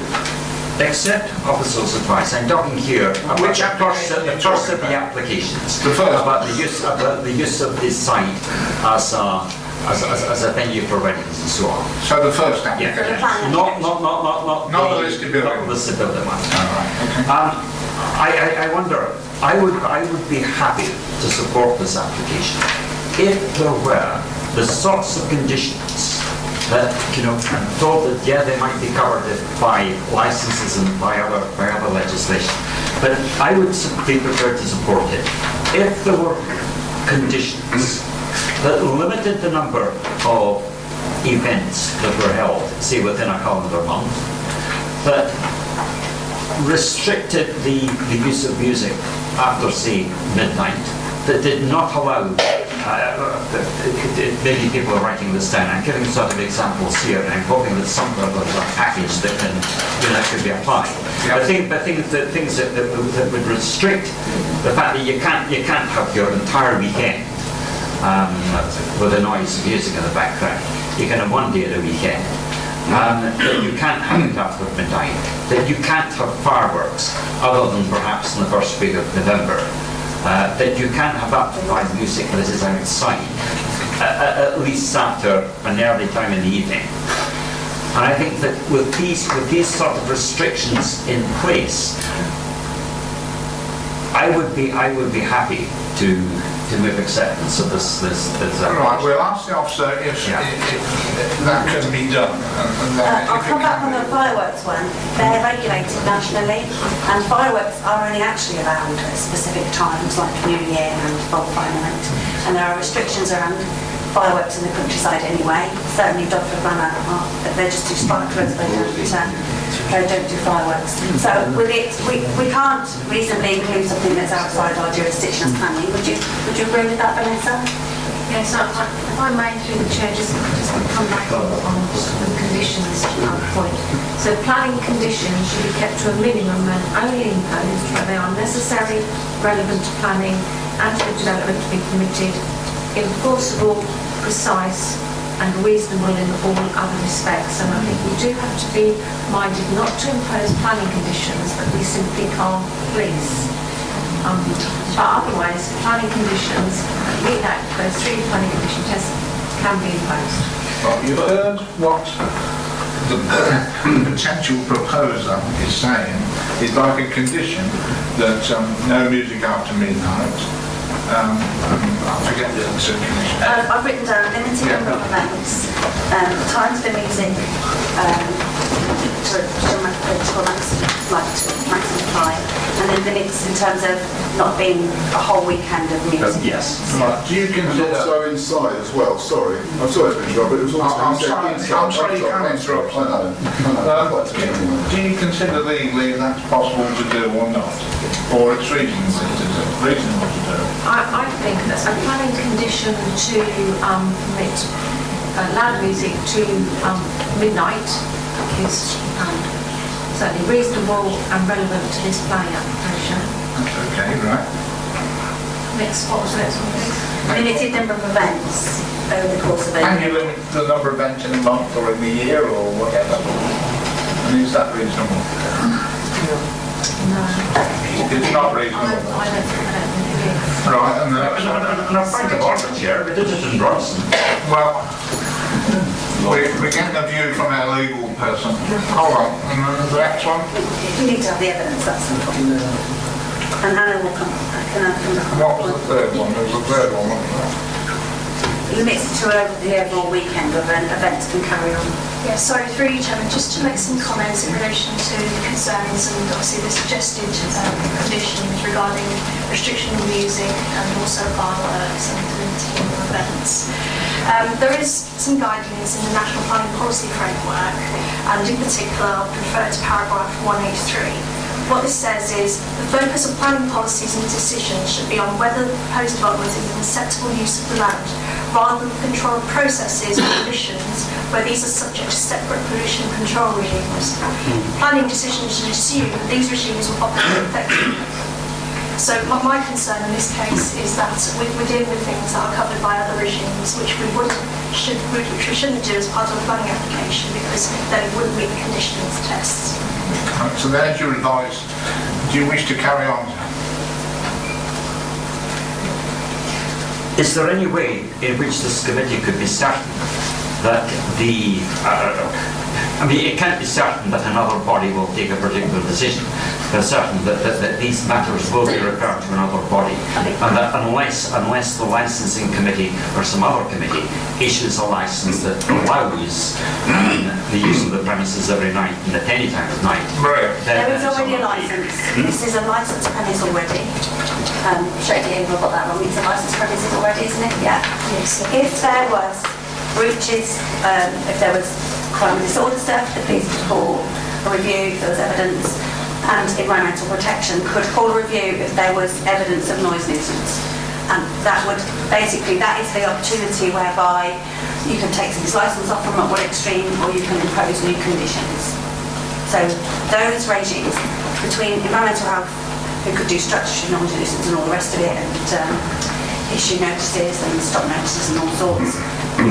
accept officers' advice. I'm talking here about Which the first of the applications. The first. About the use of this site as a venue for weddings and so on. So the first application? Yeah. Not the listed building. Not the listed building one. All right. I wonder, I would be happy to support this application if there were the sorts of conditions that, I'm told that, they might be covered by licenses and by other legislation. But I would be prepared to support it if there were conditions that limited the number of events that were held, say within a calendar month, that restricted the use of music after, say, midnight, that did not allow, maybe people are writing this down, I'm giving sort of examples here, and I'm hoping that some of them are a package that could be applied. But things that would restrict the fact that you can't have your entire weekend with a noise of music in the background. You can have one day of the weekend. That you can't have it after midnight. That you can't have fireworks other than perhaps in the first week of November. That you can't have amplified music that is outside, at least after an early time in the evening. And I think that with these sort of restrictions in place, I would be happy to move acceptance of this. Right, we'll ask the officer if that can be done. I'll come back on the fireworks one. They're regulated nationally, and fireworks are only actually allowed at specific times, like New Year and Bonfire Night. And there are restrictions around fireworks in the countryside anyway. Certainly Dodford Manor, they're just too sparklers, they don't do fireworks. So with it, we can't reasonably include something that's outside our jurisdiction as planning. Would you agree with that, Vanessa? Yes, if I may, through the chair, just come back on the conditions point. So planning conditions should be kept to a minimum and only imposed where they are necessary, relevant to planning and for development to be permitted, enforceable, precise and reasonable in all other respects. And I think we do have to be minded not to impose planning conditions that we simply can't police. But otherwise, planning conditions, meet that, those 3 planning condition tests can be imposed. Well, you've heard what the potential proposer is saying. It's like a condition that no music after midnight. I forget the other two conditions. I've written down limited number of events, times for music to maximum time, and then limits in terms of not being a whole weekend of music. Yes. Right. Do you consider... And also inside as well, sorry. I'm sorry to interrupt, but it was also... I'm sorry you can't interrupt. Do you consider legally that's possible to do or not? Or it's reasonable to do? I think that a planning condition to permit loud music to midnight is certainly reasonable and relevant to this planning application. That's okay, right. What was the next one, please? Limited number of events over the course of it. Can you limit the number of events in a month or in the year or whatever? And is that reasonable? No. It's not reasonable. I don't think it is. Right, and the next one. And a point of order, Chair, we did it in Bronson. Well, we're getting a view from our legal person. Hold on, and then the next one. You need to have the evidence, that's the problem. And Hannah will come back. What was the third one? There was a third one, wasn't there? Limits to the overall weekend of events can carry on. Yeah, sorry, through you, Chairman, just to make some comments in relation to concerns and obviously the suggested conditions regarding restriction of music and also fireworks and limiting of events. There is some guidance in the National Planning Policy Framework, and in particular I'll refer to paragraph 183. What this says is the focus of planning policies and decisions should be on whether the proposed development is an acceptable use of the land rather than control processes or conditions where these are subject to separate pollution control regimes. Planning decisions should assume that these regimes will operate effectively. So my concern in this case is that we're dealing with things that are covered by other regimes, which we shouldn't do as part of a planning application, because then it wouldn't meet the conditions tests. Right, so there's your advice. Do you wish to carry on? Is there any way in which this committee could be certain that it can't be certain that another body will take a particular decision, but certain that these matters will be referred to another body, and that unless the licensing committee or some other committee issues a license that allows the use of the premises every night and at any time of night, There is already a licence. This is a licensed premise already. Shady, I've got that wrong. It's a licensed premises already, isn't it? Yeah. Yes. If there was breaches, if there was crime and disorder stuff, the police would call a review if there was evidence, and environmental protection could call a review if there was evidence of noise nuisance. And that would, basically, that is the opportunity whereby you can take somebody's licence off from at one extreme, or you can impose new conditions. So those regimes between environmental health, who could do structural noise nuisance and all the rest of it, and issue notices and stop notices and all sorts.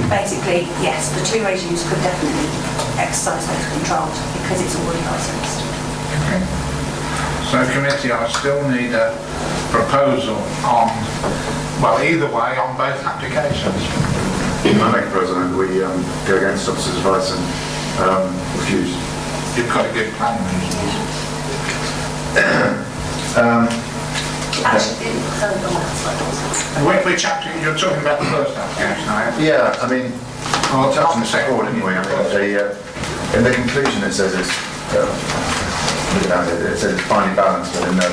Basically, yes, the two regimes could definitely exercise those controls because it's already licensed. Okay. So committee, I still need a proposal on, well, either way, on both applications. I make a proposal that we go against officer's advice and refuse. You've got a good plan. You're talking about the first application, aren't you? Yeah, I mean, I'll touch on the second one anyway. I mean, in the conclusion it says it's finely balanced, but in the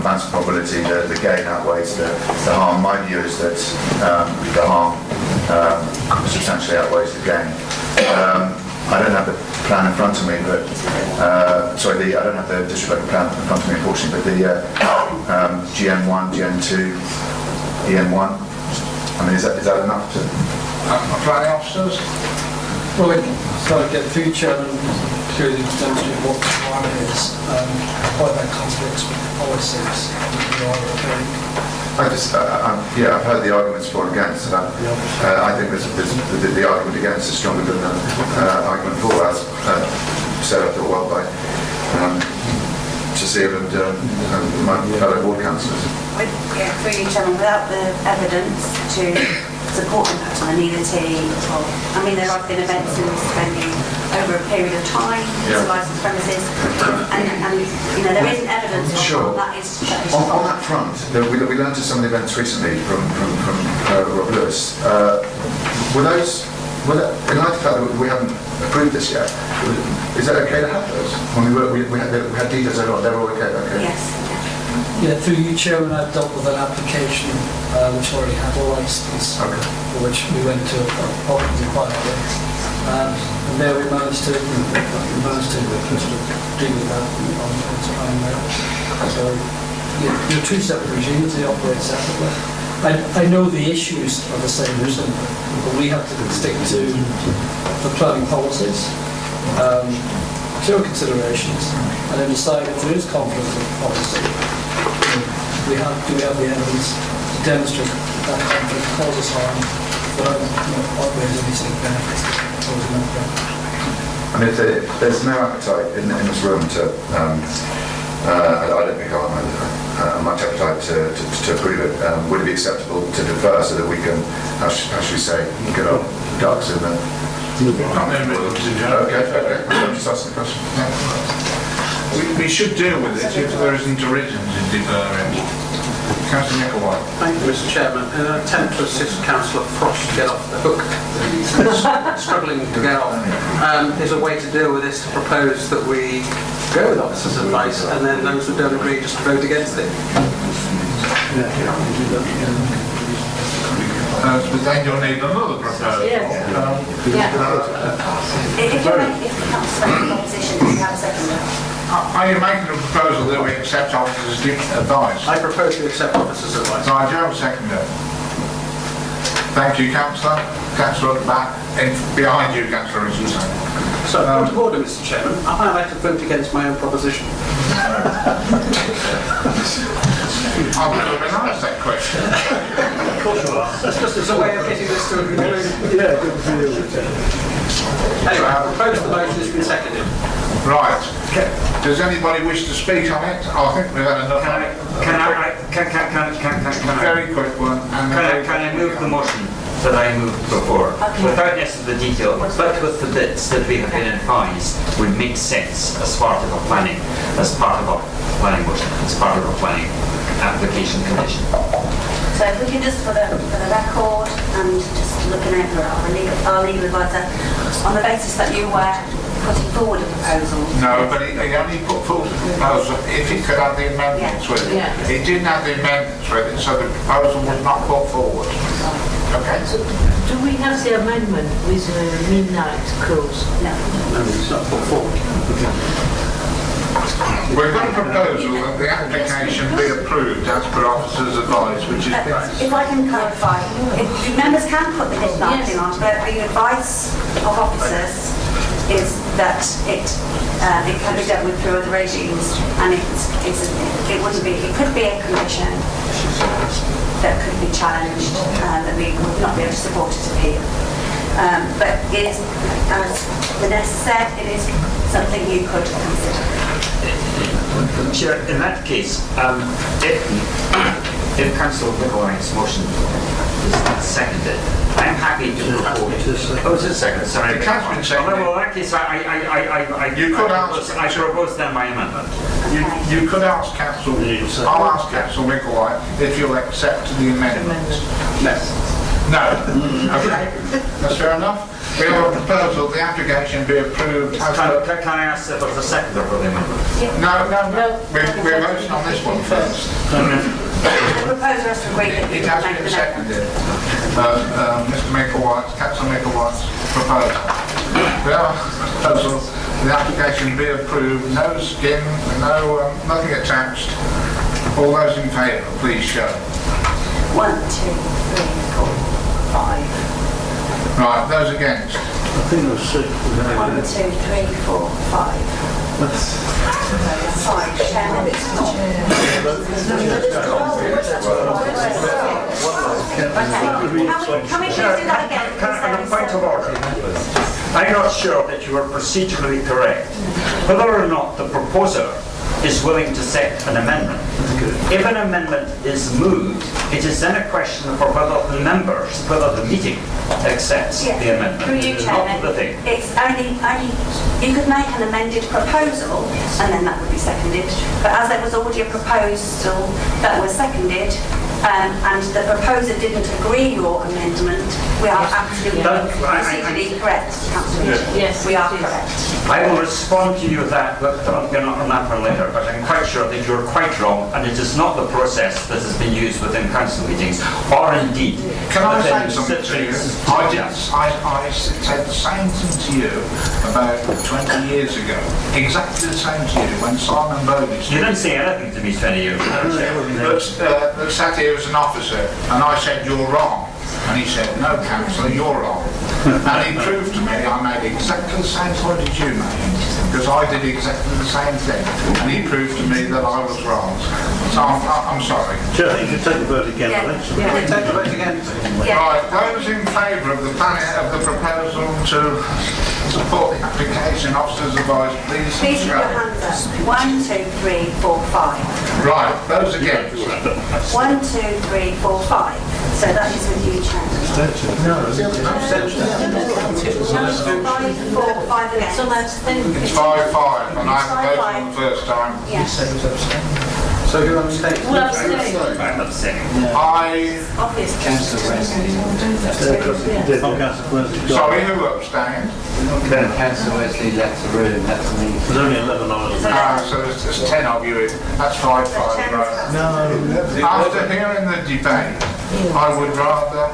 balance of probability, the gain outweighs the harm. My view is that the harm substantially outweighs the gain. I don't have the plan in front of me, but I don't have the district level plan in front of me, unfortunately. But the GN1, GN2, EN1. I mean, is that enough to? Planning officers. Well, so I get through Chairman clearly demonstrate what the requirement is, why that conflicts with the policies that you are referring to. I've heard the arguments for and against, and I think the argument against is stronger than the argument for, as said, I thought, well, by Cecile and my fellow board councillors. Through you, Chairman, without the evidence to support impact on amenity, there have been events in this venue over a period of time, it's a licensed premises, and there isn't evidence sure. that is on that front. We learned of some of the events recently from Rob Lewis. In light of the fact that we haven't approved this yet, is that okay to have those? When we had details earlier on, they were all okay? Yes. Yeah, through you, Chairman, I've dealt with an application which already had a licence, for which we went to a public inquiry, and there we managed to deal with that on time there. So, there are two separate regimes, they operate separately. I know the issues are the same, but we have to stick to the planning policies, clear considerations, and then decide if there is conflict with policy. Do we have the evidence to demonstrate that conflict causes harm without outweighing any sort of benefits that cause no benefit? I mean, if there's no appetite in this room to, I don't think I'll much appetite to approve it. Would it be acceptable to defer so that we can, how should we say, get our ducks in the... Okay. I'm just asking the question. We should deal with it if there isn't a reason to defer it. Councillor Micklewhite. Thank you, Mr. Chairman. In an attempt to assist Councillor Frost to get off the hook, struggling to get off, is a way to deal with this to propose that we go with officers' advice, and then those who don't agree just to vote against it. But then you'll need another proposal. If the council makes a proposition, do you have a second? Are you making a proposal that we accept officers' advice? I propose to accept officers' advice. Right, do you have a seconder? Thank you, Councillor. Councillor at the back, behind you, Councillor, as you say. So, point of order, Mr. Chairman. I'd like to vote against my own proposition. I would have realised that question. Of course you are. That's just as a way of getting this to a conclusion. Yeah, good for you. Anyway, I propose the motion has been seconded. Right. Does anybody wish to speak on it? I think we've had enough. Can I Very quick one. And can I move the motion that I moved before? Without necessarily the detail, but with the bits that we have been advised would make sense as part of a planning, as part of a planning motion, as part of a planning application condition. So if we can just, for the record, and just looking out for our legal advisor, on the basis that you were putting forward a proposal. No, but he only put forward the proposal if he could have the amendments with it. Yeah. He didn't have the amendments with it, so the proposal was not put forward. Okay. So, do we have the amendment with the midnight clause? No. No, it's not put forward. We've got a proposal that the application be approved as per officer's advice, which is If I can clarify, members can put the midnight thing on, but the advice of officers is that it can be dealt with through other regimes, and it wouldn't be. It could be a condition that could be challenged, that we would not be able to support it appeal. But it is, as Vanessa said, it is something you could consider. Chair, in that case, if Councillor White's motion is not seconded, I'm happy to propose. Oh, is it seconded? Sorry. It has been seconded. Well, in that case, I propose then my amendment. You could ask Council. I'll ask Council Micklewhite if you'll accept the amendment. No. Okay. That's fair enough. We have a proposal, the application be approved. Can I ask if there's a seconder for the amendment? No. We're voting on this one first. The proposer has to agree that It has been seconded. Mr. Micklewhite, Councillor Micklewhite's proposal. We have a proposal, the application be approved, no skin, nothing attached. All those in favour, please show. 1, 2, 3, 4, 5. Right, those against? I think there was 6. 1, 2, 3, 4, 5. 5, Chairman. Can we please do that again? On a point of order, I'm not sure that you are procedurally correct. Whether or not the proposer is willing to set an amendment. If an amendment is moved, it is then a question for whether the meeting accepts the amendment. Through you, Chairman, not the thing. it's only you could make an amended proposal and then that would be seconded. But as there was already a proposal that was seconded, and the proposer didn't agree your amendment, we are absolutely procedurally correct, Councillor. Yes, we are correct. I will respond to you that, but on that for later, but I'm quite sure that you're quite wrong, and it is not the process that has been used within council meetings, or indeed... Can I say something to you? I said the same thing to you about 20 years ago. Exactly the same to you when Simon Bowley... You didn't say anything to me 20 years ago. That sat here as an officer, and I said, you're wrong. And he said, no, Councillor, you're wrong. And he proved to me I made exactly the same point as you made, because I did exactly the same thing. And he proved to me that I was wrong. So I'm sorry. Chair, you can take the vote again, Alex. Take the vote again. Right, those in favour of the proposal to support the application, officers advised, please. Please put your hands up. 1, 2, 3, 4, 5. Right, those against. 1, 2, 3, 4, 5. So that is with you, Chairman. No. 5, 4, 5 against. So that's It's 5-5, and I haven't voted on the first time. Yes. So who abstained? Who abstained? I'm abstaining. Obvious. Sorry, who abstained? Councillor Wesley left the room, left the meeting. There's only 11 of us. So there's 10 of you. That's 5-5, right? No. After hearing the debate, I would rather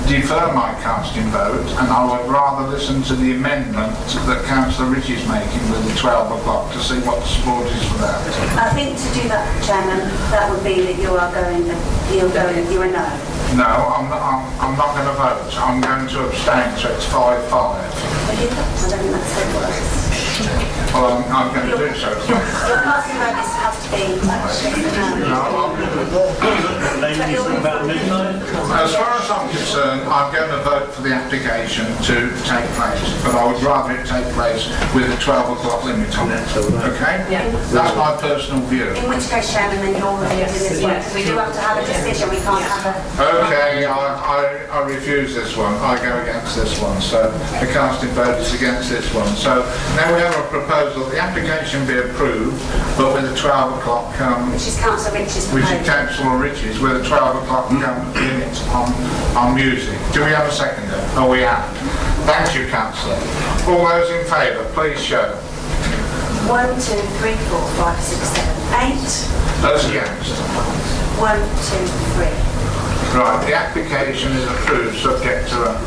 defer my casting vote, and I would rather listen to the amendment that Councillor Rich is making with the 12 o'clock to see what the support is for that. I think to do that, Chairman, that would be that you are a no. No, I'm not going to vote. I'm going to abstain, so it's 5-5. I don't think that's how it works. Well, I'm going to do so. Your casting vote has to be As far as I'm concerned, I'm going to vote for the application to take place, but I would rather it take place with a 12 o'clock limit on it. Okay? Yeah. That's my personal view. In which case, Chairman, then you're refusing this one, because we do have to have a decision, we can't have a... Okay, I refuse this one. I go against this one. So the casting vote is against this one. So now we have a proposal that the application be approved, but with a 12 o'clock which is Councillor Rich's which proposal. is Councillor Rich's, with a 12 o'clock limit on music. Do we have a seconder? Oh, we have. Thank you, Councillor. All those in favour, please show. 1, 2, 3, 4, 5, 6, 7, 8. Those against? 1, 2, 3. Right, the application is approved subject to a...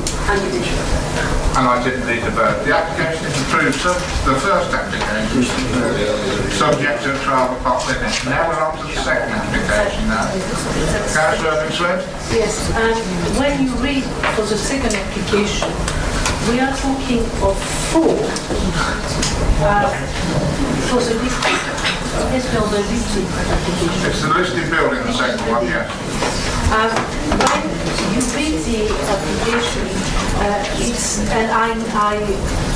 And I didn't need to vote. The application is approved, the first application, subject to a 12 o'clock limit. Now we're on to the second application now. Councillor Swift? Yes, and when you read for the second application, we are talking of 4 for the listed. Yes, no, the listed application. It's the listed building, the second one, yes. When you read the application, and I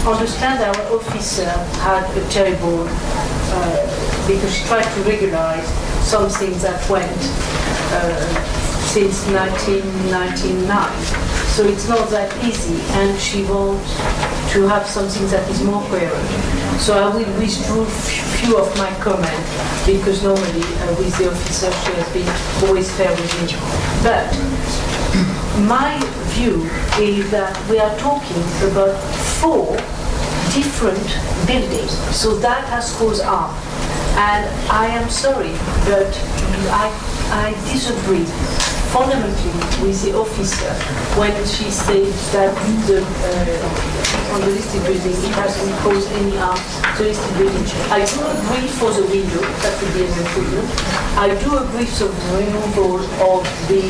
understand our officer had a terrible, because she tried to regularize some things that went since 1999. So it's not that easy, and she wants to have something that is more coherent. So I will withdraw few of my comments, because normally with the officer she has been always fair with me. But my view is that we are talking about 4 different buildings, so that has caused harm. And I am sorry, but I disagree fundamentally with the officer when she says that on the listed building it hasn't caused any harm to the listed building. I do agree for the window, that would be an improvement. I do agree for the removal of the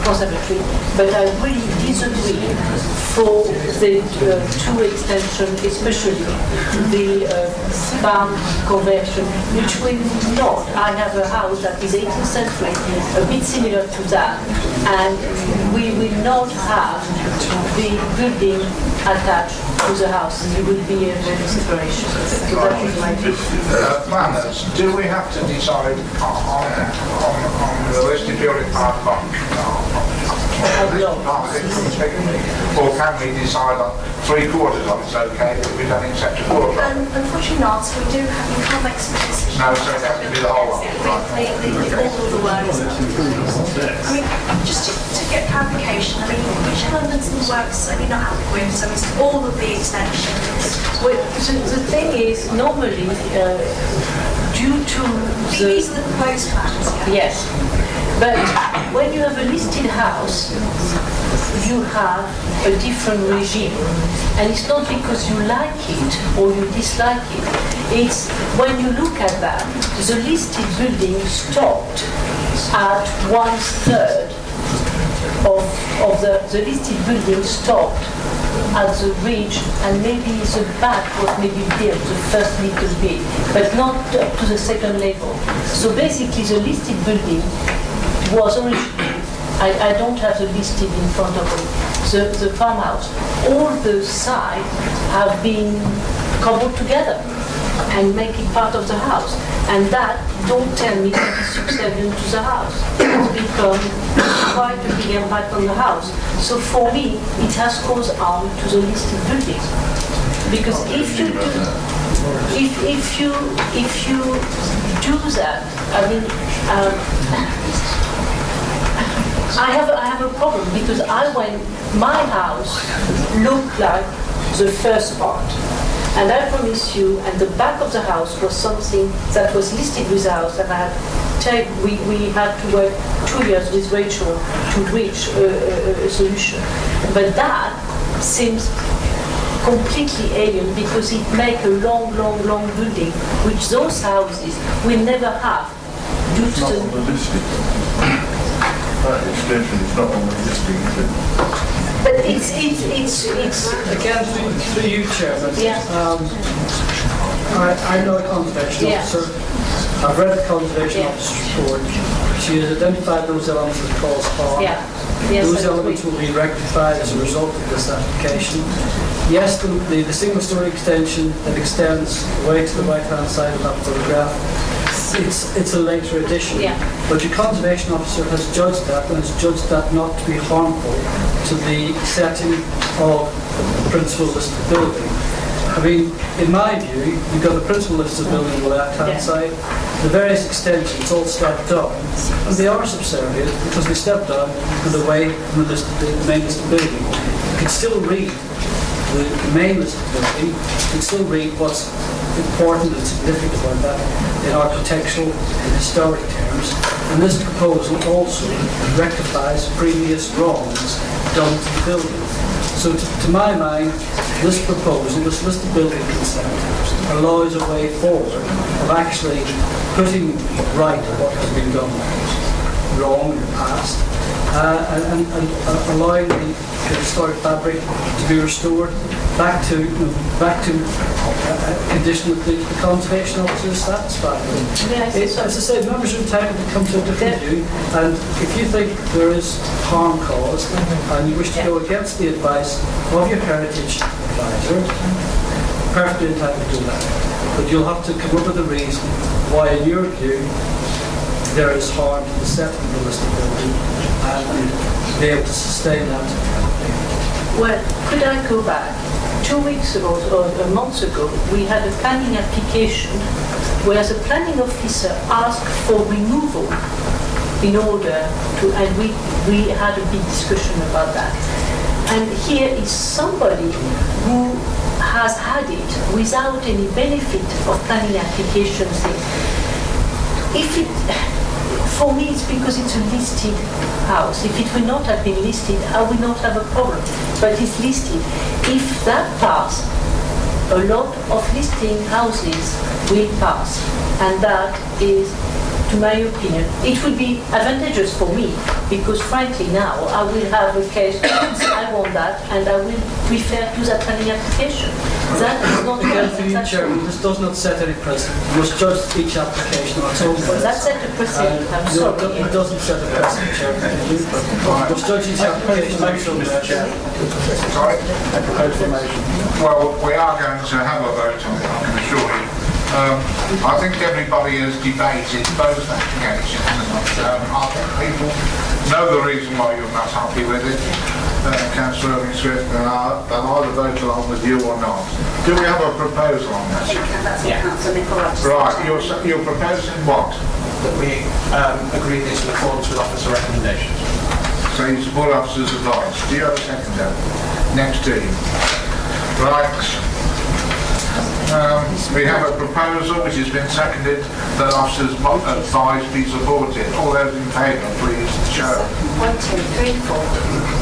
conservatory, but I really disagree for the 2 extension, especially the barn conversion, which will not. I have a house that is 18th century, a bit similar to that, and we will not have the building attached to the house. It will be a separation. So that is my view. Planners, do we have to decide on the listed building part of or can we decide on 3/4 of it's okay if we don't accept a quarter? Unfortunately not. We do have, you can't make some decisions. No, so it has to be the whole lot. All of the works. I mean, just to get clarification, I mean, which elements of the works are you not happy with? So it's all of the extensions. Well, the thing is, normally, due to These are the proposed plans, yeah? Yes. But when you have a listed house, you have a different regime. And it's not because you like it or you dislike it. It's when you look at that, the listed building stopped at 1/3 of the listed building stopped at the ridge, and maybe the back was maybe built the first little bit, but not up to the second level. So basically the listed building was originally, I don't have the listed in front of me, the farmhouse. All the sides have been cobbled together and make it part of the house. And that, don't tell me that is subservient to the house. It's become quite a big impact on the house. So for me, it has caused harm to the listed building. Because if you do that, I mean, I have a problem, because my house looked like the first part. And I promise you, and the back of the house was something that was listed with the house, and we had to work 2 years with Rachel to reach a solution. But that seems completely alien because it makes a long building, which those houses will never have. Due to Not on the listing. That extension is not on the listing, is it? But it's Again, to you, Chairman. Yeah. I'm not a conservation officer. I've read the conservation officer's report. She has identified those elements that cause harm. Yeah. Yes, Those elements will be rectified as a result of this application. Yes, the single-story extension that extends away to the right-hand side of that photograph, it's a later addition. Yeah. But your conservation officer has judged that and has judged that not to be harmful to the setting of the principal listed building. I mean, in my view, you've got the principal listed building on the left-hand side, the various extensions all step down, and they are subservient because they step down and away from the main listed building. You can still read the main listed building, you can still read what's important and significant about that in architectural and historic terms, and this proposal also rectifies previous wrongs done to the building. So to my mind, this proposal, this listed building consent, allows a way forward of actually putting right what has been done wrong in the past, and allowing the historic fabric to be restored back to a condition that the conservation officer is satisfied with. As I say, members are entitled to come to a different view, and if you think there is harm caused and you wish to go against the advice of your heritage advisor, perfectly entitled to do that. But you'll have to come up with a reason why, in your view, there is harm to the setting of the listed building and be able to sustain that. Well, could I go back? 2 weeks ago, or a month ago, we had a planning application where the planning officer asked for removal in order to, and we had a big discussion about that. And here is somebody who has had it without any benefit of planning application thing. For me, it's because it's a listed house. If it will not have been listed, I will not have a problem. But it's listed. If that passes, a lot of listing houses will pass. And that is, to my opinion, it will be advantageous for me because frankly now I will have a case, I want that, and I will refer to that planning application. That is not Again, for you, Chairman, this does not set any precedent. You must judge each application on its own Well, that set a precedent, I'm No, sorry. it doesn't set a precedent, Chairman. You must judge each application on its own, Chairman. Sorry? I propose the motion. Well, we are going to have a vote on it, I can assure you. I think everybody has debated both applications. I think people know the reason why you're not happy with it, Councillor Irving-Swift, and either vote along with you or not. Do we have a proposal on that? That's what Councillor Nicholas. Right, you're proposing what? That we agree this in accordance with officer recommendations. So you support officers' advice. Do you have a second then? Next to you. Right. We have a proposal which has been seconded that officers' advice be supported. All those in favour, please show. 1, 2, 3, 4,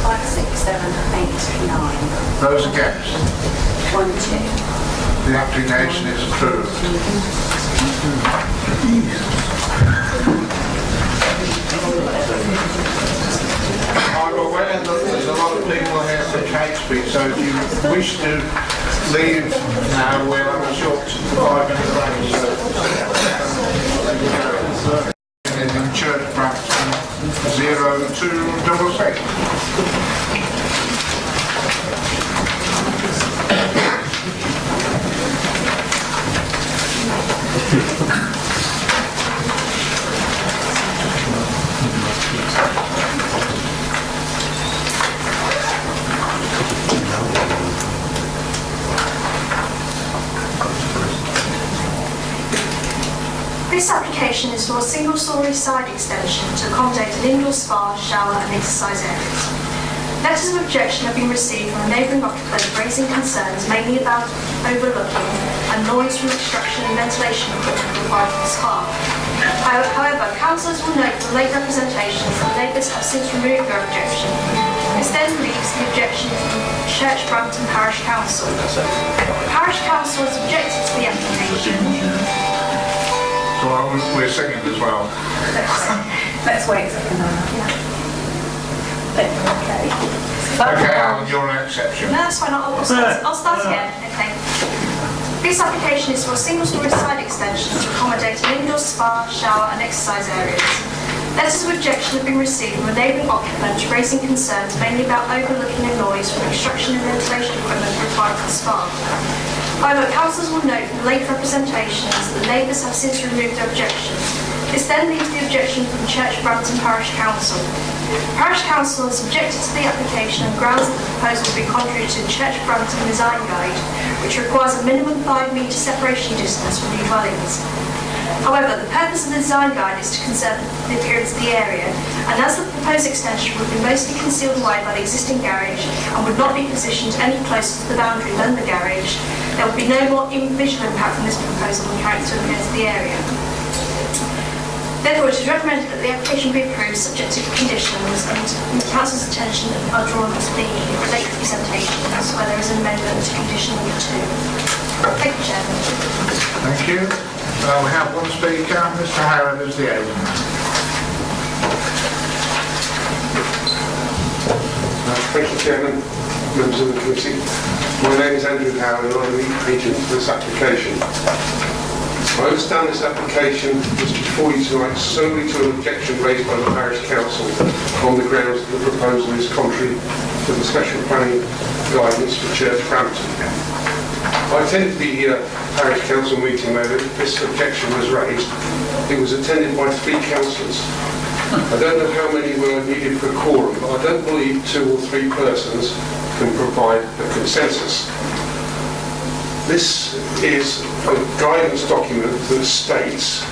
5, 6, 7, 8, 9. Those against? 1, 2. The application is approved. I'm aware that there's a lot of people here from Catesby, so if you wish to leave now, we'll have a short 5-minute break. In Church Brampton 0266. This application is for a single-storey side extension to accommodate an indoor spa, shower and exercise areas. Letters of objection have been received from a neighbouring occupant raising concerns mainly about overlooking and noise from extraction and ventilation equipment required for the spa. However, councillors will note from late representations that neighbours have since removed their objection. This then leaves the objection from Church Brampton Parish Council. Parish Council has objected to the application. So we're second as well. Let's wait a second. Okay. Okay, Alan, you're an exception. No, that's fine. I'll start again. Okay. This application is for a single-storey side extension to accommodate an indoor spa, shower and exercise areas. Letters of objection have been received from a neighbouring occupant raising concerns mainly about overlooking and noise from extraction and ventilation equipment required for the spa. However, councillors will note from late representations that the neighbours have since removed their objection. This then leaves the objection from Church Brampton Parish Council. Parish Council has objected to the application on grounds that the proposal will be contrary to the Church Brampton Design Guide, which requires a minimum 5 metre separation distance from new dwellings. However, the purpose of the design guide is to conserve the appearance of the area, and as the proposed extension would be mostly concealed away by the existing garage and would not be positioned any closer to the boundary than the garage, there would be no more visual impact from this proposal on character and appearance of the area. Therefore, it is recommended that the application be approved subject to conditions, and the council's attention are drawn to the late representations where there is an amendment to condition number 2. Thank you, Chairman. Thank you. We have one speaker, Mr. Howard, as the agent. Thank you, Chairman, members of the committee. My name is Andrew Howard and I'm the agent for this application. I understand this application was before you tonight solely to an objection raised by the Parish Council on the grounds that the proposal is contrary to the special planning guidance for Church Brampton. I attended the Parish Council meeting where this objection was raised. It was attended by 3 councillors. I don't know how many were needed for a quorum, but I don't believe 2 or 3 persons can provide a consensus. This is a guidance document that states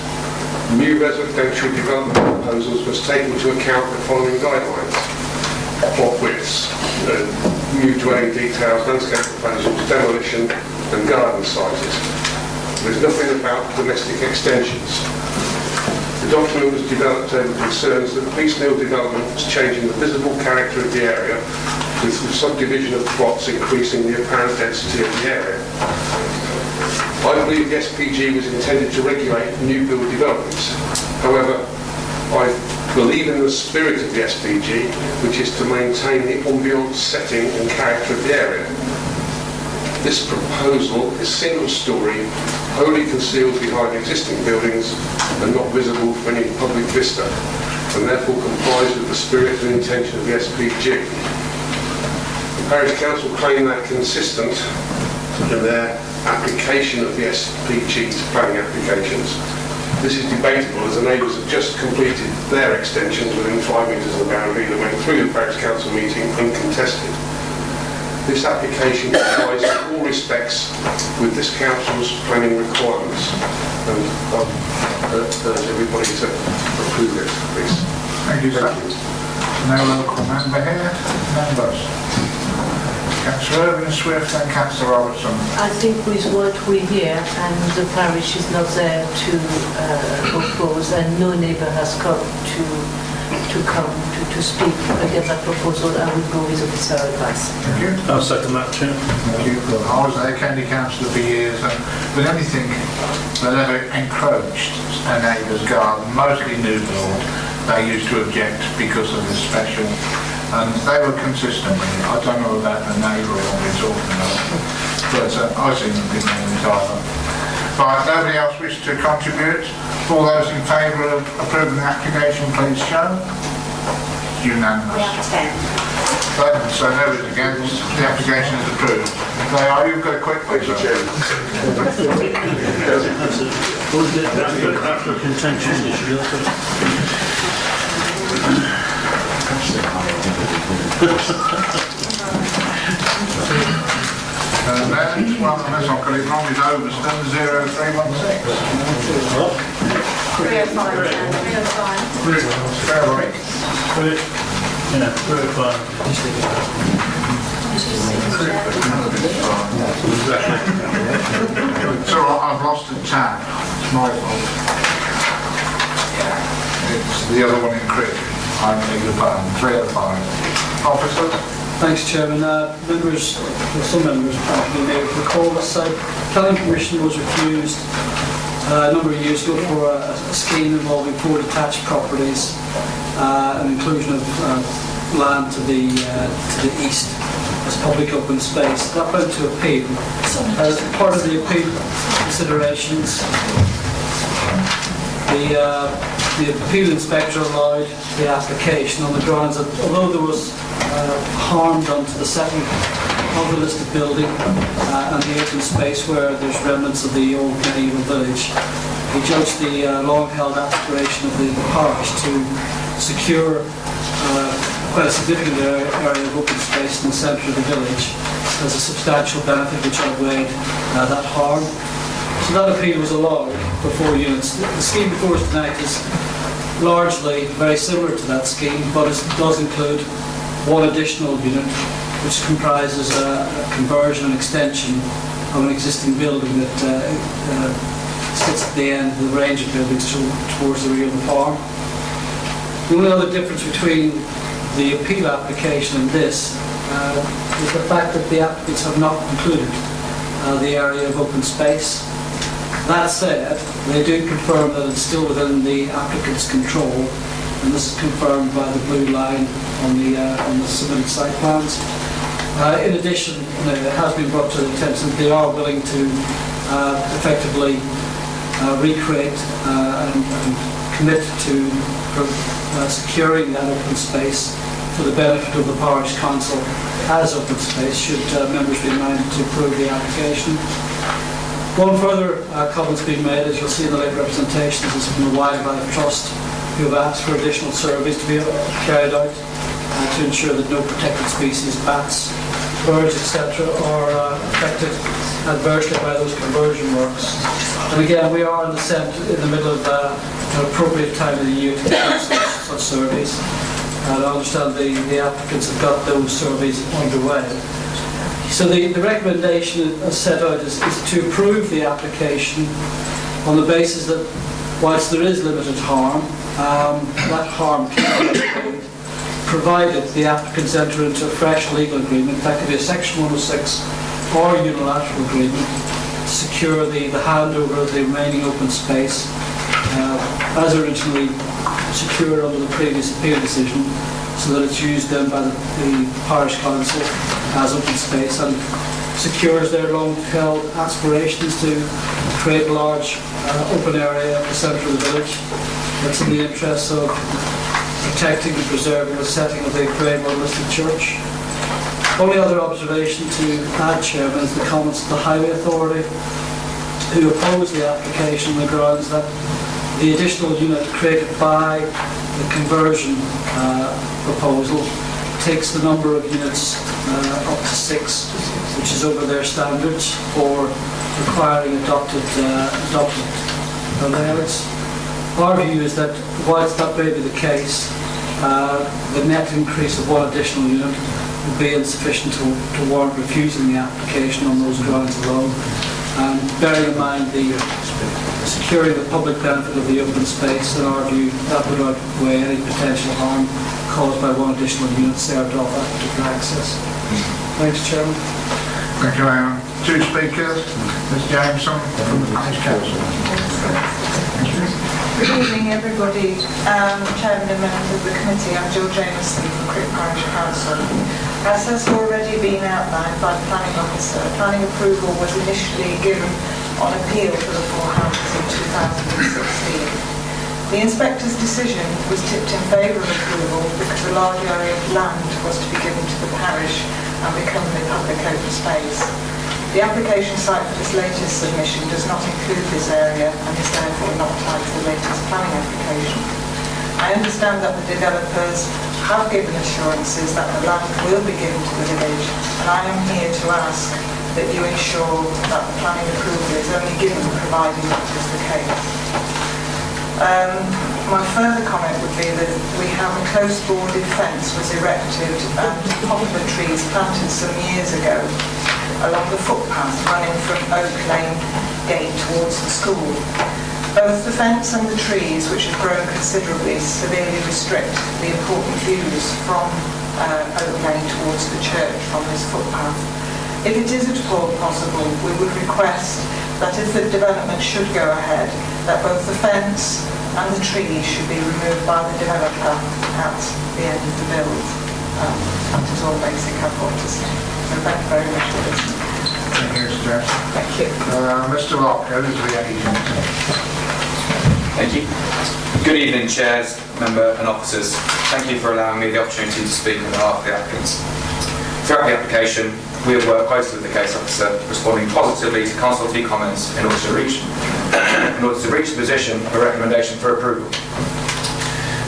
new residential development proposals must take into account the following guidelines: plot widths, new dwelling details, landscape proposals, demolition and garden sizes. There's nothing about domestic extensions. The document was developed over concerns that piecemeal development was changing the visible character of the area, with the subdivision of plots increasing the apparent density of the area. I believe the SPG was intended to regulate new build developments. However, I believe in the spirit of the SPG, which is to maintain the ambiance, setting and character of the area. This proposal is single-storey, wholly concealed behind existing buildings and not visible from any public vista, and therefore complies with the spirit and intention of the SPG. The Parish Council claim they're consistent in their application of the SPG to planning applications. This is debatable as the neighbours have just completed their extensions within 5 metres of the boundary that went through the Parish Council meeting uncontested. This application complies in all respects with this council's planning requirements, and urge everybody to approve it, please. Thank you, sir. No local member here. Members. Councillor Irving Swift and Councillor Robertson. I think with what we hear, and the parish is not there to oppose, and no neighbour has come to speak against that proposal, I would go with officer advice. Thank you. I'll second that, Chair. Thank you. I was a county councillor for years, and with anything that ever encroached a neighbour's garden, mostly new build, they used to object because of the special, and they were consistent with it. I don't know about the neighbour or we're talking about, but I seem to be knowing it either. Right, nobody else wish to contribute? All those in favour of approving the application, please show. Unanimous. We have 10. So nobody's against. The application is approved. They are. You've got a quick one, sir. After contention issue. Next one, unless I've got it wrong, is Overston 0316. What? 305. 305. Fair right. Yeah, very fine. It's all right, I've lost a tab. It's my fault. It's the other one in Crick. I need the button. 3 out of 5. Officers? Thanks, Chairman. Members, well, some members probably may recall that planning permission was refused a number of years ago for a scheme involving 4 detached properties, an inclusion of land to the east as public open space. That went to appeal. As part of the appeal considerations, the appeal inspector allowed the application on the grounds that although there was harm done to the setting of the listed building and the open space where there's remnants of the old medieval village, he judged the long-held aspiration of the parish to secure quite a significant area of open space in the centre of the village as a substantial benefit which outweighed that harm. So that appeal was allowed for 4 units. The scheme before us tonight is largely very similar to that scheme, but it does include 1 additional unit which comprises a conversion and extension of an existing building that sits at the end of the range of buildings towards the rear of the farm. The only other difference between the appeal application and this is the fact that the applicants have not included the area of open space. That said, they do confirm that it's still within the applicant's control, and this is confirmed by the blue line on the submitted site plans. In addition, it has been brought to the attention that they are willing to effectively recreate and commit to securing that open space for the benefit of the parish council as open space, should members be minded to approve the application. One further comment's been made, as you'll see in the late representations, is from the Wildlife Trust, who have asked for additional surveys to be carried out to ensure that no protected species, bats, birds, etc., are affected adversely by those conversion works. And again, we are in the middle of an appropriate time of the year to conduct such surveys. And I understand the applicants have got those surveys underway. So the recommendation as set out is to approve the application on the basis that whilst there is limited harm, that harm can be avoided, provided the applicants enter into a fresh legal agreement, that could be a Section 106 or unilateral agreement, to secure the handover of the remaining open space as originally secured under the previous appeal decision, so that it's used then by the parish council as open space and secures their long-held aspirations to create a large open area at the centre of the village that's in the interests of protecting and preserving the setting of the Grade 1 listed church. Only other observation to add, Chairman, is the comments of the Highway Authority, who opposed the application on the grounds that the additional unit created by the conversion proposal takes the number of units up to 6, which is over their standards for requiring adopted layouts. Our view is that whilst that may be the case, the net increase of 1 additional unit would be insufficient to warrant refusing the application on those grounds alone. And bearing in mind the securing the public benefit of the open space, in our view, that would outweigh any potential harm caused by 1 additional unit served off that particular access. Thanks, Chairman. Thank you, Aaron. 2 speakers. Ms. Jameson from the Parish Council. Good evening, everybody. Chairman and members of the committee, I'm Jill Jameson from Crick Parish Council. As has already been outlined by the planning officer, planning approval was initially given on appeal for the 4 houses in 2016. The inspector's decision was tipped in favour of approval because a large area of land was to be given to the parish and become the public open space. The application site for this latest submission does not include this area and is therefore not tied to the latest planning application. I understand that the developers have given assurances that the land will be given to the village, and I am here to ask that you ensure that the planning approval is only given providing that is the case. My further comment would be that we have a close boarded fence was erected and poplar trees planted some years ago along the footpath running from Oak Lane Gate towards the school. Both the fence and the trees, which have grown considerably, severely restrict the important views from Oak Lane towards the church from this footpath. If it is at all possible, we would request that if the development should go ahead, that both the fence and the trees should be removed by the developer at the end of the build. That is all basic I've got to say. So thank you very much for listening. Thank you, Mr. Johnson. Thank you. Mr. Locke, who's the agent? Thank you. Good evening, chairs, member and officers. Thank you for allowing me the opportunity to speak on behalf of the applicants. Throughout the application, we have worked closely with the case officer, responding positively to consultative comments in order to reach the position of a recommendation for approval.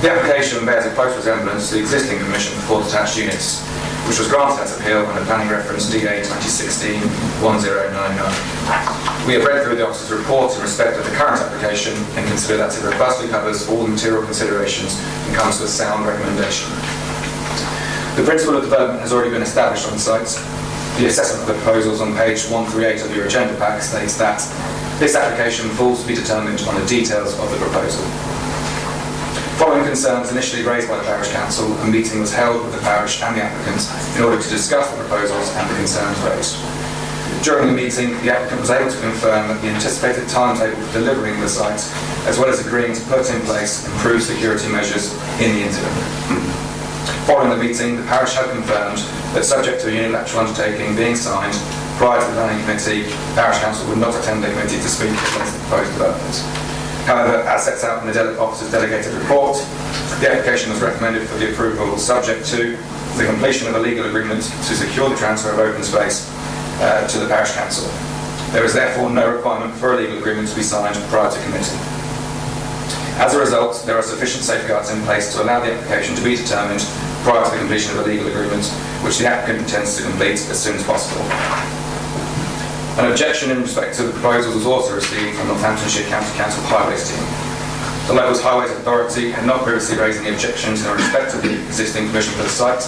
The application bears a close resemblance to the existing permission for 4 detached units, which was granted as appeal under planning reference DA 2016-1099. We have read through the officer's report in respect of the current application and consider that it robustly covers all the material considerations and comes to a sound recommendation. The principle of development has already been established on the site. The assessment of the proposals on page 138 of your agenda pack states that this application falls to be determined on the details of the proposal. Following concerns initially raised by the Parish Council, a meeting was held with the parish and the applicant in order to discuss the proposals and the concerns raised. During the meeting, the applicant was able to confirm that the anticipated timetable for delivering the site, as well as agreeing to put in place improved security measures in the interim. Following the meeting, the parish had confirmed that subject to a unilateral undertaking being signed prior to the planning committee, the Parish Council would not attend the committee to speak against the proposed development. However, as set out in the officer's delegated report, the application was recommended for the approval subject to the completion of a legal agreement to secure the transfer of open space to the Parish Council. There is therefore no requirement for a legal agreement to be signed prior to committee. As a result, there are sufficient safeguards in place to allow the application to be determined prior to the completion of a legal agreement, which the applicant intends to complete as soon as possible. An objection in respect to the proposals was also received from Northamptonshire County Council Highways team. The local highways authority had not previously raised any objections in respect to the existing permission for the site,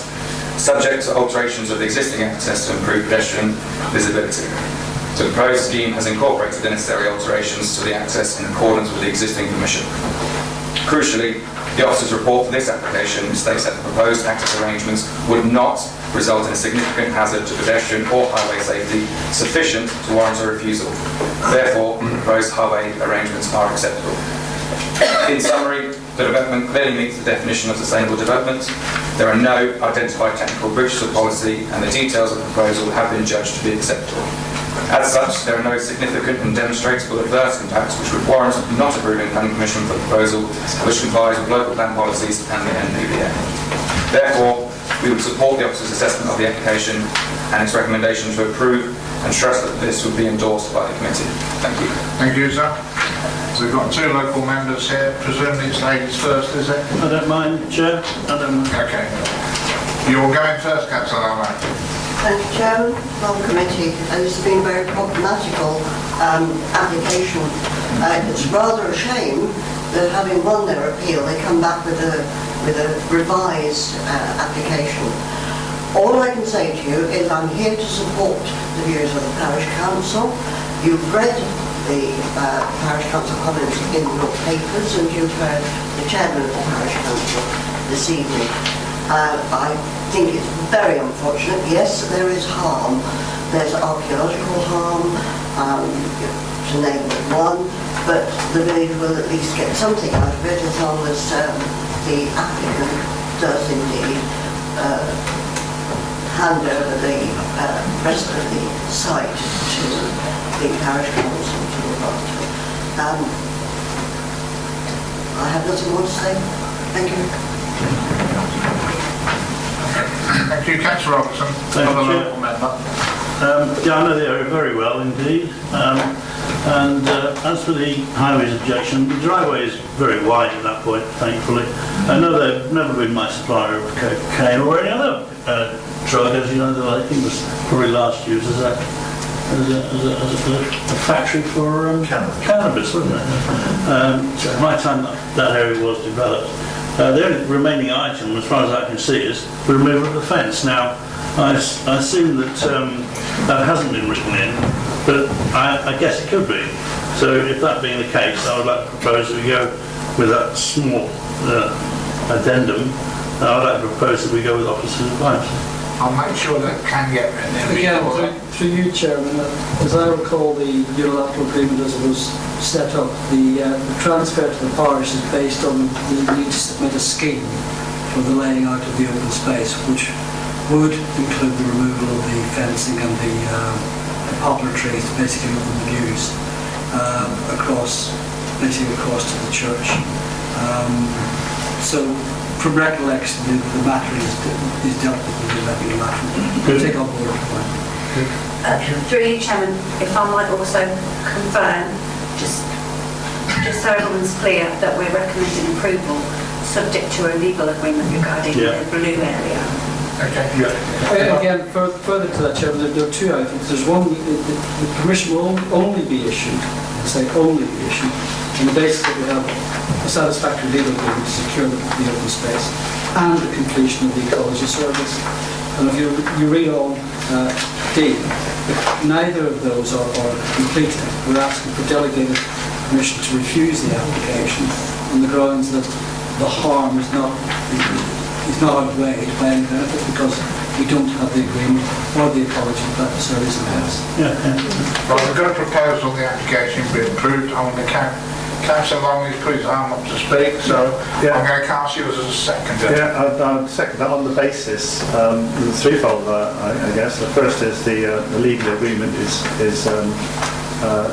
subject to alterations of the existing access to improve pedestrian visibility. So the proposed scheme has incorporated the necessary alterations to the access in accordance with the existing permission. Crucially, the officer's report for this application states that the proposed access arrangements would not result in a significant hazard to pedestrian or highway safety sufficient to warrant a refusal. Therefore, the proposed highway arrangements are acceptable. In summary, the development clearly meets the definition of sustainable development. There are no identified technical breaches of policy, and the details of the proposal have been judged to be acceptable. As such, there are no significant and demonstrable adverse impacts which would warrant not approving planning permission for the proposal, which complies with local plan policies and the NPPA. Therefore, we would support the officer's assessment of the application and its recommendation to approve, and trust that this would be endorsed by the committee. Thank you. Thank you, sir. So we've got 2 local members here. Presumably it's ladies first, is it? I don't mind, Chair. I don't mind. Okay. You're going first, Councillor Allen. Thank you, Chairman. Well, committee, this has been a very problematical application. It's rather a shame that having won their appeal, they come back with a revised application. All I can say to you is I'm here to support the views of the Parish Council. You've read the Parish Council comments in your papers, and you've heard the Chairman of the Parish Council this evening. I think it's very unfortunate. Yes, there is harm. There's archaeological harm, to name one, but the village will at least get something out of it as long as the applicant does indeed hand over the rest of the site to the Parish Council to look after. I have nothing more to say. Thank you. Thank you, Councillor Robertson. Thank Another you, local member. Yeah, I know the area very well indeed. As for the highways objection, the driveway is very wide at that point, thankfully. I know they've never been my supplier of cocaine or any other drug, as you know, that I think was probably last used. Is that a factory for cannabis, wasn't it? So by the time that area was developed, the only remaining item, as far as I can see, is the removal of the fence. Now, I assume that that hasn't been written in, but I guess it could be. So if that being the case, I would like to propose that we go with that small addendum. I would like to propose that we go with officer's advice. I'll make sure that can get written in. Again, through you, Chairman, as I recall the unilateral agreement as it was set up, the transfer to the parish is based on the need to submit a scheme for the laying out of the open space, which would include the removal of the fencing and the poplar trees, basically of the views, across to the church. So, from recollection, the matter is dealt with within that unilateral. We'll take on board the point. Through you, Chairman, if I might also confirm, just so everyone's clear, that we're recommending approval subject to a legal agreement regarding the blue area. Okay. Again, further to that, Chairman, there are two items. There's one, the permission will only be issued, I say only be issued, on the basis that we have a satisfactory legal agreement to secure the open space and the completion of the ecology service. And if you read on D, if neither of those are completed, we're asking for delegated permission to refuse the application on the grounds that the harm is not outweighed by any benefit because we don't have the agreement or the ecology service in place. Well, we've got a proposal on the application being approved. I want to Councillor Longley's put his arm up to speak, so I'm going to cast you as a seconder. Yeah, I'd second that on the basis, the threefold, I guess. The first is the legal agreement is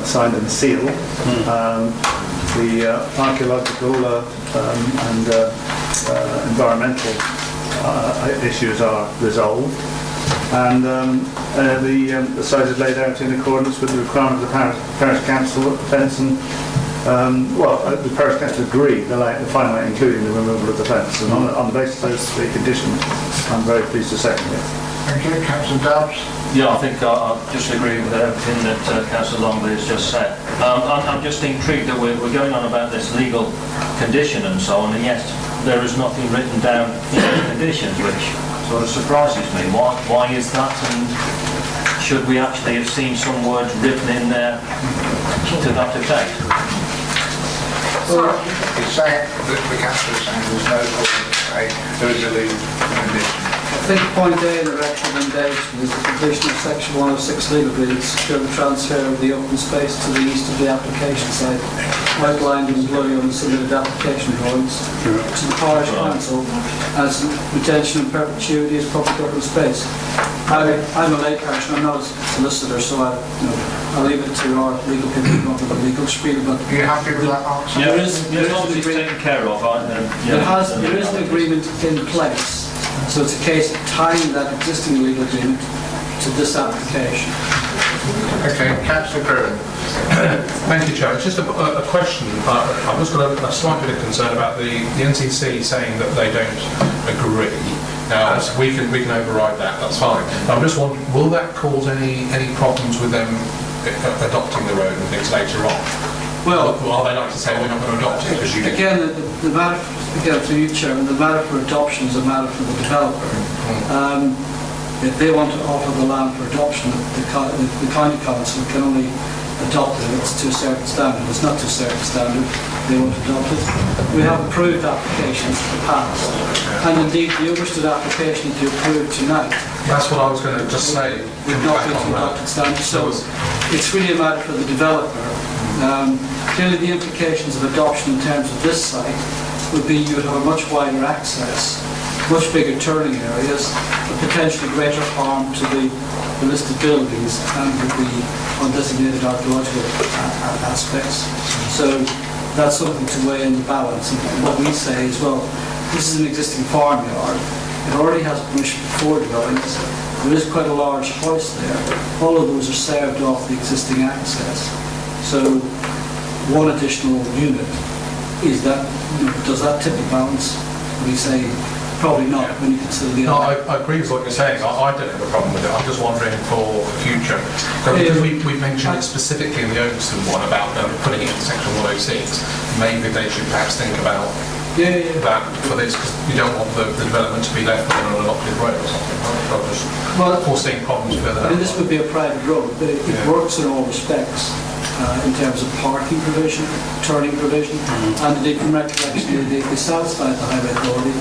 signed and sealed. The archaeological and environmental issues are resolved, and the site is laid out in accordance with the requirement of the parish council that the fence and the parish council agreed the final including the removal of the fence, and on the basis of those three conditions, I'm very pleased to second it. Thank you, Councillor Dobbs. Yeah, I think I just agree with everything that Councillor Longley has just said. I'm just intrigued that we're going on about this legal condition and so on, and yet there is nothing written down in the conditions, which sort of surprises me. Why is that, and should we actually have seen some words written in there to that effect? He's saying that the councillor is saying there's no law to say there is a legal condition. I think point A in the recommendation is the completion of section 106 legal agreement to secure the transfer of the open space to the east of the application site, outlined in blue on the submitted application drawings, to the parish council as retention and perpetuity as public open space. I'm a lay parish, I'm not a solicitor, so I'll leave it to our legal people to come up with a legal spiel. But are you happy with that answer? Yeah, there is an agreement taken care of, aren't there? There is an agreement in place. So it's a case of tying that existing legal agreement to this application. Okay, Councillor Curran. Thank you, Chair. It's just a question. I've just got a slight bit of concern about the NCC saying that they don't agree. Now, we can override that, that's fine. I'm just wondering, will that cause any problems with them adopting the road and things later on? Well, are they like to say we're not going to adopt it? Again, the matter, through you, Chairman, the matter for adoption is a matter for the developer. If they want to offer the land for adoption, the county council can only adopt it if it's to a certain standard. It's not to a certain standard, they want to adopt it. We have approved applications in the past, and indeed the understood application that you approved tonight. That's what I was going to just say. Would not be to adopted standard. So it's really a matter for the developer. Clearly the implications of adoption in terms of this site would be you would have a much wider access, much bigger turning areas, but potentially greater harm to the listed buildings and the undesignated archaeological aspects. So that's something to weigh in the balance. And what we say is, well, this is an existing farmyard. It already has permission for 4 dwellings. There is quite a large house there. All of those are served off the existing access. So one additional unit, does that tip the balance? We say Probably not when you consider the No, other. I agree with what you're saying. I don't have a problem with it. I'm just wondering for the future. So because we mentioned it specifically in the Overston one about putting it in section 106, maybe they should perhaps think about that for this, because you don't want the development to be left within an allotted road or something. I'm just foreseeing problems further I mean, down. this would be a private road, but it works in all respects in terms of parking provision, turning provision, and indeed from recollection, they satisfied the Highway Authority,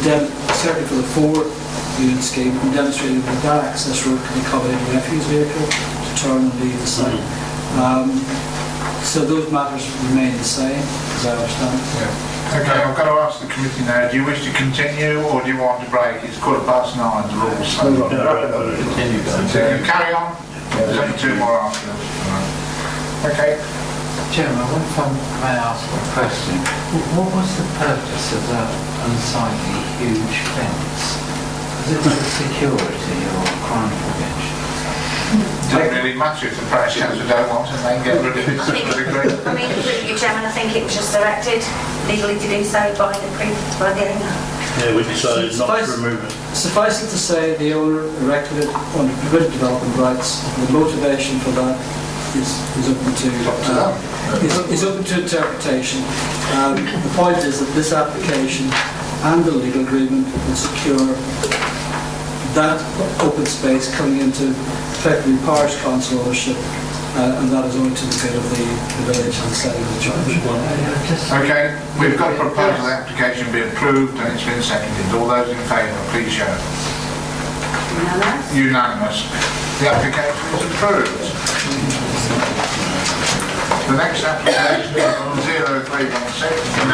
and certainly for the 4-unit scheme, and demonstrated that that access road can accommodate a refuse vehicle to turn and leave the site. So those matters remain the same, as I understand. Okay, I've got to ask the committee now, do you wish to continue or do you want to break? It's 9:15, the rules say. Continue. So you carry on, there's only 2 more afterwards. Okay. Chairman, if I may ask a question, what was the purpose of that unsightly huge fence? Was it for security or crime prevention? Doesn't really matter if the parish council don't want and they get rid of it. I mean, Your Chairman, I think it was just directed legally to do so by the owner. Yeah, we decided not to remove it. Suffice it to say, the owner erected it under prohibited development rights. The motivation for that is open to interpretation. The point is that this application and the legal agreement will secure that open space coming into effectively parish council ownership, and that is only to the good of the village and setting of the church. Okay, we've got a proposal the application be approved and it's been seconded. All those in favour, please show. Unanimous. The application is approved. The next application is on 0316,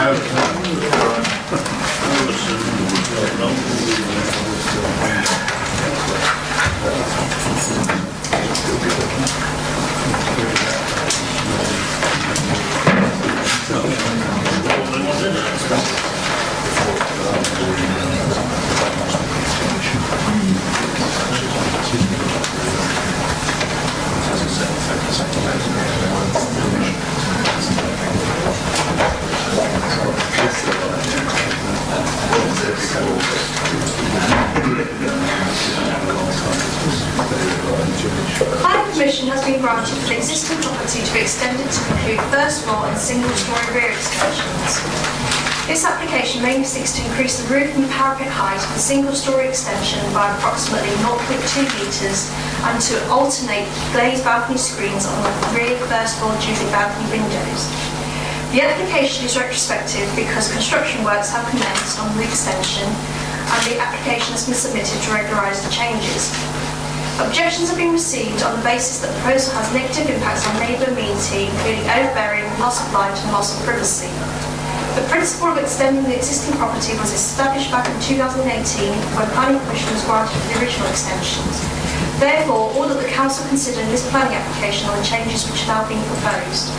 Planning permission has been granted for the existing property to be extended to include first floor and single-storey rear extensions. This application mainly seeks to increase the roof and parapet height of the single-storey extension by approximately 0.2 metres and to alternate glazed balcony screens on the rear first floor duty balcony windows. The application is retrospective because construction works have commenced on the extension and the application has been submitted to regularise the changes. Objections have been received on the basis that the proposal has negative impacts on neighbour amenity, including overbearing, loss of light and loss of privacy. The principle of extending the existing property was established back in 2018 when planning permission was granted for the original extensions. Therefore, all that the council considered in this planning application are the changes which are now being proposed.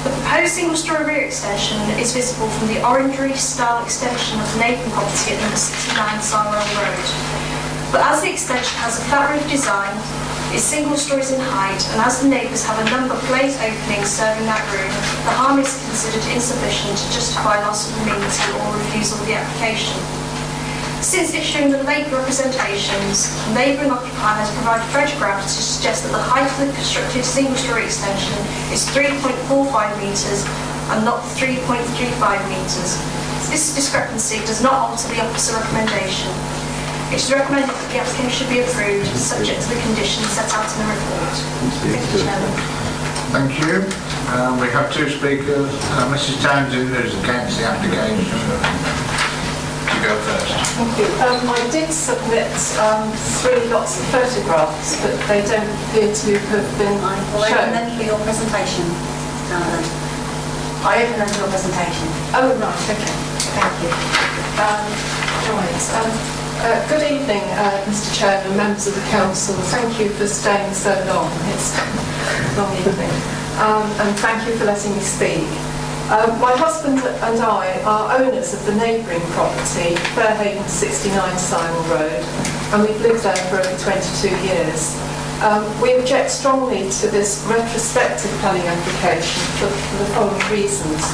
The proposed single-storey rear extension is visible from the orangery-style extension of the neighbouring property at number 69 Sarwell Road. But as the extension has a flat roof design, is single stories in height, and as the neighbours have a number of glazed openings serving that room, the harm is considered insufficient to justify loss of amenity or refusal of the application. Since issuing the labour representations, the neighbouring occupier has provided photographs to suggest that the height of the constructed single-storey extension is 3.45 metres and not 3.35 metres. This discrepancy does not alter the officer recommendation. It is recommended that the application should be approved, subject to the conditions set out in the report. Thank you, Chairman. Thank you. We have 2 speakers. Mrs Townsend is against the application. You go first. Thank you. I did submit 3 lots of photographs, but they don't appear to have been Well, shown. open them for your presentation. I open them for your presentation. Oh, right, okay. Thank you. Good evening, Mr Chairman, members of the Council. Thank you for staying so long. It's a long evening. And thank you for letting me speak. My husband and I are owners of the neighbouring property, Fairhaven 69 Simon Road, and we've lived there for over 22 years. We object strongly to this retrospective planning application for the following reasons.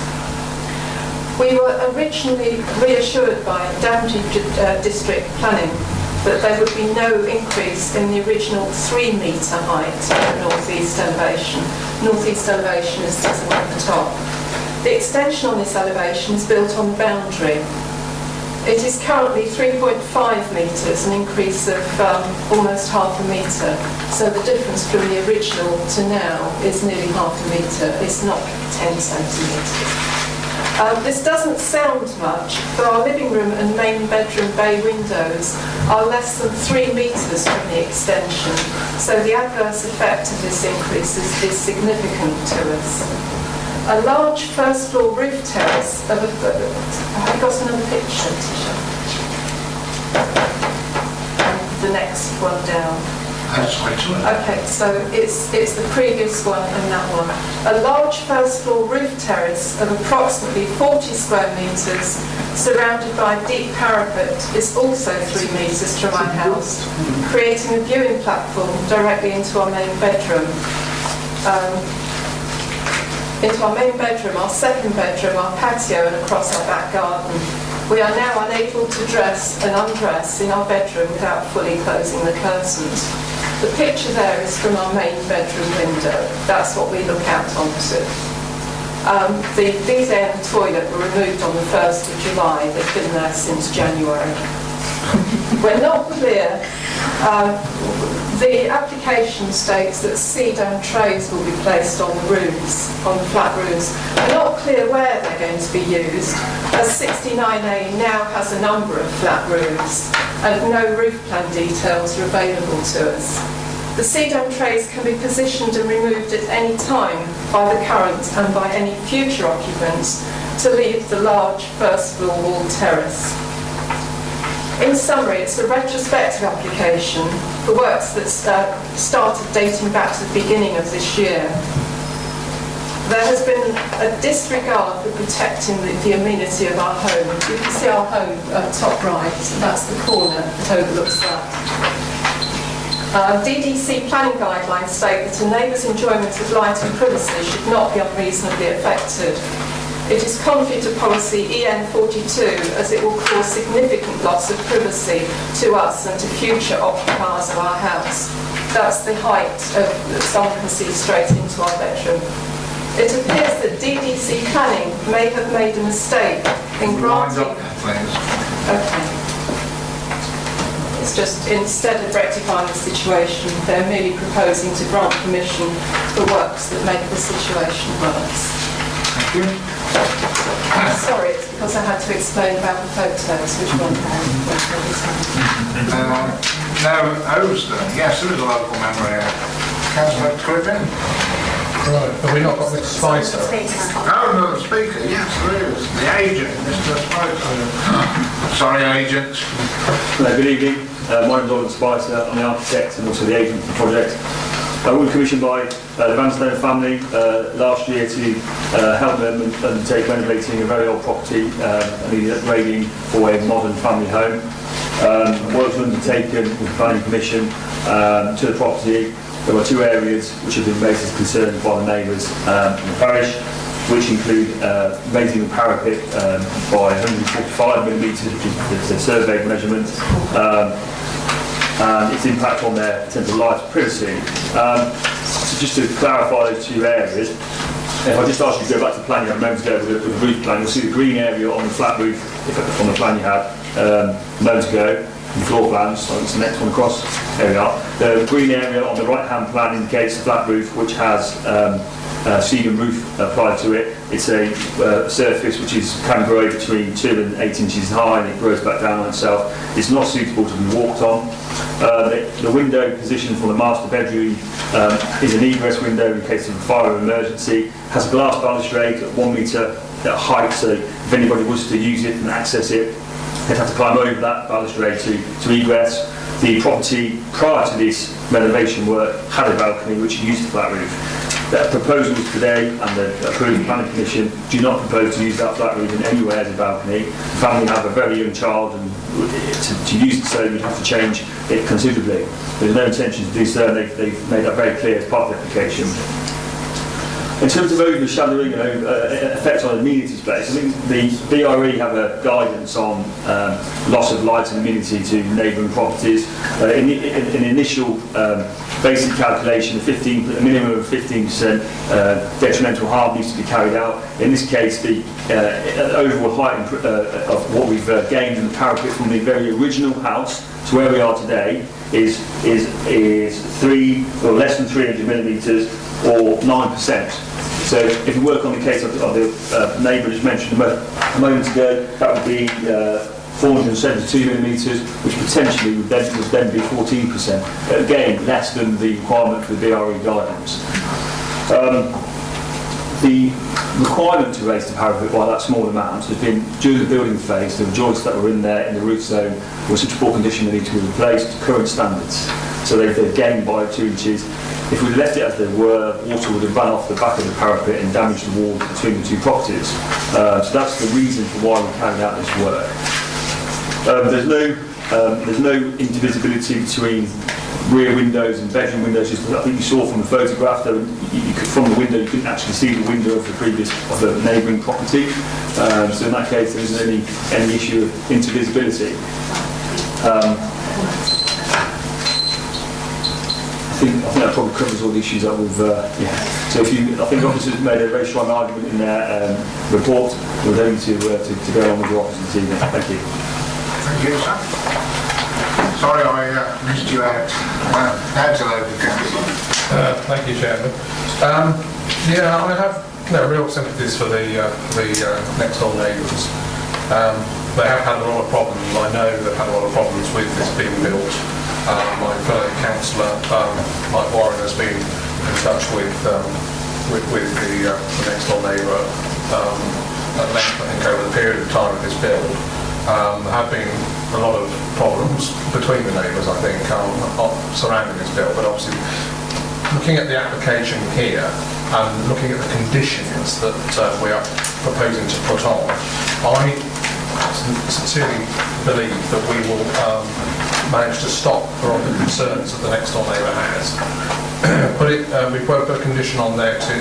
We were originally reassured by Daventry District Planning that there would be no increase in the original 3 metre height of the north-east elevation. North-east elevation is at the top. The extension on this elevation is built on the boundary. It is currently 3.5 metres, an increase of almost half a metre. So the difference from the original to now is nearly half a metre. It's not 10 centimetres. This doesn't sound much, but our living room and main bedroom bay windows are less than 3 metres from the extension. So the adverse effect of this increase is significant to us. A large first floor roof terrace of a... Have I got another picture, Tisha? The next one down. Okay, so it's the previous one and that one. A large first floor roof terrace of approximately 40 square metres surrounded by a deep parapet is also 3 metres from our house, creating a viewing platform directly into our main bedroom. Our second bedroom, our patio and across our back garden. We are now unable to dress and undress in our bedroom without fully closing the curtains. The picture there is from our main bedroom window. That's what we look out onto. The bidet and toilet were removed on the 1st of July. They've been there since January. We're not clear. The application states that cedar trays will be placed on the roofs, on the flat roofs. We're not clear where they're going to be used, as 69A now has a number of flat roofs and no roof plan details are available to us. The cedar trays can be positioned and removed at any time by the current and by any future occupants to leave the large first floor wall terrace. In summary, it's a retrospective application for works that started dating back to the beginning of this year. There has been a disregard for protecting the amenity of our home. You can see our home top right, that's the corner that overlooks that. DDC planning guidelines state that a neighbour's enjoyment of light and privacy should not be unreasonably affected. It is contrary to policy EN42 as it will cause significant loss of privacy to us and to future occupiers of our house. That's the height that someone can see straight into our bedroom. It appears that DDC planning may have made a mistake in granting... Okay. It's just, instead of rectifying the situation, they're merely proposing to grant permission for works that make the situation worse. Thank you. Sorry, it's because I had to explain about the photos, which one No, Oveston, yes, there is a local memory. Councillor Cribbin? Right, have we not got Mr Spicer? Oh, no, the speaker, yes, there is. The agent, Mr Spicer. Sorry, agent. Hello, good evening. My name's Oliver Spicer, I'm the architect and also the agent for the project. We were commissioned by the Vanstone family last year to help them undertake renovating a very old property and upgrading for a modern family home. Works were undertaken with planning permission to the property. There were 2 areas which have been raised as concerns by the neighbours in the parish, which include raising the parapet by 145mm, which is the surveyed measurement, and its impact on their potential life privacy. So just to clarify those 2 areas, if I just ask you to go back to the plan you had a moment ago with the roof plan, you'll see the green area on the flat roof, on the plan you had a moment ago, the floor plans, so it's the next one across, there we are. The green area on the right hand plan indicates the flat roof which has cedar roof applied to it. It's a surface which can grow between 2 and 8 inches high and it grows back down on itself. It's not suitable to be walked on. The window position for the master bedroom is an egress window in case of a fire or emergency. Has a glass balustrade at 1 metre height, so if anybody was to use it and access it, they'd have to climb over that balustrade to egress. The property prior to this renovation work had a balcony which used the flat roof. The proposals today and the approved planning commission do not propose to use that flat roof in any way as a balcony. The family have a very young child and to use it so you'd have to change it considerably. There's no intention to do so and they've made that very clear as part of the application. In terms of overshadowing and effect on amenity space, I think the BRE have a guidance on loss of light and amenity to neighbouring properties. In initial basic calculation, a minimum of 15% detrimental harm needs to be carried out. In this case, the overall height of what we've gained in the parapet from the very original house to where we are today is 3 or less than 300 millimetres or 9%. So if we work on the case of the neighbour just mentioned a moment ago, that would be 472 millimetres, which potentially would then be 14%. Again, less than the requirement for the BRE guidance. The requirement to raise the parapet by that small amount has been during the building phase. The joists that were in there in the roof zone were such poor condition they need to be replaced to current standards. So they've gained by 2 inches. If we'd left it as they were, water would have run off the back of the parapet and damaged the walls between the 2 properties. So that's the reason for why we carried out this work. There's no indivisibility between rear windows and bedroom windows. Just, I think you saw from the photograph that from the window you couldn't actually see the window of the neighbouring property. So in that case there isn't any issue of indivisibility. I think that probably covers all the issues that we've. So I think officers made a very strong argument in their report. We're going to go on with your officers this evening. Thank you. Thank you, sir. Sorry I missed you out. That's a load of council. Thank you, Chairman. I have real sympathies for the next door neighbours. They have had a lot of problems. I know they've had a lot of problems with this being built. My fellow councillor, Mike Warren, has been in touch with the next door neighbour at length, I think, over the period of time of this build. There have been a lot of problems between the neighbours, I think, surrounding this build, but obviously looking at the application here and looking at the conditions that we are proposing to put on, I sincerely believe that we will manage to stop a lot of the concerns that the next door neighbour has. We put a condition on there to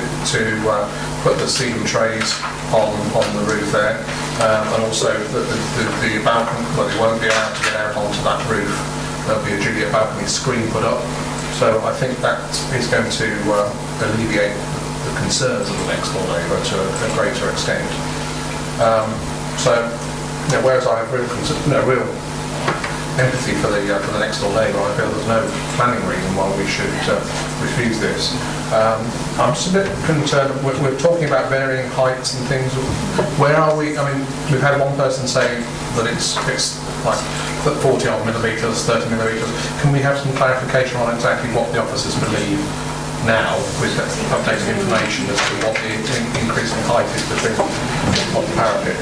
put the ceiling trays on the roof there, and also that the balcony, well, they won't be allowed to get out onto that roof. There'll be a Juliet balcony screen put up. So I think that is going to alleviate the concerns of the next door neighbour to a greater extent. Whereas I have real empathy for the next door neighbour, I feel there's no planning reason why we should refuse this. I'm just a bit concerned. We're talking about varying heights and things. Where are we? I mean, we've had one person say that it's like 40 odd millimetres, 30 millimetres. Can we have some clarification on exactly what the officers believe now with updated information as to what the increase in height is between on the parapet?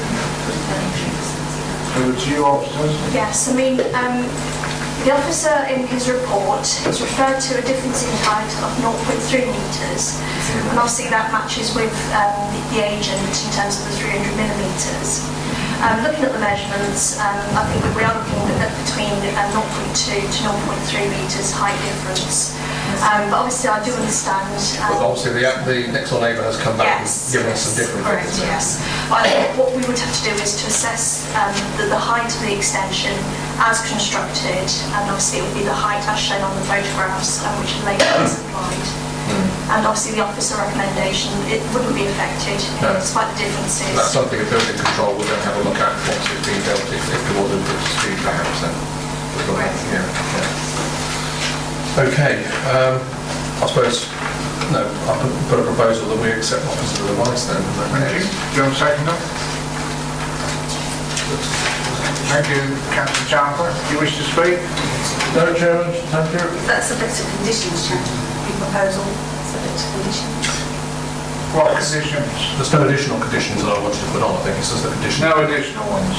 Over to you, officers. Yes, I mean, the officer in his report is referred to a difference in height of 0.3 metres, and obviously that matches with the agent in terms of the 300 millimetres. Looking at the measurements, I think that we are looking at between 0.2 to 0.3 metres height difference. But obviously I do understand... But obviously the next door neighbour has come back and given us some different figures. Yes. I think what we would have to do is to assess the height of the extension as constructed, and obviously it would be the height as shown on the photographs which are later supplied. And obviously the officer recommendation, it wouldn't be affected despite the differences. That's something a building control will then have a look at once it's been built, if there was a dispute perhaps then. Okay, I suppose, I'll put a proposal that we accept officer's advice then. Thank you. Do you want to second that? Thank you, Councillor Chandler. Do you wish to speak? No, Chairman. Thank you. That's subject to conditions, Chairman. Your proposal, subject to conditions. What conditions? There's no additional conditions that I wanted to put on, I think it's just the conditions. No additional ones.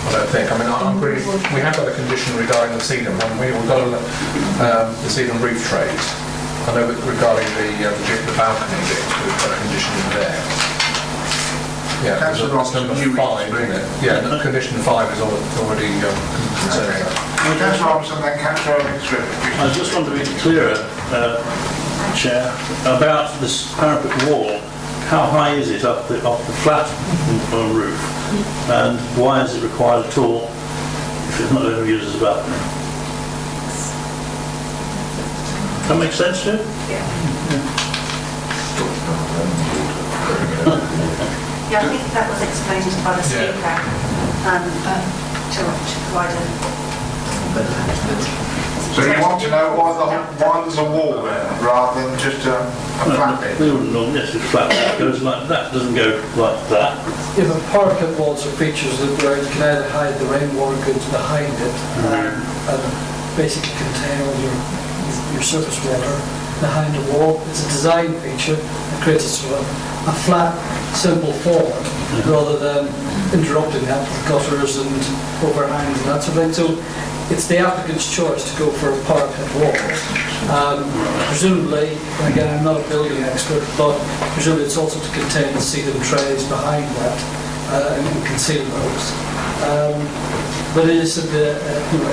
I don't think. I mean, we have got a condition regarding the ceiling one. We've got the ceiling roof trays. I know that regarding the balcony bit, we've got a condition in there. Yeah, that's number 5, isn't it? Yeah, condition 5 is already concerned. Councillor Robinson, then Councillor Owens. I just want to be clearer. Chair, about this parapet wall. How high is it off the flat roof, and why is it required at all if it's not going to be used as a balcony? That makes sense to you? Yeah, I think that was explained by the speaker to provide So you want to know why there's a wall there rather than just a flat bit? We wouldn't normally, yes, it's flat, it goes like that, doesn't go like that. If a parapet walls are features where you can either hide the rainwater goods behind it and basically contain all your surface water behind the wall, it's a design feature that creates a sort of a flat, simple form rather than interrupting that with gutters and overhangs and that sort of thing. So it's the applicant's choice to go for a parapet wall. Presumably, and again, I'm not a building expert, but presumably it's also to contain the seating trays behind that and conceal those. But it is a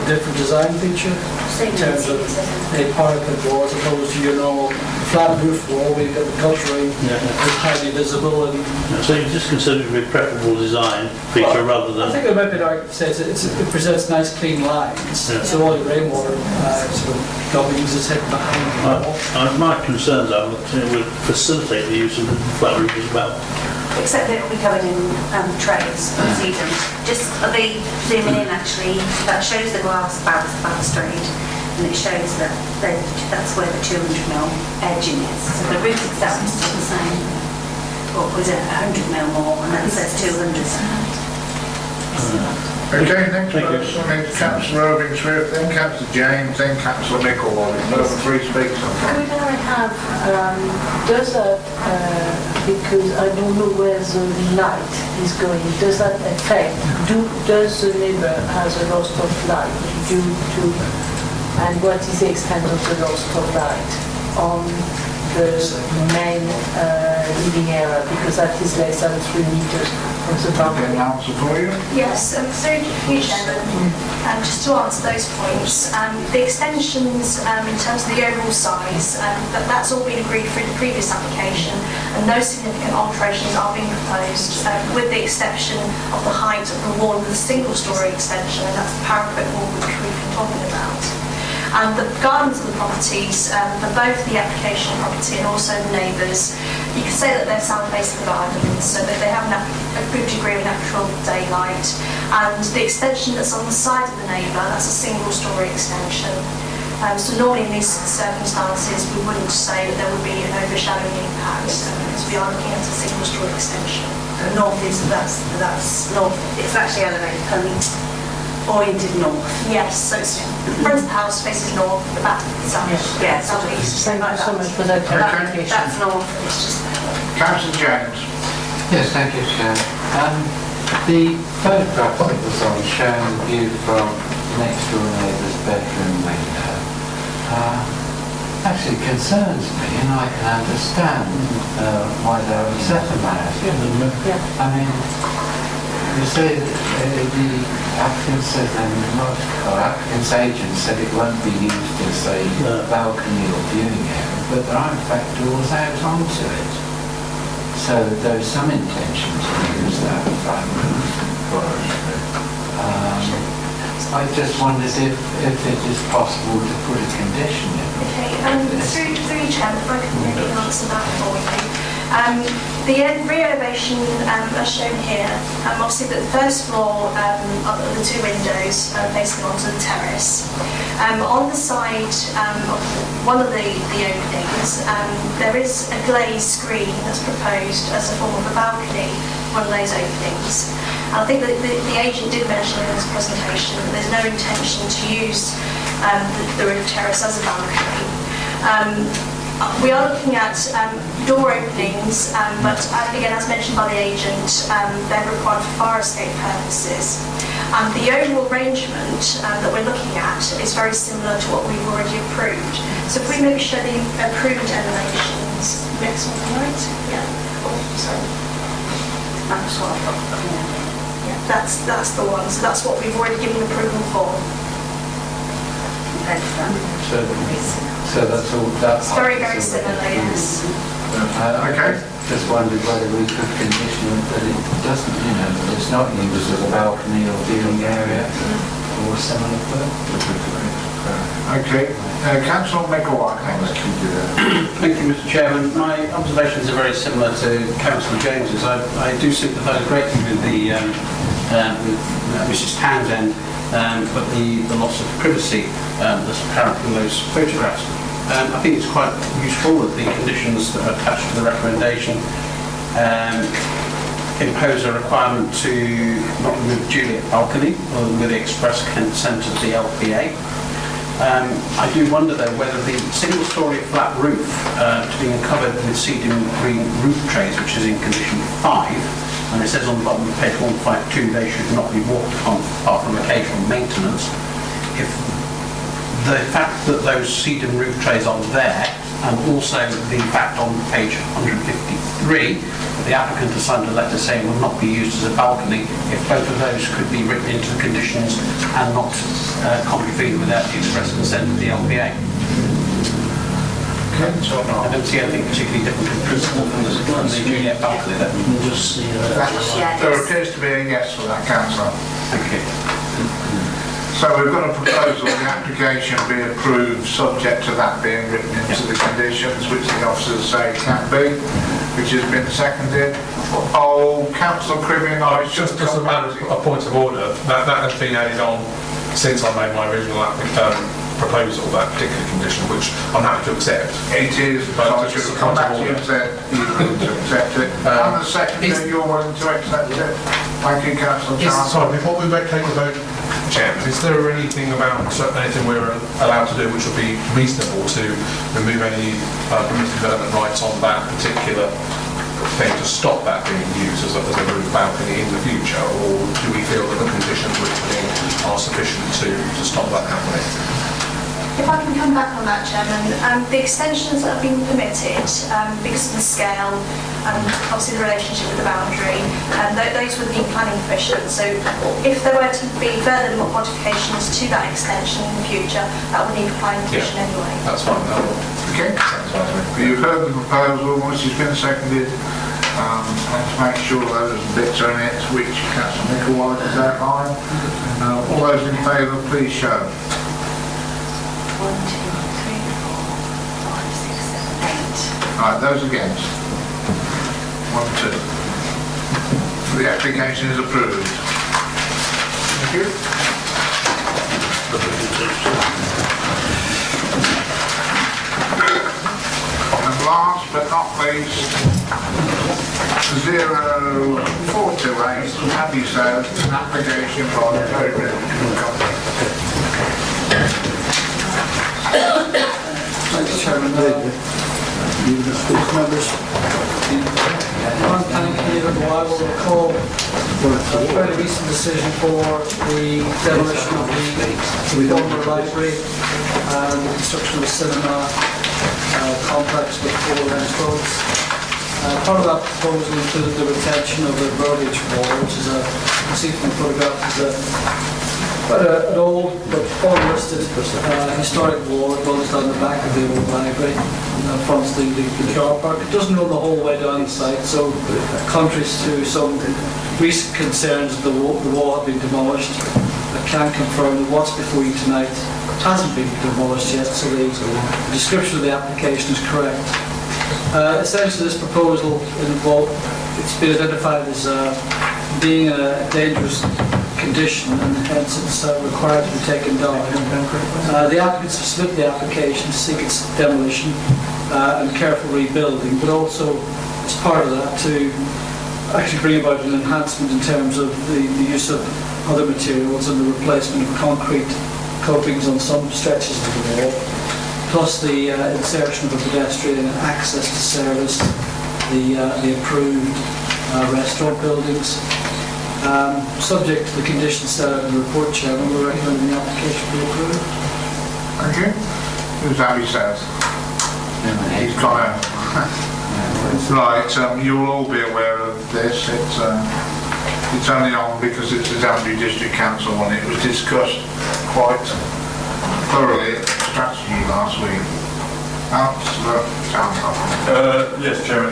different design feature in terms of a parapet wall as opposed to your normal flat roof wall where you've got the guttering is highly visible. And so you just consider it to be a preferable design feature rather than... I think it might be right to say it presents nice clean lines, so all your rainwater sort of gubbins is hidden behind the wall. My concerns are that it would facilitate the use of the flat roof as well. except that it will be covered in trays and seasons. Just the zooming in actually, that shows the glass balustrade, and it shows that that's where the 200mm edging is. So the roof itself is still the same, or was it 100mm more, and then it says 200. Okay, next person is Councillor Irving Swift, then Councillor James, then Councillor Nicol. Further three speakers. Could I have, does that, because I don't know where the light is going, does that affect, does the neighbour has a loss of light due to, and what is the extent of the loss of light on the main living area, because that is less than 3 meters from the boundary? Answer for you? Yes, through you, Chairman, just to answer those points, the extensions in terms of the overall size, that's all been agreed through the previous application, and no significant alterations are being proposed, with the exception of the height of the wall with a single-storey extension, and that's the parapet wall which we've been talking about. And the gardens of the properties, for both the application property and also the neighbours, you can say that they're south-facing gardens, so that they have a good degree of natural daylight. And the extension that's on the side of the neighbour, that's a single-storey extension. So normally in these circumstances, we wouldn't say that there would be an overshadowing impact, because we are looking at a single-storey extension. The north is, that's north, it's actually elevated, oriented north. Yes, so it's the front of the house faces north, the back south. Yeah, southeast. Thank you so much for that clarification. That's north, it's just... Councillor James. Yes, thank you, Chair. The photograph that was on showing the view from next door neighbour's bedroom window actually concerns me, and I can understand why they're upset about it. I mean, you say the applicant said, or applicant's agent said it won't be used as a balcony or viewing area, but there are in fact doors out onto it. So there's some intention to use that front roof. I just wondered if it is possible to put a condition in. Okay, through you, Chairman, if I can maybe answer that for you. The rear elevation as shown here, obviously the first floor of the two windows facing onto the terrace. On the side of one of the openings, there is a glazed screen that's proposed as a form of a balcony, one of those openings. I think that the agent did mention in his presentation that there's no intention to use the roof terrace as a balcony. We are looking at door openings, but again, as mentioned by the agent, they're required for fire escape purposes. The overall arrangement that we're looking at is very similar to what we've already approved. So if we maybe show the approved elevations. Next one, right? Yeah. Oh, sorry. That's what I've got. Yeah, that's the one. So that's what we've already given approval for. So that's all, that's... It's very, very similar, yes. Okay. Just wondered whether we could condition it that it doesn't, you know, that it's not used as a balcony or viewing area or similar purpose. Okay. Councillor McAwine. Thank you, Mr. Chairman. My observations are very similar to Councillor James's. I do sympathise greatly with the Mrs. Townsend, but the loss of privacy that's apparent from those photographs. I think it's quite useful that the conditions that are attached to the recommendation impose a requirement to not remove Juliet balcony with the express consent of the LPA. I do wonder though whether the single-storey flat roof to be covered with seeding green roof trays, which is in condition 5, and it says on the bottom of page 152 they should not be walked on apart from occasional maintenance. If the fact that those seeding roof trays are there, and also the fact on page 153 that the applicant has signed a letter saying will not be used as a balcony, if both of those could be written into the conditions and not contravened without the express consent of the LPA. I don't see anything particularly different in principle from the Juliet balcony there. There appears to be a yes for that, Councillor. Thank you. So we've got a proposal, the application be approved subject to that being written into the conditions, which the officers say can be, which has been seconded. Oh, Councillor Cribbin, I was just as a matter of point of order, that has been added on since I made my original proposal, that particular condition, which I'm happy to accept. It is, but I should have come back to you and said you to accept it. And the second, you're willing to accept it. Thank you, Councillor Charles. Sorry, before we take the vote, Chairman, is there anything about anything we're allowed to do which would be reasonable to remove any permitted development rights on that particular thing to stop that being used as a roof balcony in the future, or do we feel that the conditions we're putting are sufficient to stop that happening? If I can come back on that, Chairman, the extensions that have been permitted, because of the scale and obviously the relationship with the boundary, those would need planning permission. So if there were to be further modifications to that extension in the future, that would need planning permission anyway. That's fine. Okay. You've heard the proposal, which has been seconded. Let's make sure those bits are in it, which Councillor Micklewhite has outlined. All those in favour, please show. 1, 2, 3, 4, 5, 6, 7, 8. Right, those against? 1, 2. The application is approved. Thank you. And last but not least, 0428, Abbey South, an application by the Daventry Company. Thank you, Chairman. Members. One planning committee that I will recall a fairly recent decision for the demolition of the former library and the construction of a cinema complex with 4 restaurants. Part of that proposal included the retention of the verbiage wall, which is you can see from the photograph, is an old but unlisted historic wall that runs down the back of the old library and fronts the car park. It doesn't run the whole way down the site, so contrary to some recent concerns that the wall had been demolished, I can confirm that what's before you tonight hasn't been demolished yet, so the description of the application is correct. Essentially, this proposal it's been identified as being a dangerous condition, and hence it's required to be taken down. The applicants have submitted the application to seek its demolition and careful rebuilding, but also as part of that to actually bring about an enhancement in terms of the use of other materials and the replacement of concrete copings on some stretches of the wall, plus the insertion of a pedestrian access to service the approved restaurant buildings. Subject to the conditions set out in the report, Chairman, we're recommending the application be approved. Thank you. Who's Abbey South? He's gone out. Right, you'll all be aware of this. It's only on because it's the Daventry District Council and it was discussed quite thoroughly at the strategy last week. Councillor Townsend. Yes, Chairman.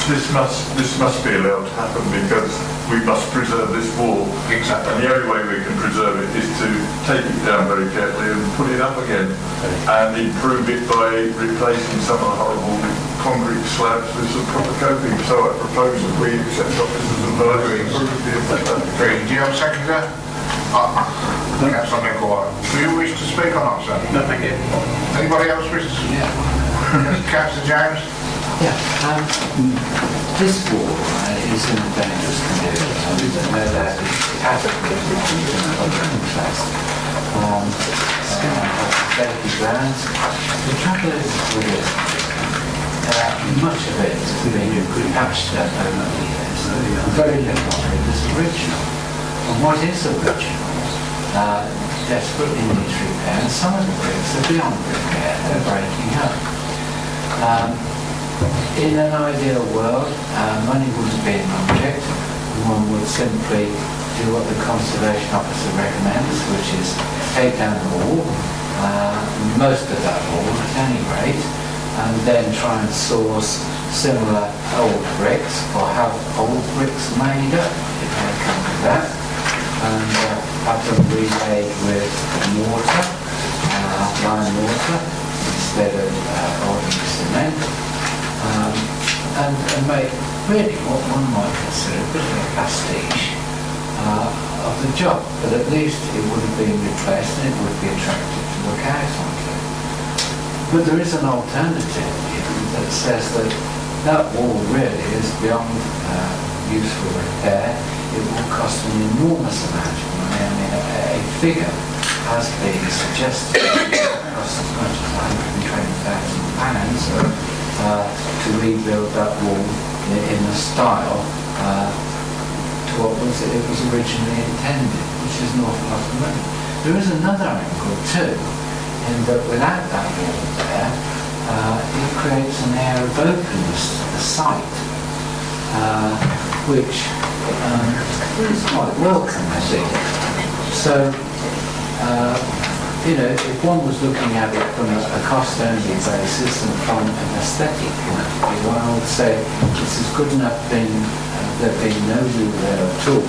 This must be allowed to happen because we must preserve this wall. Exactly. And the only way we can preserve it is to take it down very carefully and put it up again and improve it by replacing some of the horrible concrete slabs with some proper coping. So I propose that we accept officers and advisory and improve the effect. Agreed. Do you have a seconder? Councillor McGuire. Do you wish to speak or not, sir? No, thank you. Anybody else wish to speak? Yeah. Councillor James? Yeah, this wall is in a dangerous condition. I know that it has a public interest. Safety grounds. The trouble is with it, much of it has been patched up over the years. Very little of it is original. And what is original desperately needs repair, and some of the bricks are beyond repair, they're breaking up. In an ideal world, money wouldn't be an object. One would simply do what the conservation officer recommends, which is take down the wall, most of that wall at any rate, and then try and source similar old bricks or have old bricks made up if they come to that, and have them relayed with mortar, lime mortar instead of ordinary cement. And make really what one might consider a bit of a pastiche of the job, but at least it would have been replaced and it would be attractive to look out onto. But there is an alternative that says that that wall really is beyond useful repair. It will cost an enormous amount of money. I mean, a figure has been suggested it costs as much as £120,000 to rebuild that wall in the style to what it was originally intended, which is an awful lot of money. There is another angle too, in that without that wall there, it creates an air of openness to the site, which is quite welcome, I think. So, you know, if one was looking at it from a cost-only basis and from an aesthetic point of view, I would say this is good enough there being no wall there at all,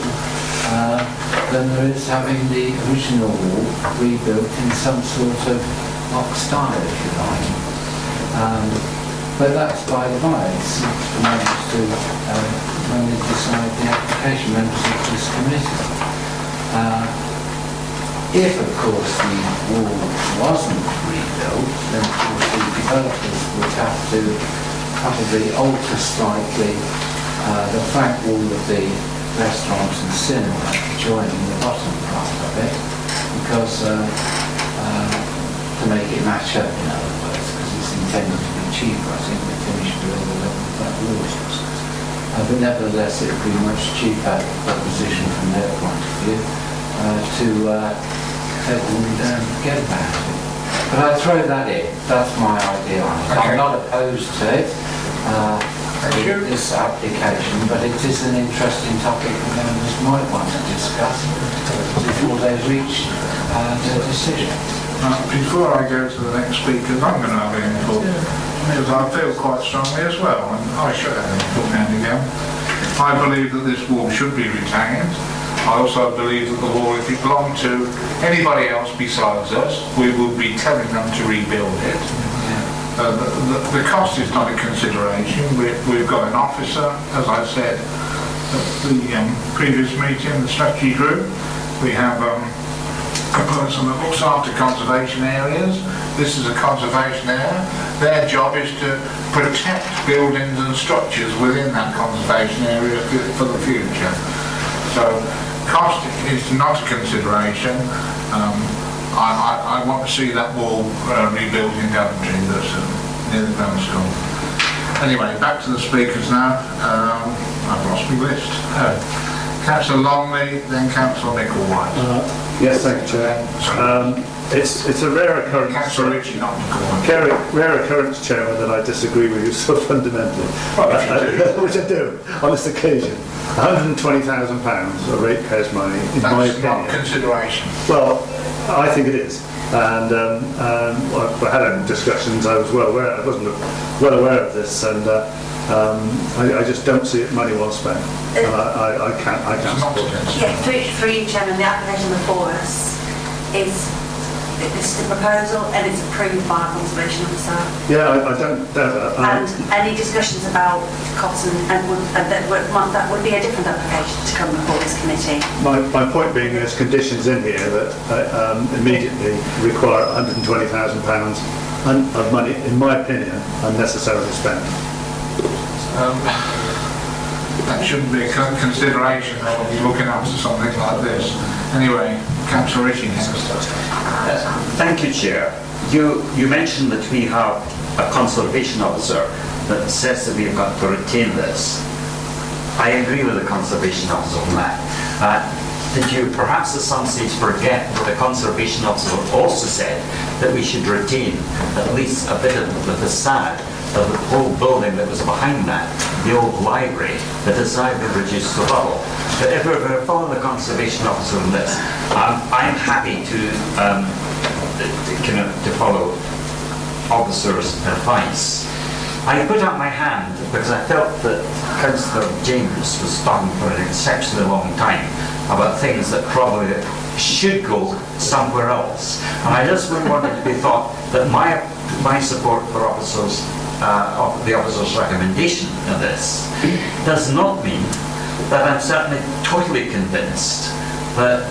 than there is having the original wall rebuilt in some sort of mock style, if you like. But that's by the by. It's managed to when they decide the application members of this committee. If, of course, the wall wasn't rebuilt, then of course the developers would have to probably alter slightly the flank wall of the restaurant and cinema joining the bottom part of it, because to make it match up, in other words, because it's intended to be cheaper. I think the finished build of that wall. But nevertheless, it would be a much cheaper proposition from their point of view to take the wall down and forget about it. But I throw that in. That's my idea on it. I'm not opposed to it, this application, but it is an interesting topic that members might want to discuss before they reach their decision. Before I go to the next speakers, I'm going to have input, because I feel quite strongly as well, and I should have input now and again. I believe that this wall should be retained. I also believe that the wall, if it belonged to anybody else besides us, we would be telling them to rebuild it. The cost is not a consideration. We've got an officer, as I said at the previous meeting, the strategy group. We have a person that looks after conservation areas. This is a conservation area. Their job is to protect buildings and structures within that conservation area for the future. So cost is not a consideration. I want to see that wall rebuilt in Daventry, that's near the grammar school. Anyway, back to the speakers now. I've lost my list. Councillor Longley, then Councillor Nicol-White. Yes, thank you, Chair. It's a rare occurrence. Councillor Ritchie, not Nicol-White. Rare occurrence, Chairman, that I disagree with you so fundamentally. Which I do on this occasion. £120,000 of ratepayers' money, in my opinion. That's not consideration. Well, I think it is. and I had discussions. I was I wasn't well aware of this, and I just don't see it money well spent, and I can't support it. Yeah, through you, Chairman, the application before us is it's the proposal and it's approved by a conservation officer. Yeah, I don't doubt that. And any discussions about costs that would be a different application to come before this committee. My point being, there's conditions in here that immediately require £120,000 of money, in my opinion, unnecessarily spent. That shouldn't be a consideration of looking after something like this. Anyway, Councillor Ritchie next. Thank you, Chair. You mentioned that we have a conservation officer that says that we've got to retain this. I agree with the conservation officer on that. Did you perhaps at some stage forget that the conservation officer also said that we should retain at least a bit of the facade of the whole building that was behind that, the old library, that has now been reduced to rubble. But if we're following the conservation officer on this, I'm happy to follow officers' advice. I put up my hand because I felt that Councillor James was talking for an exceptionally long time about things that probably should go somewhere else. And I just wouldn't want it to be thought that my support for officers, the officer's recommendation in this, does not mean that I'm certainly totally convinced that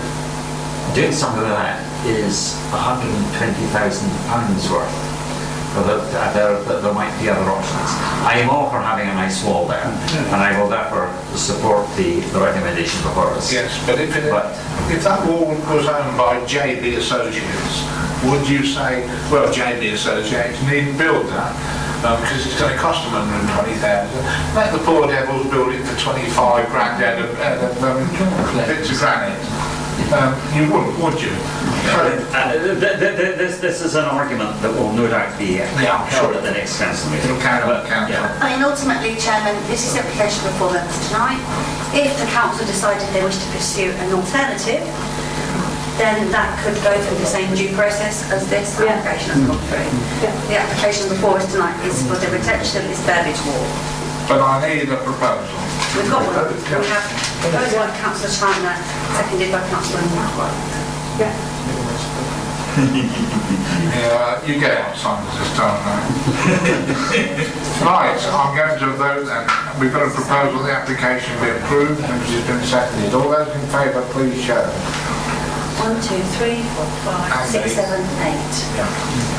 doing something like that is £120,000 worth. There might be other options. I am all for having a nice wall there, and I will therefore support the recommendation before us. Yes, but if that wall was owned by JB Associates, would you say, well, JB Associates needn't build that because it's going to cost them £120,000? Let the poor devils build it for 25 grand out of bits of granite. You wouldn't, would you? This is an argument that will no doubt be held at the next council meeting. I mean, ultimately, Chairman, this is the application before members tonight. If the council decided they wish to pursue an alternative, then that could go through the same due process as this application has gone through. The application before us tonight is for the retention of this Burbage wall. But I need a proposal. We've got one. We have proposed by Councillor Chandler, seconded by Councillor Marquardt. Yeah, you get it on Sanders this time, right, I'm going to vote then. We've got a proposal the application be approved, and which has been seconded. All those in favour, please show. 1, 2, 3, 4, 5, 6, 7, 8. Yeah.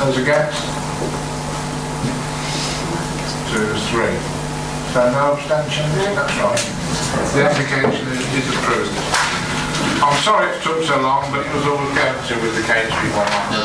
Those against? 2, 3. So no abstentions? That's right. The application is approved. I'm sorry it took so long, but it was always going to with the catering one.